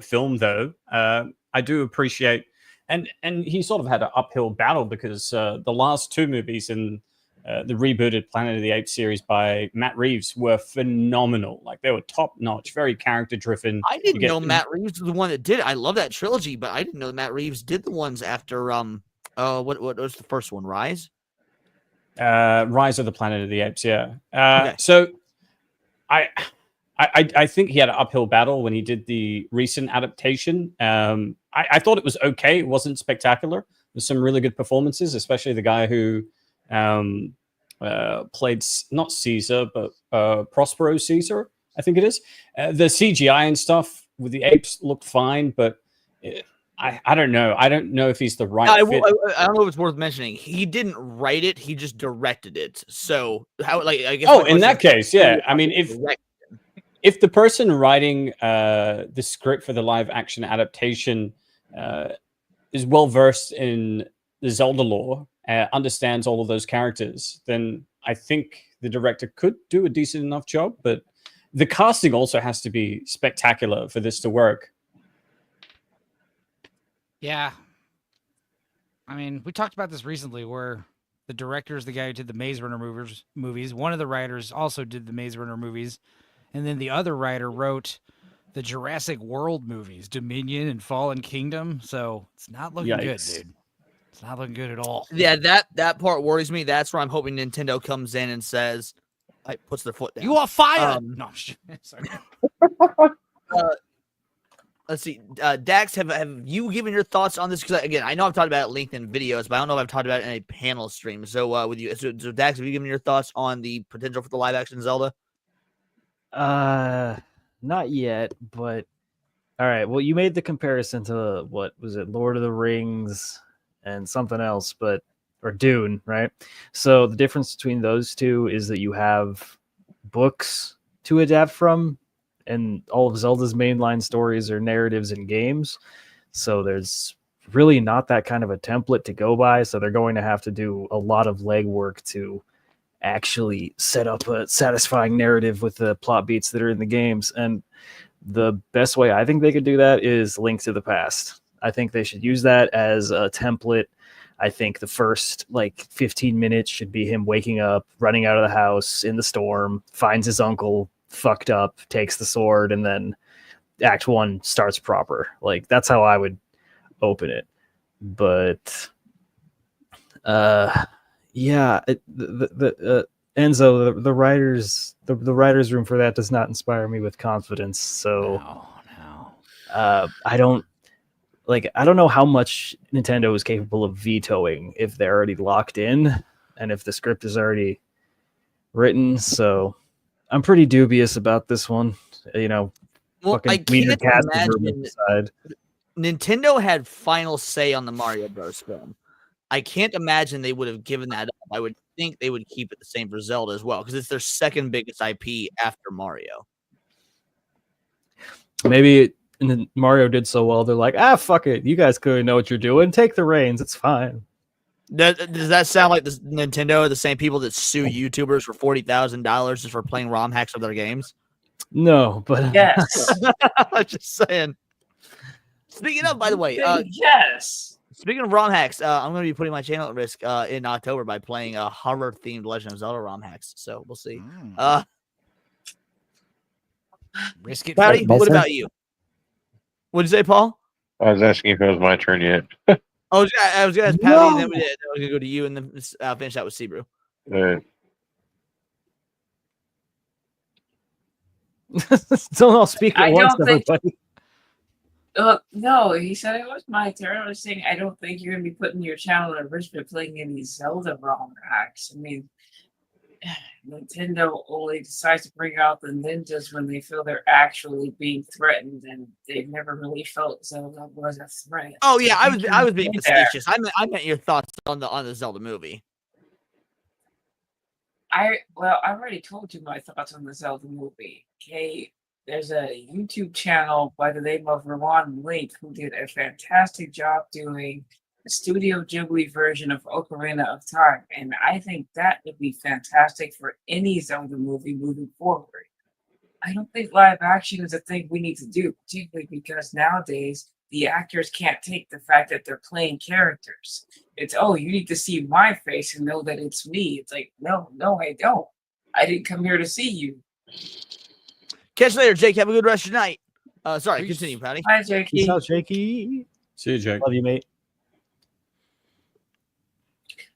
film, though. I do appreciate, and he sort of had an uphill battle because the last two movies in the rebooted Planet of the Apes series by Matt Reeves were phenomenal. Like they were top notch, very character driven. I didn't know Matt Reeves was the one that did it. I love that trilogy, but I didn't know that Matt Reeves did the ones after what was the first one? Rise of the Planet of the Apes. Yeah. Okay. So I think he had an uphill battle when he did the recent adaptation. I thought it was okay. It wasn't spectacular. There's some really good performances, especially the guy who played not Caesar, but Prospero Caesar. I think it is. The CGI and stuff with the apes looked fine, but I don't know. I don't know if he's the right fit. I don't know if it's worth mentioning. He didn't write it; he just directed it. So how? Like, I guess. Oh, in that case, yeah. I mean, if the person writing the script for the live action adaptation is well versed in the Zelda lore, understands all of those characters, then I think the director could do a decent enough job. But the casting also has to be spectacular for this to work. Yeah. I mean, we talked about this recently where the director is the guy who did the Maze Runner movies. One of the writers also did the Maze Runner movies. And then the other writer wrote the Jurassic World movies, Dominion and Fallen Kingdom. So it's not looking good, dude. It's not looking good at all. Yeah, that part worries me. That's where I'm hoping Nintendo comes in and says, puts their foot down. You are fired! No, sorry. Let's see. Dax, have you given your thoughts on this? Because, again, I know I've talked about it at length in videos, but I don't know if I've talked about it in a panel stream. So, with you, so Dax, have you given your thoughts on the potential for the live-action Zelda? Not yet, but all right. Well, you made the comparison to what was it, Lord of the Rings and something else, or Dune, right? So the difference between those two is that you have books to adapt from, and all of Zelda's mainline stories are narratives and games. So there's really not that kind of a template to go by. So they're going to have to do a lot of legwork to actually set up a satisfying narrative with the plot beats that are in the games. And the best way I think they could do that is Link to the Past. I think they should use that as a template. I think the first 15 minutes should be him waking up, running out of the house in the storm, finds his uncle fucked up, takes the sword, and then Act 1 starts proper. That's how I would open it. But yeah, Enzo, the writers room for that does not inspire me with confidence. So I don't know how much Nintendo is capable of vetoing if they're already locked in and if the script is already written. So I'm pretty dubious about this one. Well, I can't imagine Nintendo had final say on the Mario Bros. Film. I can't imagine they would have given that up. I would think they would keep it the same for Zelda as well, because it's their second biggest IP after Mario. Maybe Mario did so well, they're like, fuck it. You guys clearly know what you're doing. Take the reins. It's fine. Does that sound like Nintendo are the same people that sue YouTubers for $40,000 just for playing ROM hacks of their games? No, but yes. I'm just saying. Speaking of, by the way, yes. Speaking of ROM hacks, I'm going to be putting my channel at risk in October by playing a horror-themed Legend of Zelda ROM hacks. So we'll see. Risk it. Patty, what about you? What'd you say, Paul? I was asking if it was my turn yet. I was going to ask Patty, and then I was going to go to you, and then finish out with Sebrew. Don't all speak at once, everybody. No, he said it was my turn. I was saying I don't think you're going to be putting your channel at risk by playing any Zelda ROM hacks. I mean, Nintendo only decides to bring out the ninjas when they feel they're actually being threatened, and they've never really felt Zelda was a threat. Oh yeah, I was being facetious. I meant your thoughts on the Zelda movie. I've already told you my thoughts on the Zelda movie. Okay, there's a YouTube channel by the name of Rowan Link who did a fantastic job doing a Studio Ghibli version of Ocarina of Time, and I think that would be fantastic for any Zelda movie moving forward. I don't think live action is a thing we need to do, particularly because nowadays the actors can't take the fact that they're playing characters. It's, you need to see my face and know that it's me. It's like, no, I don't. I didn't come here to see you. Catch you later, Jake. Have a good rest of your night. Sorry, continue, Patty. Hi, Jakey. Peace out, Jakey. See you, Jake. Love you, mate.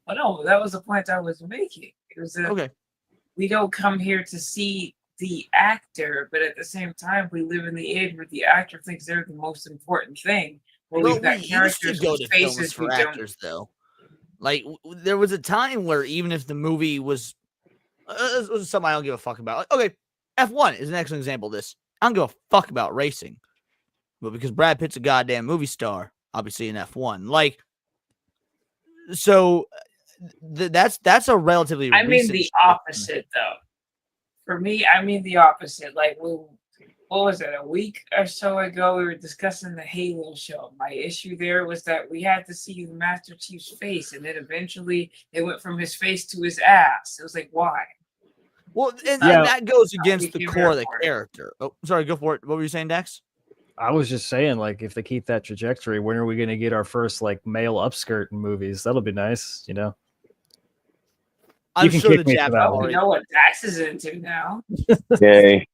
Well, no, that was the point I was making. It was okay. We don't come here to see the actor, but at the same time, we live in the age where the actor thinks they're the most important thing. Well, we've got characters go whose to faces for we actors, though. Like there was a time where even if the movie was something I don't give a fuck about. Like, okay, F1 is an excellent example of this. I don't give a fuck about racing, but because Brad Pitt's a goddamn movie star, obviously in F1, like, so that's a relatively. I mean recent the shift. opposite, though. For me, I mean the opposite. Like, what was it, a week or so ago, we were discussing the Halo show. My issue there was that we had to see the Master Chief's face, and then eventually it went from his face to his ass. It was like, why? Well, and that goes against the core of the for it. character. Oh, sorry, go for it. What were you saying, Dex? I was just saying, like, if they keep that trajectory, when are we going to get our first like male upskirt in movies? That'll be nice, you know. I'm can sure kick the me Jap for that We one. know what Dax is into now. Yay.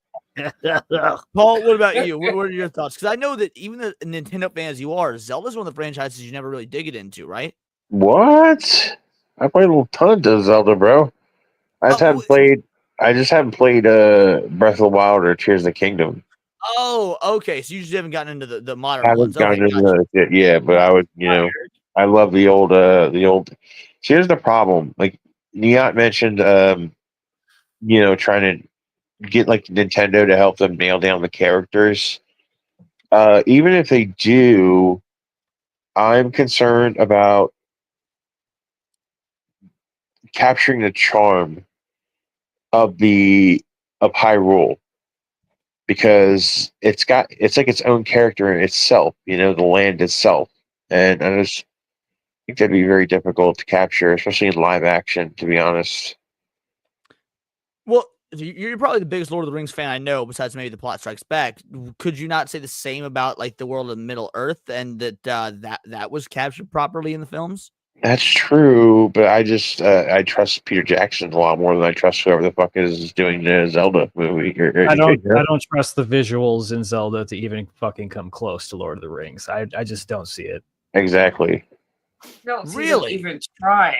Paul, what about you? What are your thoughts? Because I know that even the Nintendo fan as you are, Zelda's one of the franchises you never really dig it into, right? What? I played a ton of Zelda, bro. I just haven't played Breath of the Wild or Tears of the Kingdom. Oh, okay. So you just haven't gotten into the modern I haven't ones. Okay, gotten into gotcha. it yet, but I would, I love the old. Here's the problem. Like Neot mentioned, trying to get like Nintendo to help them nail down the characters. Even if they do, I'm concerned about capturing the charm of Hyrule, because it's like its own character in itself, the land itself. And I just think that'd be very difficult to capture, especially in live action, to be honest. Well, you're probably the biggest Lord of the Rings fan I know, besides maybe The Plot Strikes Back. Could you not say the same about like the world of Middle Earth, and that was captured properly in the films? That's true, but I trust Peter Jackson a lot more than I trust whoever the fuck is doing the Zelda movie. I don't trust the visuals in Zelda to even fucking come close to Lord of the Rings. I just don't see it. Exactly. No, see them Really? even trying.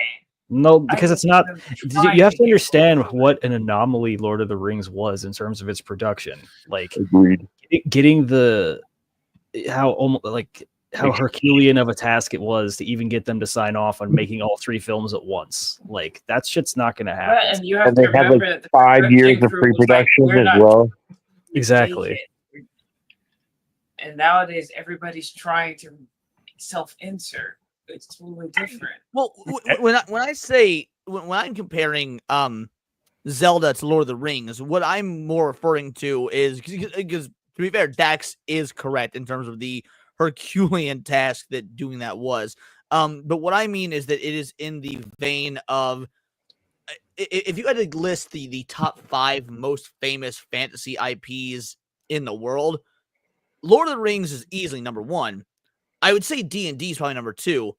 No, because it's not. trying You have to to get understand what an anomaly Lord of the Rings was in terms of its production. Like Agreed. getting how Herculean of a task it was to even get them to sign off on making all 3 films at once. Like that shit's not going to happen. But, and you have And to they have remember like that the 5 years production of crew was like, pre-production we're as not well. Exactly. And nowadays, everybody's trying to self-insert. It's totally different. Well, when I'm comparing Zelda to Lord of the Rings, what I'm more referring to is because to be fair, Dax is correct in terms of the Herculean task that doing that was. But what I mean is that it is in the vein of if you had to list the top 5 most famous fantasy IPs in the world, Lord of the Rings is easily number 1. I would say D&D is probably number 2.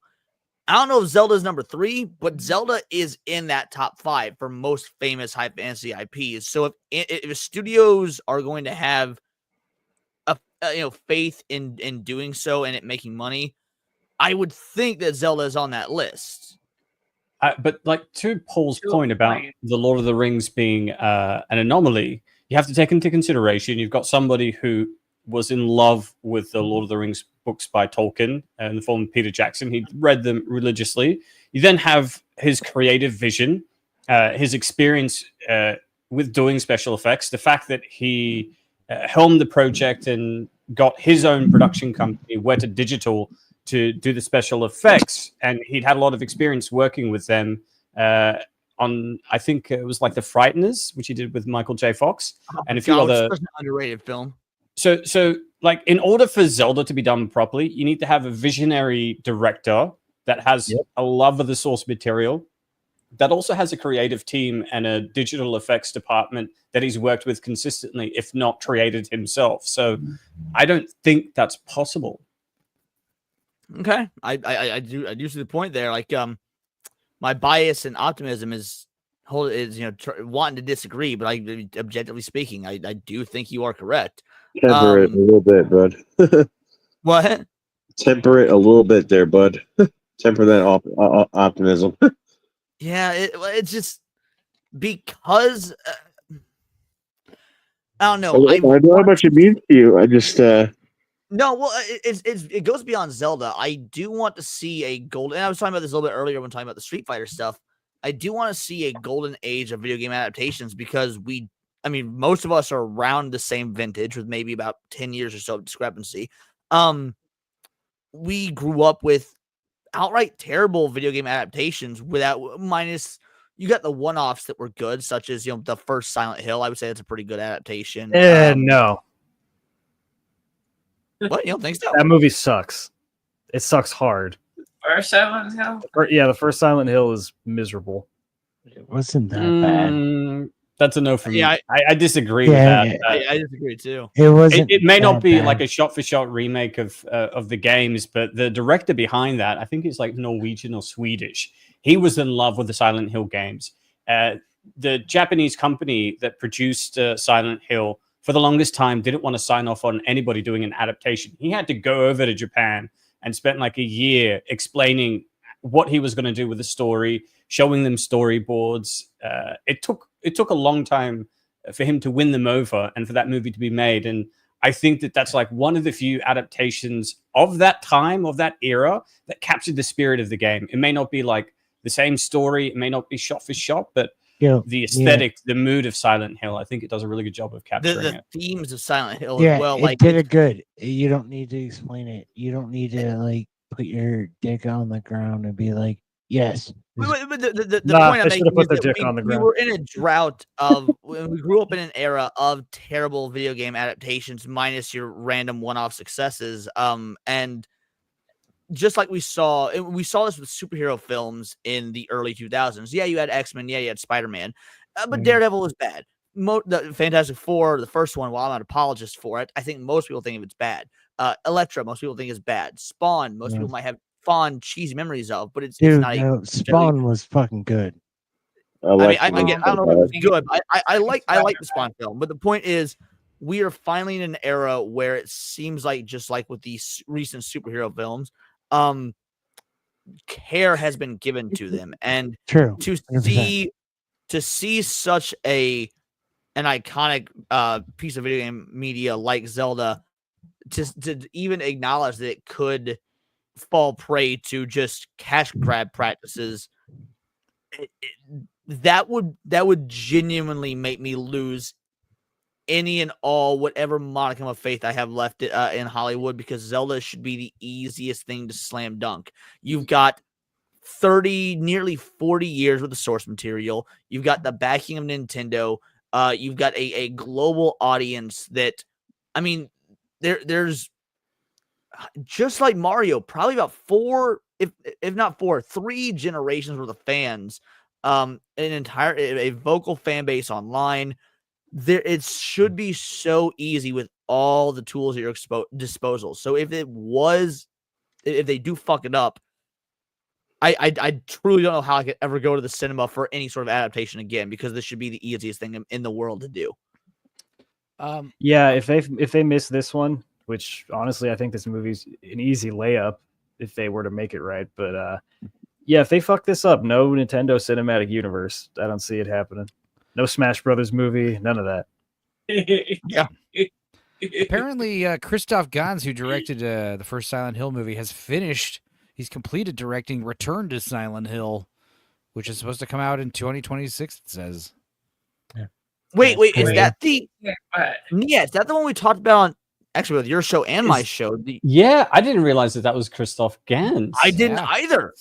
I don't know if Zelda is number 3, but Zelda is in that top 5 for most famous high fantasy IPs. So if studios are going to have faith in doing so and it making money, I would think that Zelda is on that list. But like to Paul's point about the Lord of the Rings being an anomaly, you have to take into consideration you've got somebody who was in love with the Lord of the Rings books by Tolkien in the form of Peter Jackson. He read them religiously. You then have his creative vision, his experience with doing special effects, the fact that he helmed the project and got his own production company, Weta Digital, to do the special effects. And he'd had a lot of experience working with them on, I think it was like The Frighteners, which he did with Michael J. Fox, and a few other... Such an underrated film. So, like, in order for Zelda to be done properly, you need to have a visionary director that has a love of the source material, that also has a creative team and a digital effects department that he's worked with consistently, if not created himself. So, I don't think that's possible. Okay, I do see the point there. Like, my bias and optimism is wanting to disagree, but objectively speaking, I do think you are correct. Temper it a little bit, bud. What? Temper it a little bit there, bud. Temper that optimism. Yeah, it's just because I don't know. I don't know how much it means to you. I just no. Well, it goes beyond Zelda. I do want to see a golden. And I was talking about this a little bit earlier when talking about the Street Fighter stuff. I do want to see a golden age of video game adaptations because I mean, most of us are around the same vintage with maybe about 10 years or so of discrepancy. We grew up with outright terrible video game adaptations without minus. You got the one-offs that were good, such as the first Silent Hill. I would say that's a pretty good adaptation. No, what, you don't think so? that movie sucks. It sucks hard. First Silent Hill? Yeah, the first Silent Hill is miserable. It wasn't that bad. That's a no for me. Yeah, I disagree Yeah, with that. I disagree too. It wasn't. It may not that be bad. like a shot-for-shot remake of the games, but the director behind that, I think it's like Norwegian or Swedish. He was in love with the Silent Hill games. The Japanese company that produced Silent Hill for the longest time didn't want to sign off on anybody doing an adaptation. He had to go over to Japan and spent like a year explaining what he was going to do with the story, showing them storyboards. It took a long time for him to win them over and for that movie to be made. And I think that that's like one of the few adaptations of that time, of that era, that captured the spirit of the game. It may not be like the same story, it may not be shot for shot, but the aesthetic, the mood of Silent Hill, I think it does a really good job of capturing The it. themes of Silent Hill Yeah, as well. it Like did it good. You don't need to explain it. You don't need to like put your dick on the ground and be like, yes. But the Nah, point I'm they making should've put is their that dick we, on the we ground. were in a drought of when we grew up in an era of terrible video game adaptations minus your random one-off successes. And just like we saw this with superhero films in the early 2000s. Yeah, you had X-Men. Yeah, you had Spider-Man. But Daredevil was bad. The Fantastic Four, the first one, while I'm an apologist for it, I think most people think of it's bad. Elektra, most people think is bad. Spawn, most people might have fond, cheesy memories of, but it's Dude, not. no, Spawn was fucking good. I mean, I don't know if it was good. But I like the Spawn film, but the point is, we are finally in an era where it seems like, just like with these recent superhero films, care has been given to them, and True, to 100%. see such an iconic piece of video game media like Zelda, to even acknowledge that it could fall prey to just cash grab practices, that would genuinely make me lose any and all whatever modicum of faith I have left in Hollywood, because Zelda should be the easiest thing to slam dunk. You've got 30, nearly 40 years with the source material. You've got the backing of Nintendo. You've got a global audience that, I mean, there's just like Mario, probably about four, if not four, 3 generations worth of fans, a vocal fan base online. It should be so easy with all the tools at your disposal. So if they do fuck it up, I truly don't know how I could ever go to the cinema for any sort of adaptation again, because this should be the easiest thing in the world to do. Yeah, if they miss this one, which honestly I think this movie's an easy layup if they were to make it right, but yeah, if they fuck this up, no Nintendo Cinematic Universe. I don't see it happening. No Smash Brothers movie, none of that. Yeah. Apparently, Christoph Gans, who directed the first Silent Hill movie, has finished. He's completed directing Return to Silent Hill, which is supposed to come out in 2026. It says. Yeah. Wait, is that the? Yeah, is that the one we talked about on, actually, with your show and my show? Yeah, I didn't realize that was Christoph Gans. I didn't either.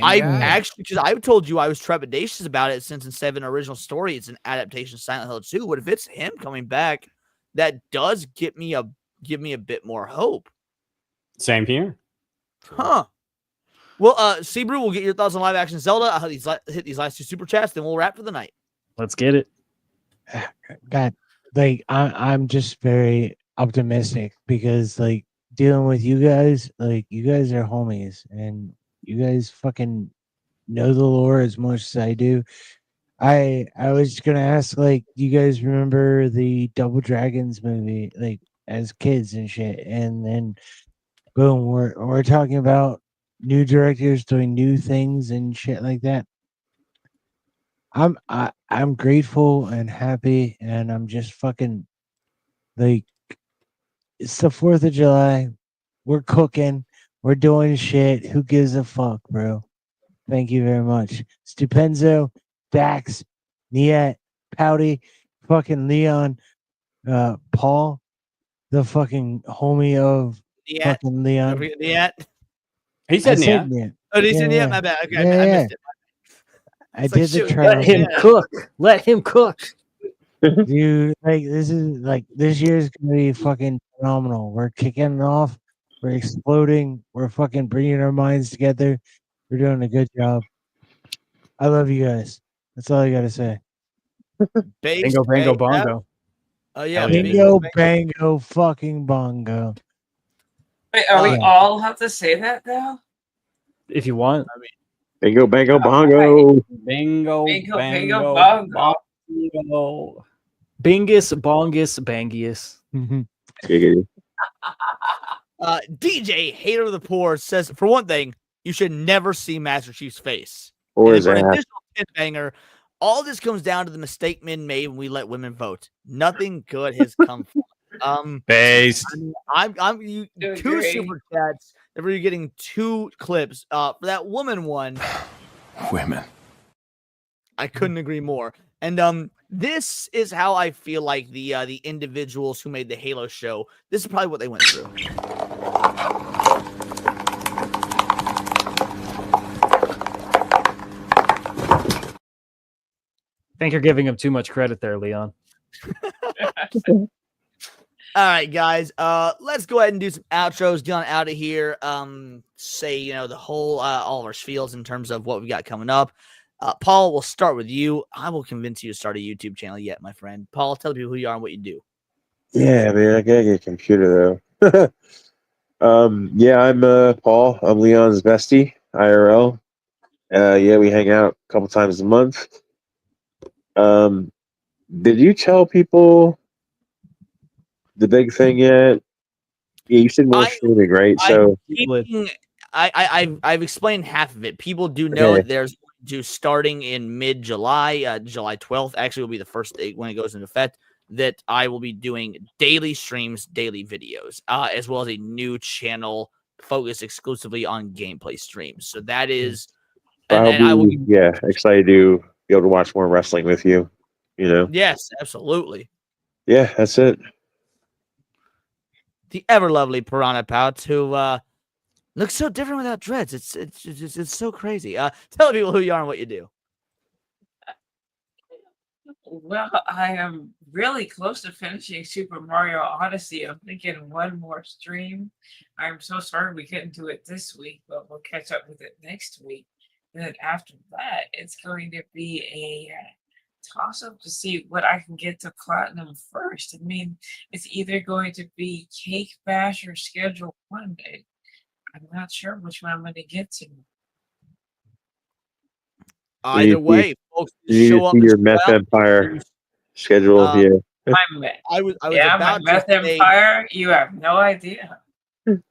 Actually, because I told you I was trepidatious about it, since instead of an original story, it's an adaptation of Silent Hill 2. But if it's him coming back, that does give me a bit more hope. Same here. Huh. Well, Sebrew, we'll get your thoughts on live action Zelda. I'll hit these last 2 super chats, then we'll wrap for the night. Let's get it. God, like I'm just very optimistic, because like dealing with you guys, like you guys are homies and you guys fucking know the lore as much as I do. I was gonna ask, like, do you guys remember the Double Dragons movie, like as kids and shit? And then boom, we're talking about new directors doing new things and shit like that. I'm grateful and happy, and I'm just fucking like, it's the 4th of July. We're cooking. We're doing shit. Who gives a fuck, bro? Thank you very much. Stupenzo, Dax, Niet, Pouty, fucking Leon, Paul, the fucking homie of Niet. fucking Don't Leon. forget Niet. He I said said Nia. Niet. Oh, did he say Yeah, Niet? My bad. Okay, yeah, I yeah. missed it. I It's like, did the shoot, travel. Let him yeah. cook. Let him cook. Dude, like this year's gonna be fucking phenomenal. We're kicking it off. We're exploding. We're fucking bringing our minds together. We're doing a good job. I love you guys. That's all I gotta say. Based, Bingo, bango, yeah. bongo. Oh yeah, Hell yeah. Bingo, bango, fucking bongo. Wait, are we Yeah. all have to say that now? If you want. Bingo, bango, bongo. Bingo, Bingo, bango, bingo, bongo. bongo. Bingus, bongus, bangius. Giggity. DJ Hater of the Poor says, for one thing, you should never see Master Chief's face. Or And his for an ass. additional pin banger, all this comes down to the mistake men made when we let women vote. Nothing good has come from it. Based. I'm you Do two agree. super chats. That we're getting 2 clips. For that woman one, Women. I couldn't agree more. And this is how I feel like the individuals who made the Halo show. This is probably what they went through. I think you're giving him too much credit there, Leon. All right, guys. Let's go ahead and do some outros. Get on out of here. Say the whole all of our spiels in terms of what we got coming up. Paul, we'll start with you. I will convince you to start a YouTube channel yet, my friend. Paul, tell people who you are and what you do. Yeah, man, I gotta get a computer though. Yeah, I'm Paul. I'm Leon's bestie, IRL. Yeah, we hang out a couple times a month. Did you tell people the big thing yet? Yeah, you said more streaming, right? So I've explained half of it. People do know Okay. that there's starting in mid-July, July 12th actually will be the first day when it goes into effect, that I will be doing daily streams, daily videos, as well as a new channel focused exclusively on gameplay streams. So that is, and I will be, excited to be able to watch more wrestling with you. yes, absolutely. Yeah, that's it. The ever lovely Piranha Pouts, who looks so different without dreads. It's so crazy. Tell people who you are and what you do. Well, I am really close to finishing Super Mario Odyssey. I'm thinking one more stream. I'm so sorry we couldn't do it this week, but we'll catch up with it next week. And then after that, it's going to be a toss-up to see what I can get to Platinum first. I mean, it's either going to be Cake Bash or Schedule 1. I'm not sure which one I'm going to get to. Either way, folks, you show up see and your show Meth out. Empire schedule. I was Yeah, my about Meth to say, Empire. You have no idea.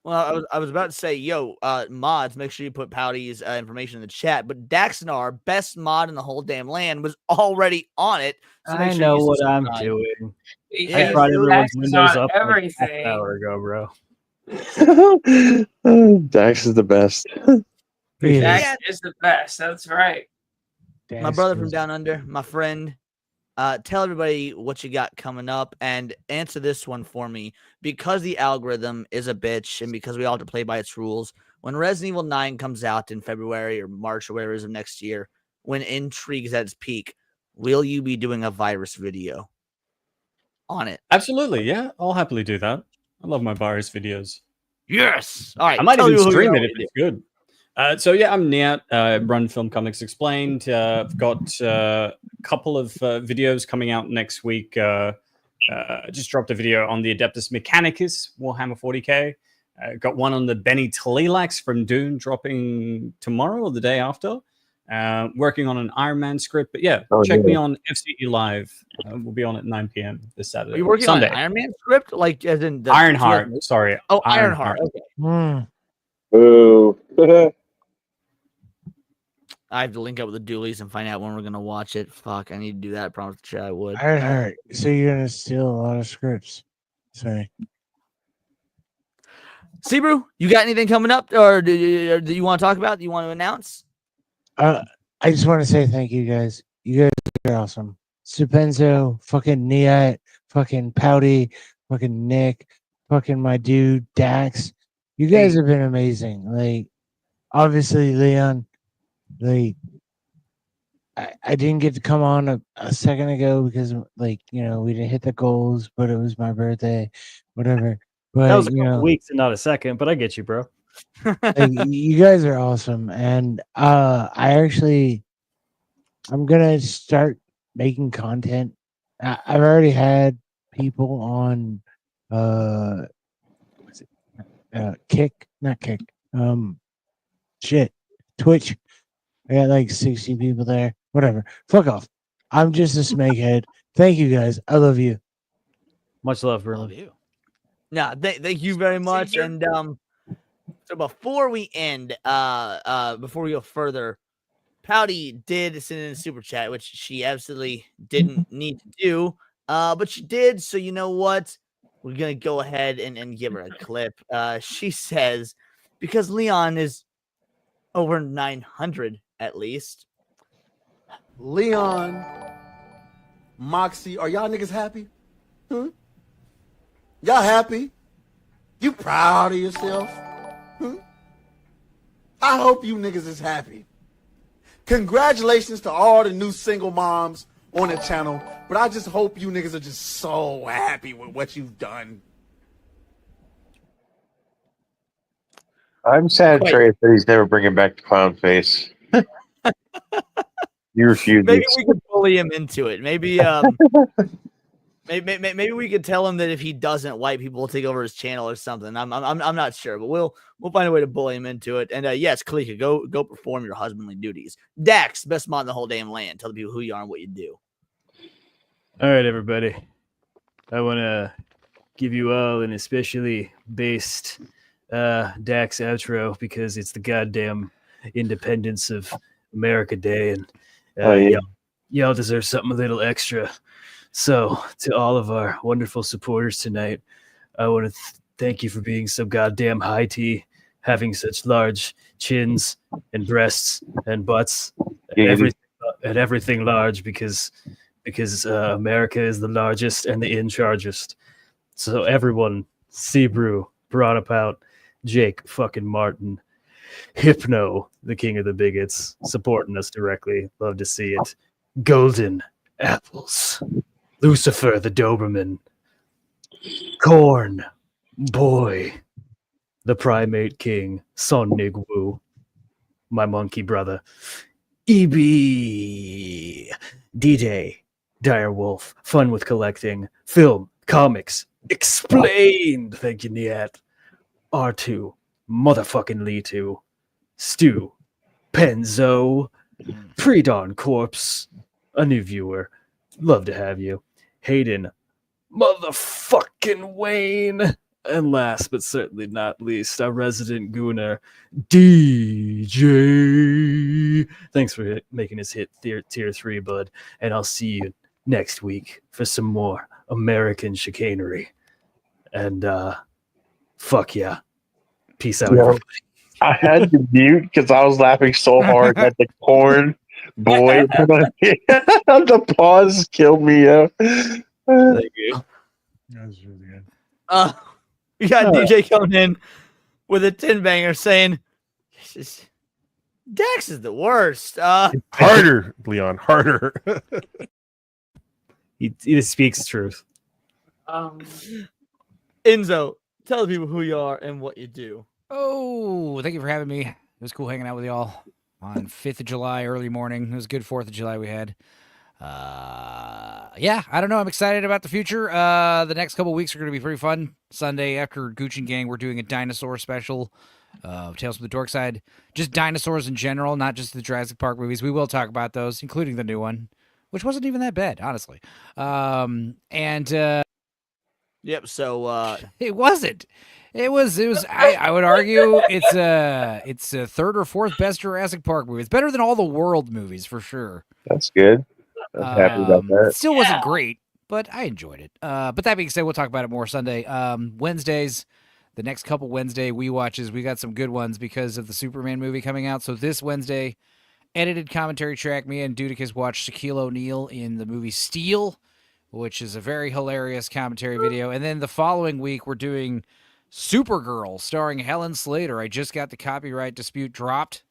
well, I was about to say, yo, mods, make sure you put Pouty's information in the chat. But Daxnar, best mod in the whole damn land, was already on it. So make I sure know you what I'm subscribe. doing. Yeah, I brought you do. everyone's Dax is windows on up like half everything. an hour ago, bro. Dax is the best. Dax is the best. That's right. My brother from down under, my friend. Tell everybody what you got coming up and answer this one for me. Because the algorithm is a bitch and because we all have to play by its rules, when Resident Evil 9 comes out in February or March or whatever it is of next year, when intrigue is at its peak, will you be doing a virus video on it? Absolutely, yeah. I'll happily do that. I love my virus videos. Yes. All right. I might tell even you who you stream are, it what if you it's good. So yeah, I'm Niet, run Film Comics Explained. I've got a couple of videos coming out next week. Just dropped a video on the Adeptus Mechanicus Warhammer 40k. Got one on the Benny Tlilax from Dune dropping tomorrow or the day after. Working on an Iron Man script, but yeah, check me on FCE Live. We'll be on at 9 p.m. this Saturday. Are you working Sunday. on an Iron Man script? Like as in the Ironheart. Sorry. Oh, Ironheart. Okay. Ooh. I have to link up with the Doolies and find out when we're gonna watch it. Fuck, I need to do that. I promised the chat I would. Ironheart. So you're gonna steal a lot of scripts. Sorry. Sebrew, you got anything coming up, or do you want to talk about? Do you want to announce? I just want to say thank you guys. You guys are awesome. Supenzo, fucking Niat, fucking Pouty, fucking Nick, fucking my dude Dax. You guys have been amazing. Like, obviously, Leon, like, I didn't get to come on a second ago because, like, you know, we didn't hit the goals, but it was my birthday, whatever. But That was a you couple know, weeks and not a second, but I get you, bro. like, you guys are awesome, and I'm gonna start making content. I've already had people on what's it? Not Kick. Shit. Twitch. I got like 60 people there. Whatever. Fuck off. I'm just a snakehead. Thank you guys. I love you. Much love, Verlin. Love you. No, thank you very much. And so before we end, before we go further, Pouty did send in a super chat, which she absolutely didn't need to do, but she did. So you know what? We're gonna go ahead and give her a clip. She says, because Leon is over 900 at least. Leon, Moxie, are y'all niggas happy? Hmm? Y'all happy? You proud of yourself? Hmm? I hope you niggas is happy. Congratulations to all the new single moms on the channel, but I just hope you niggas are just so happy with what you've done. I'm sad Trey said he's never bringing back the clown face. You refuse. Maybe we could bully him into it. Maybe maybe we could tell him that if he doesn't, white people will take over his channel or something. I'm not sure, but we'll find a way to bully him into it. And yes, Kalika, go perform your husbandly duties. Dax, best mod in the whole damn land. Tell the people who you are and what you do. All right, everybody. I want to give you all an especially based Dax outro because it's the goddamn Independence of America Day, and y'all deserve something a little extra. So, to all of our wonderful supporters tonight, I want to thank you for being so goddamn high tea, having such large chins and breasts and butts and everything large because America is the largest and the in chargest. So everyone, Sebrew, brought about Jake fucking Martin, Hypno, the king of the bigots, supporting us directly. Love to see it. Golden Apples, Lucifer the Doberman, Corn, Boy, the Primate King, Son Nigwu, my monkey brother, EB, D-Day, Direwolf, Fun with Collecting, Film, Comics, Explained, thank you, Niat, R2, motherfucking Lee 2, Stu, Penzo, Pre-Dawn Corpse, a new viewer, love to have you, Hayden, motherfucking Wayne, and last but certainly not least, our resident gooner, DJ. Thanks for making us hit tier 3, bud, and I'll see you next week for some more American chicanery. And fuck yeah. Peace out, everybody. I had to mute because I was laughing so hard at the Corn Boy. The pause killed me. Thank you. That was really good. We got DJ coming in with a 10 banger saying, Dax is the worst. Harder, Leon, harder. He speaks truth. Enzo, tell the people who you are and what you do. Oh, thank you for having me. It was cool hanging out with y'all on 5th of July, early morning. It was a good 4th of July we had. Yeah, I don't know. I'm excited about the future. The next couple weeks are going to be pretty fun. Sunday after Gooch and Gang, we're doing a dinosaur special. Tales from the Dork Side. Just dinosaurs in general, not just the Jurassic Park movies. We will talk about those, including the new one, which wasn't even that bad, honestly. Yep, so it wasn't. It was I would argue it's a third or fourth best Jurassic Park movie. It's better than all the world movies for sure. That's good. I'm happy about that. It still wasn't great, but I enjoyed it. But that being said, we'll talk about it more Sunday. Wednesdays, the next couple Wednesday we watches, we got some good ones because of the Superman movie coming out. So this Wednesday edited commentary track. Me and Dudicus watched Shaquille O'Neal in the movie Steel, which is a very hilarious commentary video. And then the following week, we're doing Supergirl, starring Helen Slater. I just got the copyright dispute dropped,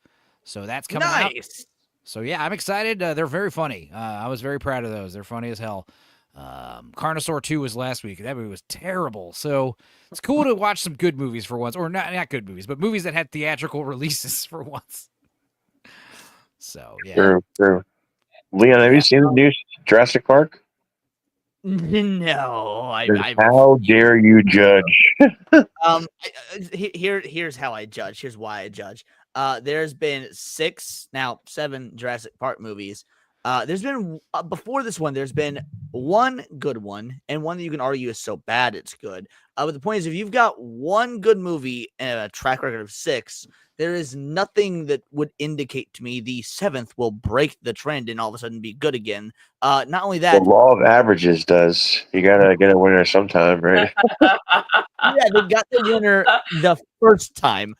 so that's coming out. Nice. So yeah, I'm excited. They're very funny. I was very proud of those. They're funny as hell. Carnosaur 2 was last week. That movie was terrible. So it's cool to watch some good movies for once, or not good movies, but movies that had theatrical releases for once. So yeah. True. Leon, have you seen the new Jurassic Park? No, How dare you judge? Here's how I judge. Here's why I judge. There's been 7 Jurassic Park movies. There's been before this one, there's been one good one and one that you can argue is so bad it's good. But the point is, if you've got one good movie and a track record of 6, there is nothing that would indicate to me the 7th will break the trend and all of a sudden be good again. Not only that, The law of averages does. You gotta get a winner sometime, right? yeah, they got the winner the first time.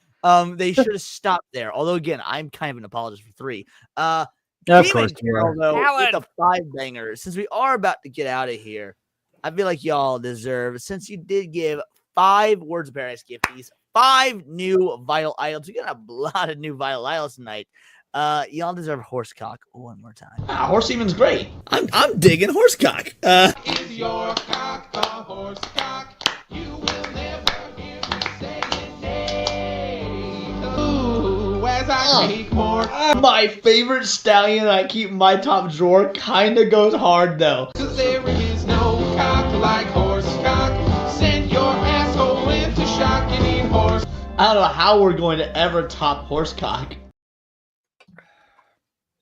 They should have stopped there. Although, again, I'm kind of an apologist for 3. Of Demon course you Carol, are. though, with the 5 bangers. Since we are about to get out of here, I feel like y'all deserve, since you did give 5 words of paradise gifties, 5 new vital items. We got a lot of new vital items tonight. Y'all deserve horsecock one more time. Horse Even's great. I'm digging horsecock. Is your cock a horse cock? You will never hear me say it. Nay. Ooh, as I take more. My favorite stallion I keep in my top drawer kind of goes hard though. 'Cause there is no cock like horse cock. Send your asshole into shock and eat horse. I don't know how we're going to ever top horsecock.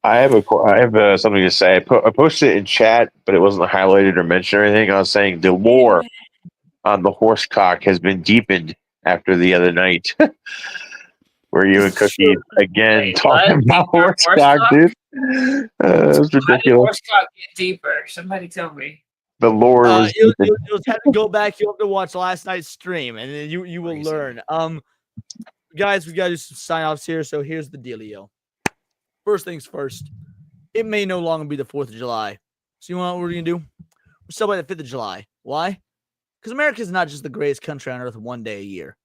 I have something to say. I posted it in chat, but it wasn't highlighted or mentioned or anything. I was saying the lore on the horsecock has been deepened after the other night, where you and Cookie again talking about horsecock, dude. It was How did ridiculous. horsecock get deeper? Somebody tell me. The lore was You'll deepened. have to go back. You'll have to watch last night's stream, and then you will learn. Guys, we got to do some sign-offs here. So here's the dealio. First things first, it may no longer be the 4th of July. So you know what we're going to do? We're celebrating the 5th of July. Why? Because America is not just the greatest country on earth one day a year.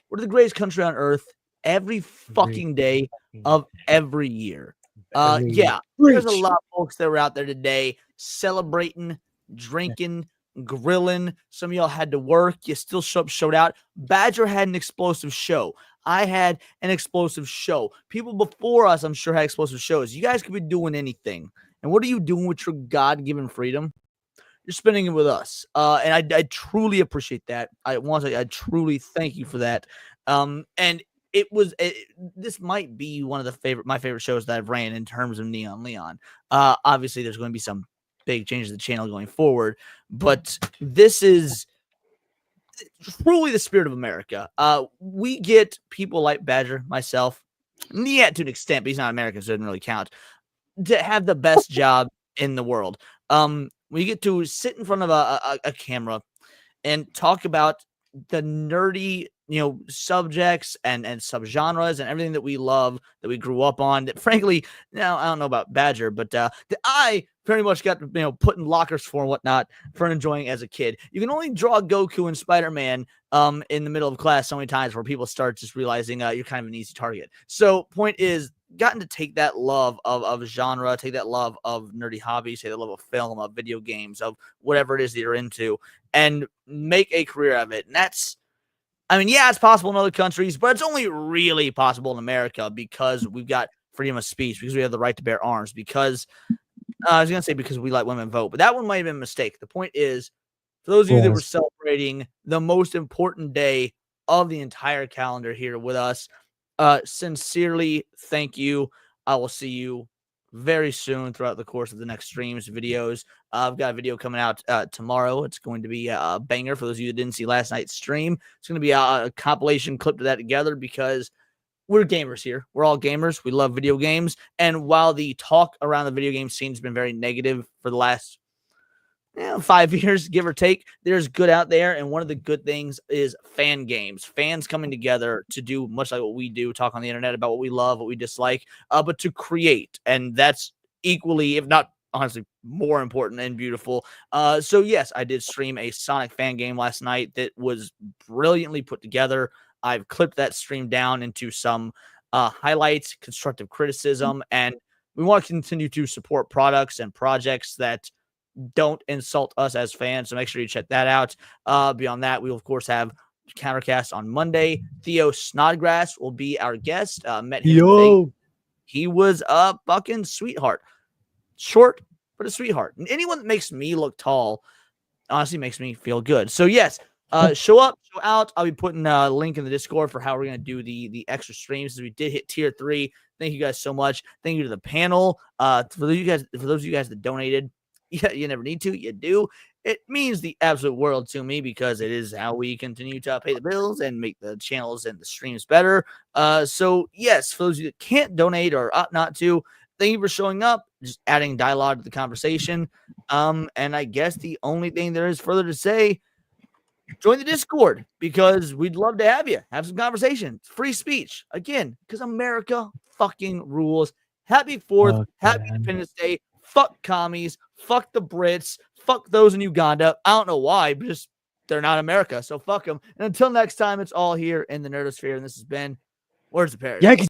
We're the greatest country on earth every fucking day of every year. Yeah, there's a lot of folks that were out there today celebrating, drinking, grilling. Some of y'all had to work. You still showed out. Badger had an explosive show. I had an explosive show. People before us, I'm sure, had explosive shows. You guys could be doing anything. And what are you doing with your God-given freedom? You're spending it with us. And I truly appreciate that. I truly thank you for that. And this might be one of my favorite shows that I've ran in terms of Neon Leon. Obviously, there's going to be some big changes to the channel going forward, but this is truly the spirit of America. We get people like Badger, myself, yeah, to an extent, but he's not American, so it doesn't really count, to have the best job in the world. We get to sit in front of a camera and talk about the nerdy, subjects and subgenres and everything that we love, that we grew up on. That frankly, now I don't know about Badger, but that I very much got put in lockers for and whatnot for enjoying as a kid. You can only draw Goku and Spider-Man in the middle of class so many times where people start just realizing you're kind of an easy target. So point is, gotten to take that love of genre, take that love of nerdy hobbies, take that love of film, of video games, of whatever it is that you're into, and make a career of it. And that's, yeah, it's possible in other countries, but it's only really possible in America because we've got freedom of speech, because we have the right to bear arms, because I was going to say because we let women vote, but that one might have been a mistake. The point is, for those of you that were celebrating the most important day of the entire calendar here with us, sincerely, thank you. I will see you very soon throughout the course of the next streams, videos. I've got a video coming out tomorrow. It's going to be a banger for those of you that didn't see last night's stream. It's going to be a compilation clip to that together because we're gamers here. We're all gamers. We love video games. And while the talk around the video game scene has been very negative for the last 5 years, give or take. There's good out there, and one of the good things is fan games. Fans coming together to do much like what we do, talk on the internet about what we love, what we dislike, but to create, and that's equally, if not honestly, more important and beautiful. So yes, I did stream a Sonic fan game last night that was brilliantly put together. I've clipped that stream down into some highlights, constructive criticism, and we want to continue to support products and projects that don't insult us as fans. So make sure you check that out. Beyond that, we will, of course, have Countercast on Monday. Theo Snodgrass will be our guest. Met him today. He was a fucking sweetheart. Short, but a sweetheart. And anyone that makes me look tall honestly makes me feel good. So yes, show up, show out. I'll be putting a link in the Discord for how we're going to do the extra streams. We did hit tier 3. Thank you guys so much. Thank you to the panel. For those of you guys that donated, yeah, you never need to, you do. It means the absolute world to me because it is how we continue to pay the bills and make the channels and the streams better. So yes, for those of you that can't donate or opt not to, thank you for showing up, just adding dialogue to the conversation. And I guess the only thing there is further to say, join the Discord because we'd love to have you. Have some conversation. It's free speech. Again, because America fucking rules. Happy 4th. Happy Independence Day. Fuck commies. Fuck the Brits. Fuck those in Uganda. I don't know why, but just they're not America. So fuck them. And until next time, it's all here in the Nerdosphere. And this has been Words of Paradise.